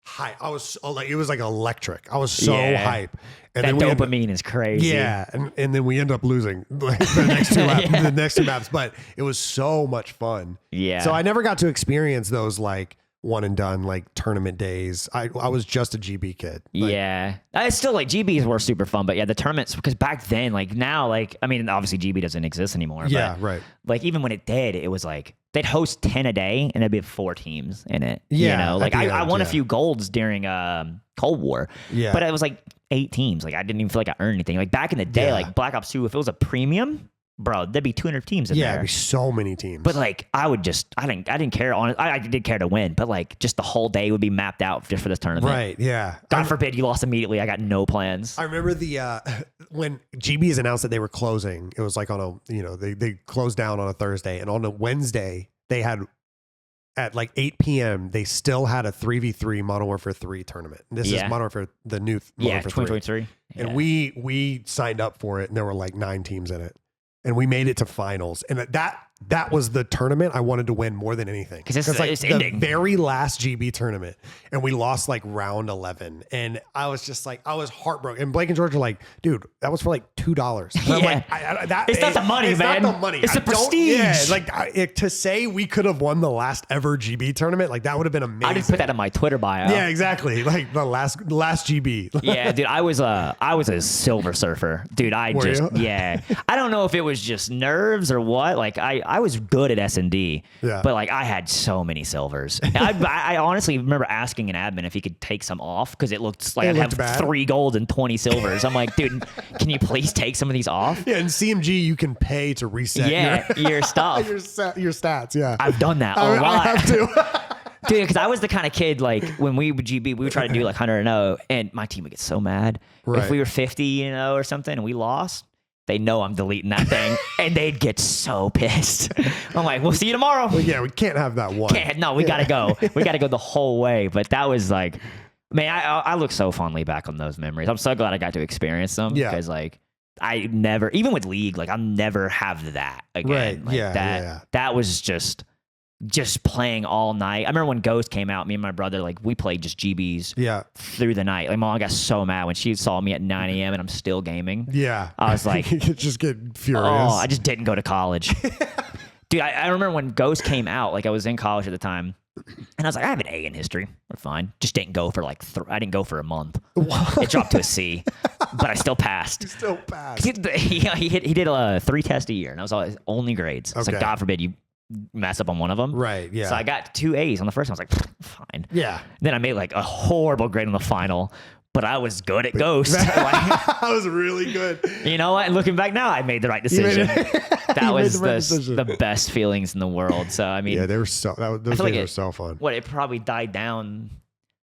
hype. I was like, it was like electric. I was so hype. And that then dopamine is crazy. Yeah, and then we end up losing the next two the next two maps, but it was so much fun. Yeah. So I never got to experience those like one and done like tournament days. I was just a GB kid. Like, I still like GBs were super fun, but the tournaments, because back then, like now, like I mean, obviously GB doesn't exist anymore. Yeah, but, right. Like even when it did, it was like they'd host 10 a day and there'd be 4 teams in it. Yeah, like I won a few golds during Cold War. Yeah, but it was like 8 teams. Like I didn't even feel like I earned anything. Like back in the day, like Black Ops 2, if it was a premium, bro, there'd be 200 teams in there. Yeah, there'd be so many teams. But like, I didn't care. I did care to win, but like, just the whole day would be mapped out just for this tournament. Right? Yeah. God forbid you lost immediately. I got no plans. I remember when GBs announced that they were closing. It was like on a they closed down on a Thursday, and on a Wednesday they had at like 8 p.m. they still had a 3v3 Modern Warfare 3 tournament. This is Modern Warfare, the new Modern Warfare 2023. And we signed up for it, and there were like 9 teams in it. And we made it to finals, and that was the tournament I wanted to win more than anything. Because it's like it's the ending. very last GB tournament, and we lost like round 11, and I was just like, I was heartbroken. And Blake and George are like, dude, that was for like $2. And I'm like, it's not the money, it's man. not the money. It's the prestige. Yeah, like to say we could have won the last ever GB tournament, like that would have been amazing. I just put that in my Twitter bio. Yeah, exactly. Like the last GB. Yeah, dude, I was a silver surfer, dude. I don't know if it was just nerves or what. Like I was good at S&D, but like I had so many silvers. I honestly remember asking an admin if he could take some off because it looked like I'd have bad. 3 golds and 20 silvers. I'm like, dude, can you please take some of these off? Yeah, in CMG you can pay to reset your stuff, your stats. Yeah, I've done that a lot. I have to. Dude, because I was the kind of kid, like, when we would GB, we would try to do, like, 100-0, and my team would get so mad. Right. If we were 50, or something, and we lost, they know I'm deleting that thing, and they'd get so pissed. I'm like, we'll see you tomorrow. Well, yeah, we can't have that one. We got to go. We got to go the whole way. But that was, like, man, I look so fondly back on those memories. I'm so glad I got to experience them. Yeah. Because, like, I never, even with League, like, I'll never have that again. Right. Like, that was just playing all night. I remember when Ghost came out, me and my brother, like, we played just GBs through the night. Like, Mom got so mad when she saw me at 9 a.m. and I'm still gaming. Yeah. I was like, just get furious. Oh, I just didn't go to college. Dude, I remember when Ghost came out, like, I was in college at the time, and I was like, I have an A in history. We're fine. Just didn't go for like, I didn't go for a month. It dropped to a C, but I still passed. You still passed. He did a 3 tests a year, and that was all his only grades. It's like, God forbid you mess up on one of them. Right, yeah. So I got 2 A's on the first one. I was like, fine. Yeah. Then I made like a horrible grade on the final, but I was good at Ghost. I was really good. You know what? Looking back now, I made the right decision. That was the best feelings in the world. So, I mean. Yeah, they were those days were so fun. It probably died down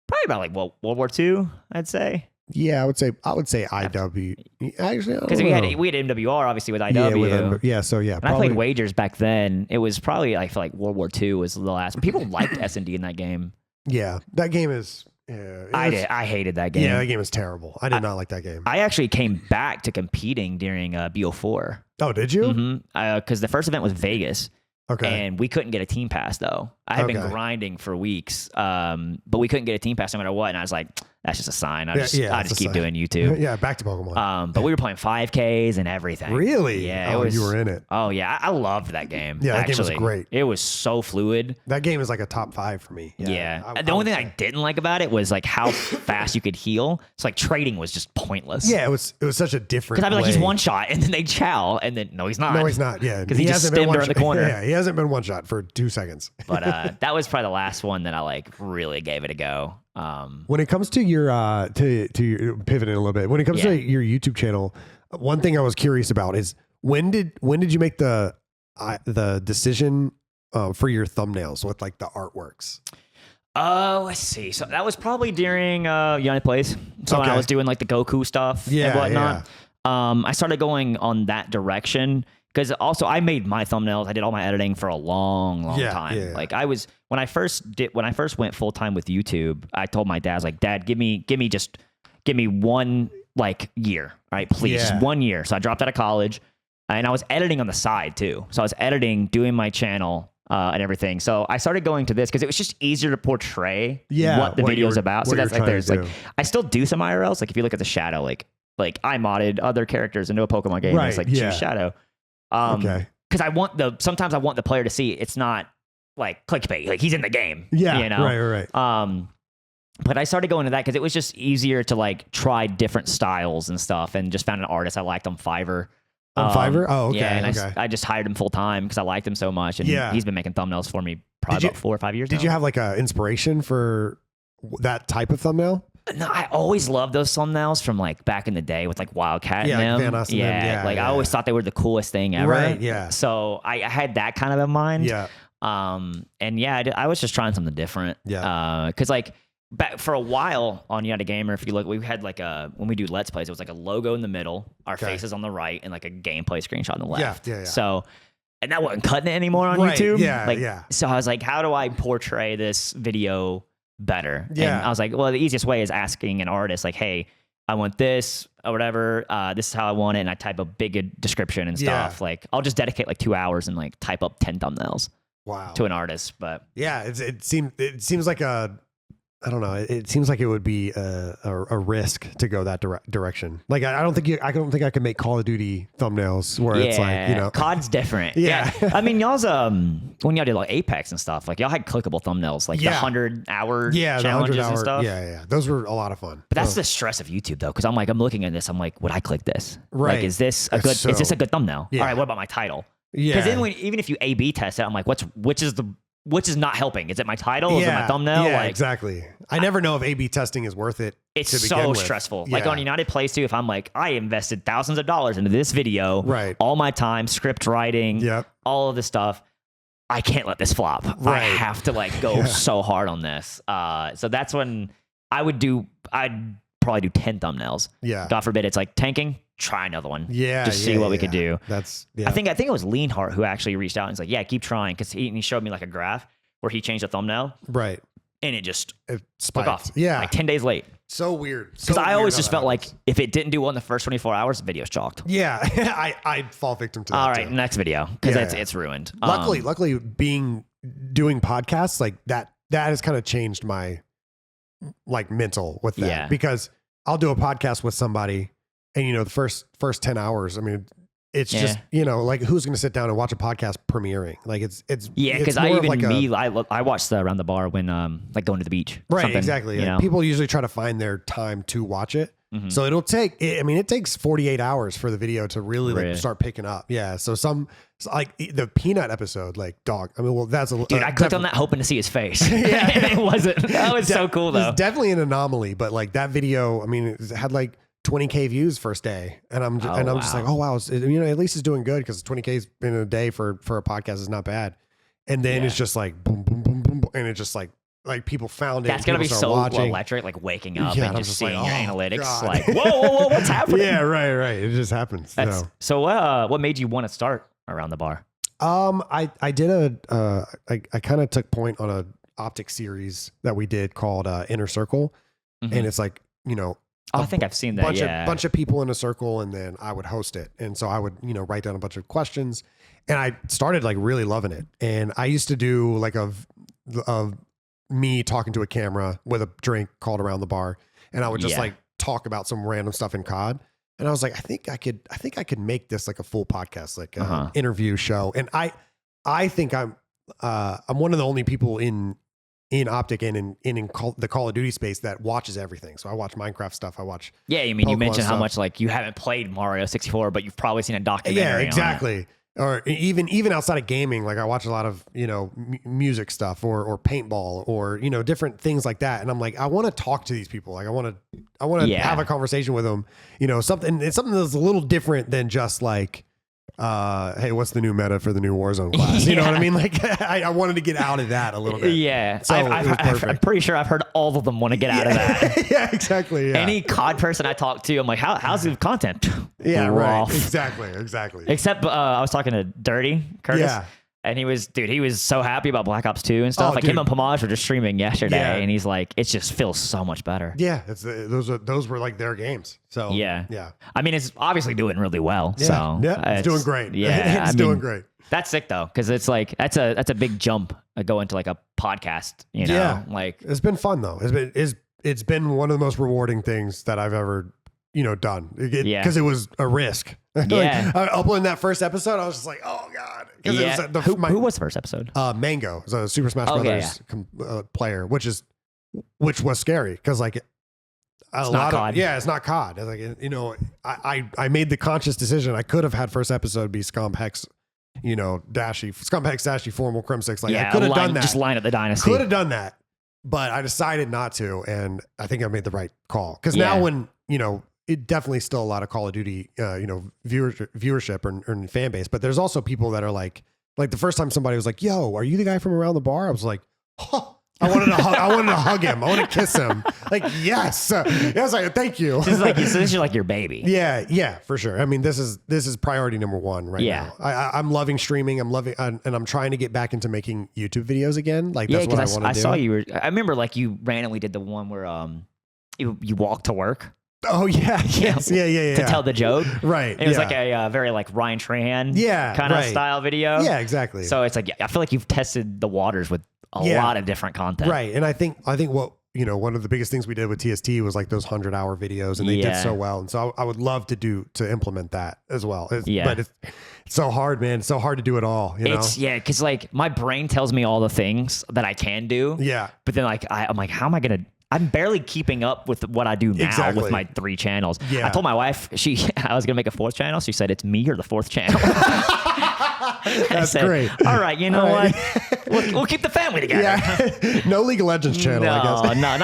probably about like World War II, I'd say. Yeah, I would say IW. Actually, because we had MWR obviously with IW. So And I played Wagers back then. It was probably, I feel like World War II was the last. People liked S&D in that game. Yeah, that game is. I hated that game. Yeah, that game is terrible. I did not like that game. I actually came back to competing during BO4. Oh, did you? Mm-hmm. Because the first event was Vegas. Okay. And we couldn't get a team pass though. I had been grinding for weeks, but we couldn't get a team pass no matter what. And I was like, that's just a sign. I Yeah, just yeah, I it's just a keep sign. doing YouTube. Yeah, back to Pokemon. But we were playing 5Ks and everything. Really? Yeah. Oh, you were in it. Oh yeah, I loved that game. Yeah, that game was actually. great. It was so fluid. That game is like a top 5 for me. Yeah. I The only would thing say. I didn't like about it was like how fast you could heal. So like trading was just pointless. Yeah, it was such a different. Because I'd be like, he's way. one shot, and then they chow, and then no, he's not. No, he's not. Yeah, because he just hasn't been stemmed one around the shot- corner. Yeah, he hasn't been one shot for 2 seconds. But that was probably the last one that I like really gave it a go. When it comes to your to your pivoting a little bit, when it comes Yeah. to your YouTube channel, one thing I was curious about is when did you make the decision for your thumbnails with like the artworks? Let's see. So that was probably during United Plays. So when I Okay. was doing like the Goku stuff Yeah, and whatnot. I started going on that direction because also I made my thumbnails. I did all my editing for a long Yeah, time. yeah. Like I was when I first went full time with YouTube. I told my dad, I was like, Dad, give me 1 like year, all right, please, Yeah. just 1 year. So I dropped out of college, and I was editing on the side too. So I was editing, doing my channel. And everything. So I started going to this because it was just easier to portray what the what you video's were- about. what So you're that's like trying to there's like do. I still do some IRLs. Like if you look at the shadow, like I modded other characters into a Pokemon game. And it's Right, like yeah. choose shadow. Okay. Because sometimes I want the player to see it's not like clickbait. Like he's in the game. Yeah. You know. Right. But I started going to that because it was just easier to like try different styles and stuff, and just found an artist I liked on Fiverr. On Fiverr? Oh, okay. Yeah, and okay. I just hired him full time because I liked him so much, and Yeah. he's been making thumbnails for me probably Did you- about 4 or 5 years. Did now. you have like a inspiration for that type of thumbnail? No, I always loved those thumbnails from like back in the day with like Wildcat Yeah, and like them. Van Osten and them. Yeah, like yeah, I always yeah. thought they were the coolest thing ever. Right, yeah. So I had that kind of in mind. Yeah. And yeah, I was just trying something different. Yeah. Because like back for a while on UnitedGamer, if you look, we had like when we do Let's Plays, it was like a logo in the middle, our Okay. faces on the right, and like a gameplay screenshot on the left. Yeah. So, and that wasn't cutting it anymore on Right, YouTube. yeah, Like, yeah. So I was like, how do I portray this video better? Yeah. And I was like, well, the easiest way is asking an artist, like, hey, I want this or whatever. This is how I want it. And I type a big description and Yeah. stuff. Like, I'll just dedicate like 2 hours and like type up 10 thumbnails Wow. to an artist. But Yeah, it seems like I don't know. It seems like it would be a risk to go that direction. Like I don't think I could make Call of Duty thumbnails where it's like, you know, COD's different. Yeah. I mean, y'all's when y'all did like Apex and stuff, like y'all had clickable thumbnails, like the Yeah. 100-hour yeah, the challenges 100 and hour, stuff. yeah, those were a lot of fun. But that's So- the stress of YouTube though, because I'm looking at this, I'm like, would I click this? Right. Like, is this a It's good? Is this so- a good thumbnail? Yeah. All right, what about my title? yeah. Because then even if you A/B test it, I'm like, which is not helping? Is it my title? Is it my thumbnail? Yeah, Like, exactly. I never know if A/B testing is worth it. it's to begin so with. stressful. Like Yeah. on United Plays too, if I'm like, I invested thousands of dollars into this video, Right. all my time, script writing, Yep. all of this stuff, I can't let this flop. I Right. have to like go Yeah. so hard on this. So that's when I'd probably do 10 thumbnails. Yeah. God forbid it's like tanking, try another one. Yeah. Just see yeah, what we yeah. could do. That's yeah. I think it was Leanhart who actually reached out and was like, yeah, keep trying. Because he showed me like a graph where he changed the thumbnail right. and it just It took spiked. off. Yeah. Like 10 days late. So weird. Because I always just felt like if it didn't do well in the first 24 hours, the video's chalked. Yeah, I'd fall victim to that. All right, too. next video. Because Yeah. it's ruined. Luckily, doing podcasts like that has kind of changed my like mental with that Yeah. because I'll do a podcast with somebody, and the first 10 hours. I mean, it's Yeah. just like who's going to sit down and watch a podcast premiering? Like it's Yeah, because more of like I watched the Around the Bar when like going to the beach. right, something, exactly. You Yeah. know? People usually try to find their time to watch it. Mhm. So it takes 48 hours for the video to really like Really? start picking up. Yeah. So like the peanut episode, like dog. I mean, well, that's a Dude, I clicked on that hoping to see his face. Yeah. And it wasn't. That was so cool though. It's definitely an anomaly, but like that video, I mean, it had like 20K views first day, and I'm just wow. like, oh wow, at least it's doing good because 20K in a day for a podcast is not bad. And then Yeah. it's just like boom, boom, boom, boom, boom, and it just like people found it. That's gonna be people so start watching. electric, like waking up Yeah, and I'm just just seeing like, your oh, analytics. God. Like, whoa, what's happening? Yeah, right. It just happens. So what made you want to start Around the Bar? I did I kind of took point on a optic series that we did called Inner Circle, Mhm. and it's like Oh, I think I've seen that. bunch of people in a circle, and then I would host it, and so I would write down a bunch of questions, and I started like really loving it, and I used to do like a me talking to a camera with a drink called Around the Bar. and I would just Yeah. like talk about some random stuff in COD. And I was like, I think I could make this like a full podcast, like an interview show. And I think I'm one of the only people in Optic and in the Call of Duty space that watches everything. So I watch Minecraft stuff. I watch. Yeah, I mean, you Pokemon mentioned how stuff. much like you haven't played Mario 64, but you've probably seen a documentary. Yeah, on it. exactly. Or even outside of gaming, like I watch a lot of, music stuff or paintball or, different things like that. And I'm like, I want to talk to these people. Like I want to have a conversation with them, something that's a little different than just like, hey, what's the new meta for the new Warzone class? You know what I mean? Like I wanted to get out of that a little bit. Yeah. So I'm pretty sure I've heard all of them want to get out of that. Yeah, exactly. Yeah. Any COD person I talk to, I'm like, how's the content? Yeah, Rough. right. Exactly. Except I was talking to Dirty Curtis. Yeah. And he was so happy about Black Ops 2 and stuff. Oh, him and Pomage were just streaming yesterday, Yeah. and he's like, it just feels so much better. Yeah, those were like their games. So Yeah. yeah. I mean, it's obviously doing really well. Yeah. So Yeah, it's doing great. Yeah, it's doing great. That's sick though, because it's like that's a big jump going to like a podcast. Yeah. Like It's been fun though. It's been one of the most rewarding things that I've ever done. Yeah. Because it was a risk. Yeah. Like, uploading that first episode, I was just like, oh god. Yeah. It was Who was the first episode? Mango is a Super Smash Okay, Brothers player, which was scary because like It's not COD. it's not COD. Like I made the conscious decision. I could have had first episode be Scum Hex, Dashy Formal Crim 6. Like I could have done that. Just line up the dynasty. Could have done that, but I decided not to, and I think I made the right call. Because now when it definitely still a lot of Call of Duty, viewership or fan base, but there's also people that are like the first time somebody was like, "Yo, are you the guy from Around the Bar?" I was like, "Oh." I wanted to hug him. I want to kiss him. Like, yes. Yes, thank you. So this is like your baby. Yeah, for sure. I mean, this is priority number one right now. I'm loving streaming. And I'm trying to get back into making YouTube videos again. Like, that's what I want to do. I saw you I remember like you randomly did the one where you walk to work. Oh yeah, yes, yeah. To tell the joke, right? It was like a very like Ryan Trahan, kind of style video. Yeah, exactly. So it's like I feel like you've tested the waters with a lot of different content, right? And I think what one of the biggest things we did with TST was like those 100-hour videos, and they did so well. And so I would love to implement that as well. But it's so hard, man. It's so hard to do it all. Because like my brain tells me all the things that I can do. Yeah, but then like I'm like, how am I gonna? I'm barely keeping up with what I do now with my 3 channels. Yeah. I told my wife I was gonna make a 4th channel. She said, "It's me or the 4th channel." That's great. All right, what? We'll keep the family together. Yeah. No League of Legends channel. I guess. No.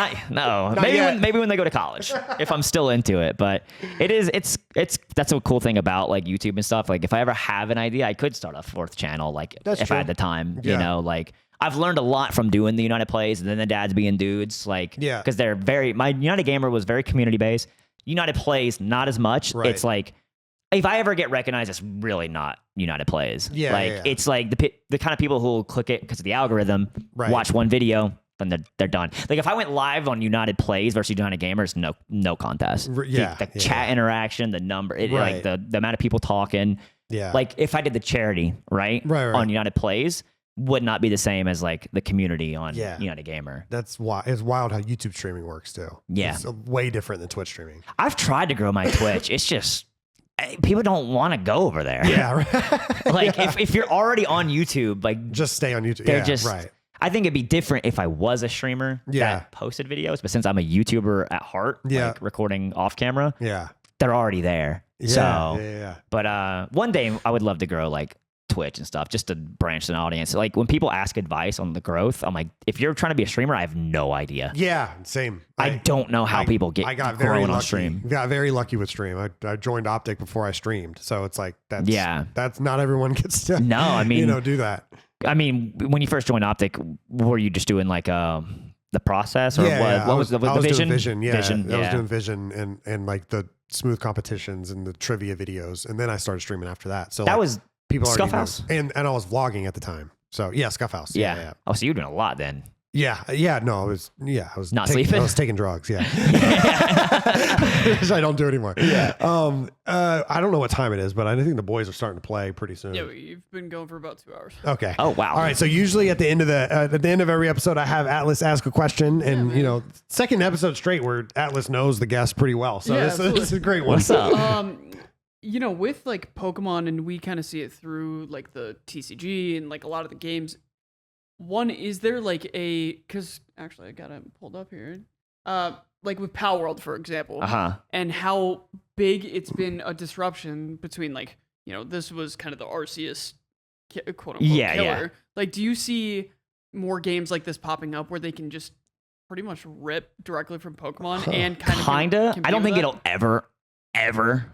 Not maybe when they go to college, if I'm still into it. But it's that's a cool thing about like YouTube and stuff. Like if I ever have an idea, I could start a 4th channel. Like if I had the time, like. I've learned a lot from doing the United Plays and then the dads being dudes, like, because they're my United Gamer was very community based. United Plays, not as much. Right. It's like, if I ever get recognized, it's really not United Plays. It's like the kind of people who will click it because of the algorithm, watch one video, then they're done. Like if I went live on United Plays versus United Gamers, no contest. The chat interaction, the number, like the amount of people talking. Yeah. Like if I did the charity, on United Plays, would not be the same as like the community on United Gamer. That's why it's wild how YouTube streaming works too. Yeah. It's way different than Twitch streaming. I've tried to grow my Twitch. It's just people don't want to go over there. Yeah. Right. Like if you're already on YouTube, like just stay on YouTube. They're just right. I think it'd be different if I was a streamer that posted videos, but since I'm a YouTuber at heart, like recording off camera, they're already there. But one day I would love to grow like Twitch and stuff just to branch an audience. Like when people ask advice on the growth, I'm like, if you're trying to be a streamer, I have no idea. Yeah, same. I don't know how people get grown on stream. Got very lucky with stream. I joined Optic before I streamed, so it's like that's not everyone gets to. No, I mean do that. I mean, when you first joined Optic, were you just doing like the process or what was the vision? Vision, I was doing vision and like the smooth competitions and the trivia videos, and then I started streaming after that. So that was. People Scuff House? And I was vlogging at the time. So yeah, Scuff House. Yeah. Oh, so you're doing a lot then. Yeah. No, I was Not taking, sleeping? I was taking drugs. Yeah. Which I don't do anymore. Yeah. I don't know what time it is, but I think the boys are starting to play pretty soon. Yeah, we've been going for about 2 hours. Okay. Oh, wow. All right. So usually at the end of every episode, I have Atlas ask a question, and second episode straight where Atlas knows the guest pretty well. So Yeah, this is a great one. What's up? With like Pokemon, and we kind of see it through like the TCG and like a lot of the games. One, is there like because actually I got it pulled up here. Like with Power World, for example, and how big it's been a disruption between like, this was kind of the Arceus quote unquote killer. Yeah. Like, do you see more games like this popping up where they can just pretty much rip directly from Pokemon and Kinda. I don't think it'll ever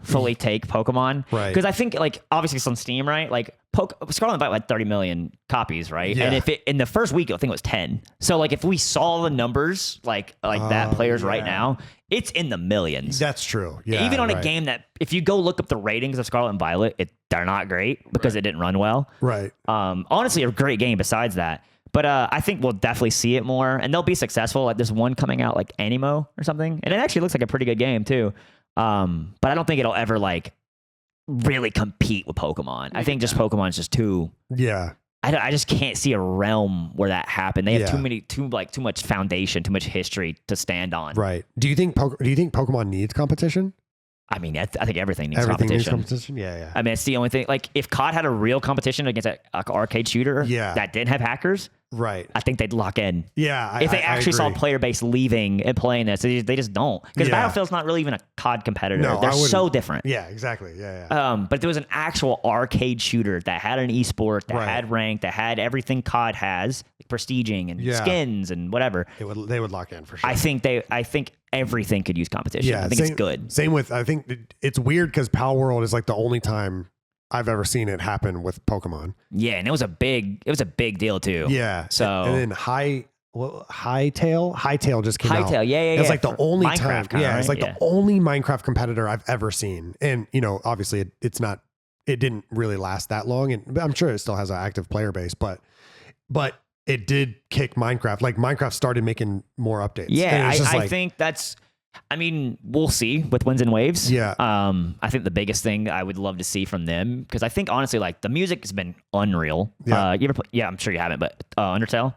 fully take Pokemon. Right. Because I think, like, obviously it's on Steam, right? Like, Scarlet and Violet had 30 million copies, right? Yeah. And if in the first week, I think it was 10. So, like, if we saw the numbers, like that players right now, it's in the millions. That's true. Yeah. Even on a game that, if you go look up the ratings of Scarlet and Violet, they're not great because it didn't run well. Right. Honestly, a great game besides that. But I think we'll definitely see it more, and they'll be successful. Like, there's one coming out, like Animo or something, and it actually looks like a pretty good game too. But I don't think it'll ever like really compete with Pokemon. I think just Pokemon's just too. Yeah. I just can't see a realm where that happened. They have too much foundation, too much history to stand on. Right. Do you think Pokemon needs competition? I mean, I think everything needs Everything competition. needs competition. Yeah. I mean, it's the only thing. Like, if COD had a real competition against an arcade shooter that didn't have hackers, right. I think they'd lock in. Yeah. If they actually saw agree. player base leaving and playing this, they just don't. Because Battlefield's not really even a COD competitor. No, They're so different. Yeah, exactly. Yeah. But there was an actual arcade shooter that had an esport, that had rank, that had everything COD has, like prestiging and skins and whatever. They would lock in for sure. I think everything could use competition. Yeah, I think it's good. Same with, I think it's weird because Pal World is like the only time I've ever seen it happen with Pokemon. Yeah, and it was a big deal too. Yeah. So and then Hightail just came out. Hightail, yeah. It's like the only Minecraft time. kinda, Yeah, it's right? like the only Minecraft competitor I've ever seen. And obviously it didn't really last that long, and I'm sure it still has an active player base, but it did kick Minecraft. Like, Minecraft started making more updates. Yeah, I think that's. I mean, we'll see with Winds and Waves. Yeah. I think the biggest thing I would love to see from them, because I think honestly, like, the music has been unreal. Yeah. You ever play? Yeah, I'm sure you haven't, but Undertale.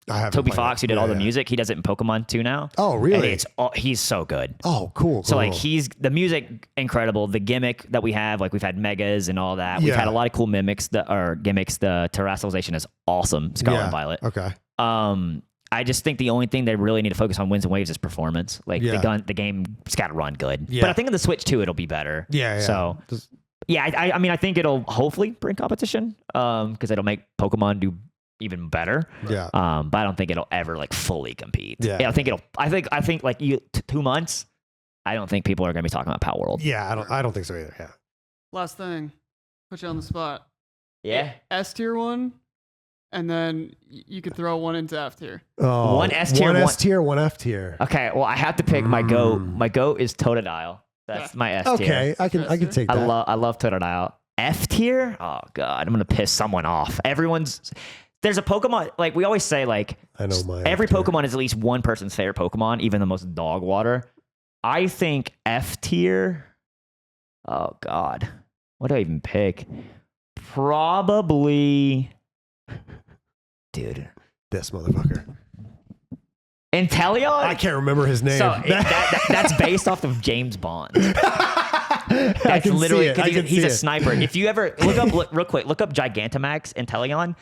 I haven't. Toby played Fox, who did all the music, he does it in Pokemon 2 now. Oh, really? And he's so good. Oh, cool. So like, he's the music incredible. The gimmick that we have, like, we've had megas and all that. We've had a lot of cool gimmicks. The terrestrialization is awesome. Scarlet and Violet. Okay. I just think the only thing they really need to focus on Winds and Waves is performance. Like, the game's got to run good. Yeah. But I think on the Switch too, it'll be better. Yeah. So I mean, I think it'll hopefully bring competition, because it'll make Pokemon do even better. Yeah. But I don't think it'll ever like fully compete. Yeah. I think like 2 months, I don't think people are going to be talking about Power World. Yeah. I don't think so either. Yeah. Last thing, put you on the spot. Yeah. S tier one, and then you could throw one into F tier. Oh, one S tier, one S tier, one F tier. Okay. Well, I have to pick my GOAT. My GOAT is Totodile. That's my S tier. Okay. I can take that. I love Totodile. F tier? Oh God, I'm gonna piss someone off. There's a Pokemon, like we always say, like, I know my every F tier. Pokemon is at least one person's favorite Pokemon, even the most dog water. I think F tier. Oh God, what do I even pick? Probably, dude, This motherfucker. Inteleon. I can't remember his name. So that's based off of James Bond. I That's can literally see it. I because can he's see a it. sniper. If you ever real quick, look up Gigantamax Inteleon.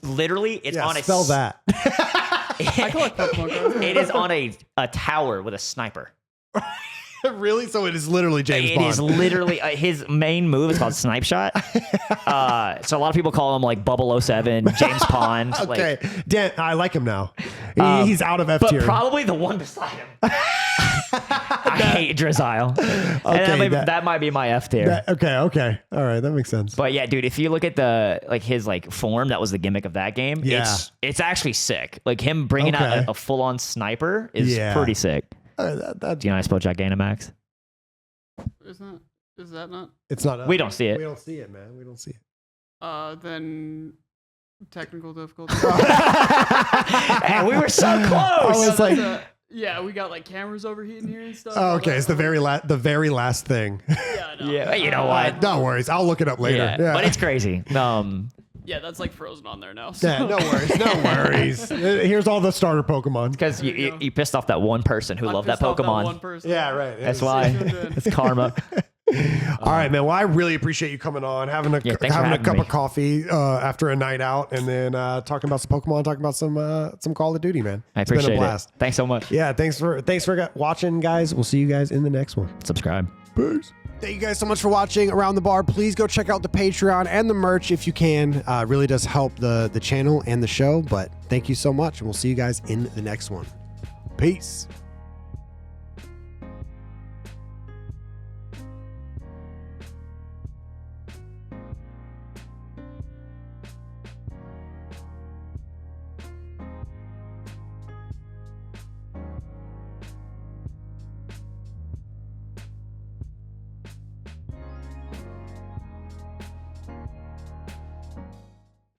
Literally, it's on a spell that. I collect Pokemon cards. It is on a tower with a sniper. Really? So it is literally James Bond. It is literally his main move is called Snipe Shot. So a lot of people call him like 007, James Pond. Okay, Dan, I like him now. He's out of F But tier. probably the one beside him. I hate Drizzile. Okay, that might be my F tier. Okay. All right, that makes sense. But yeah, dude, if you look at his form, that was the gimmick of that game. Yeah. It's actually sick. Like, him bringing out a full on sniper is pretty sick. Do you know how I spell Gigantamax? Is that not? It's not. We don't see it. We don't see it, man. We don't see it. Then technical difficulty. And we were so I close. was like, yeah, we got like cameras overheating here and stuff. oh, okay, it's the very last thing. Yeah, I know. Yeah, you know what? No worries, I'll look it up later. Yeah, but it's crazy. Yeah, that's like frozen on there now. So. Yeah, no worries, no worries. Here's all the starter Pokemon. Because you pissed off that one person who I loved that pissed off Pokemon. one person. Yeah, right. That's why. It's karma. All right, man. Well, I really appreciate you coming on, having a thanks for having a having cup me. of coffee after a night out, and then talking about some Pokemon, talking about some Call of Duty, man. I It's been appreciate a blast. it. Thanks so much. Yeah, thanks for watching, guys. We'll see you guys in the next one. Subscribe. Peace. Thank you guys so much for watching Around the Bar. Please go check out the Patreon and the merch if you can. It really does help the channel and the show. But thank you so much, and we'll see you guys in the next one. Peace.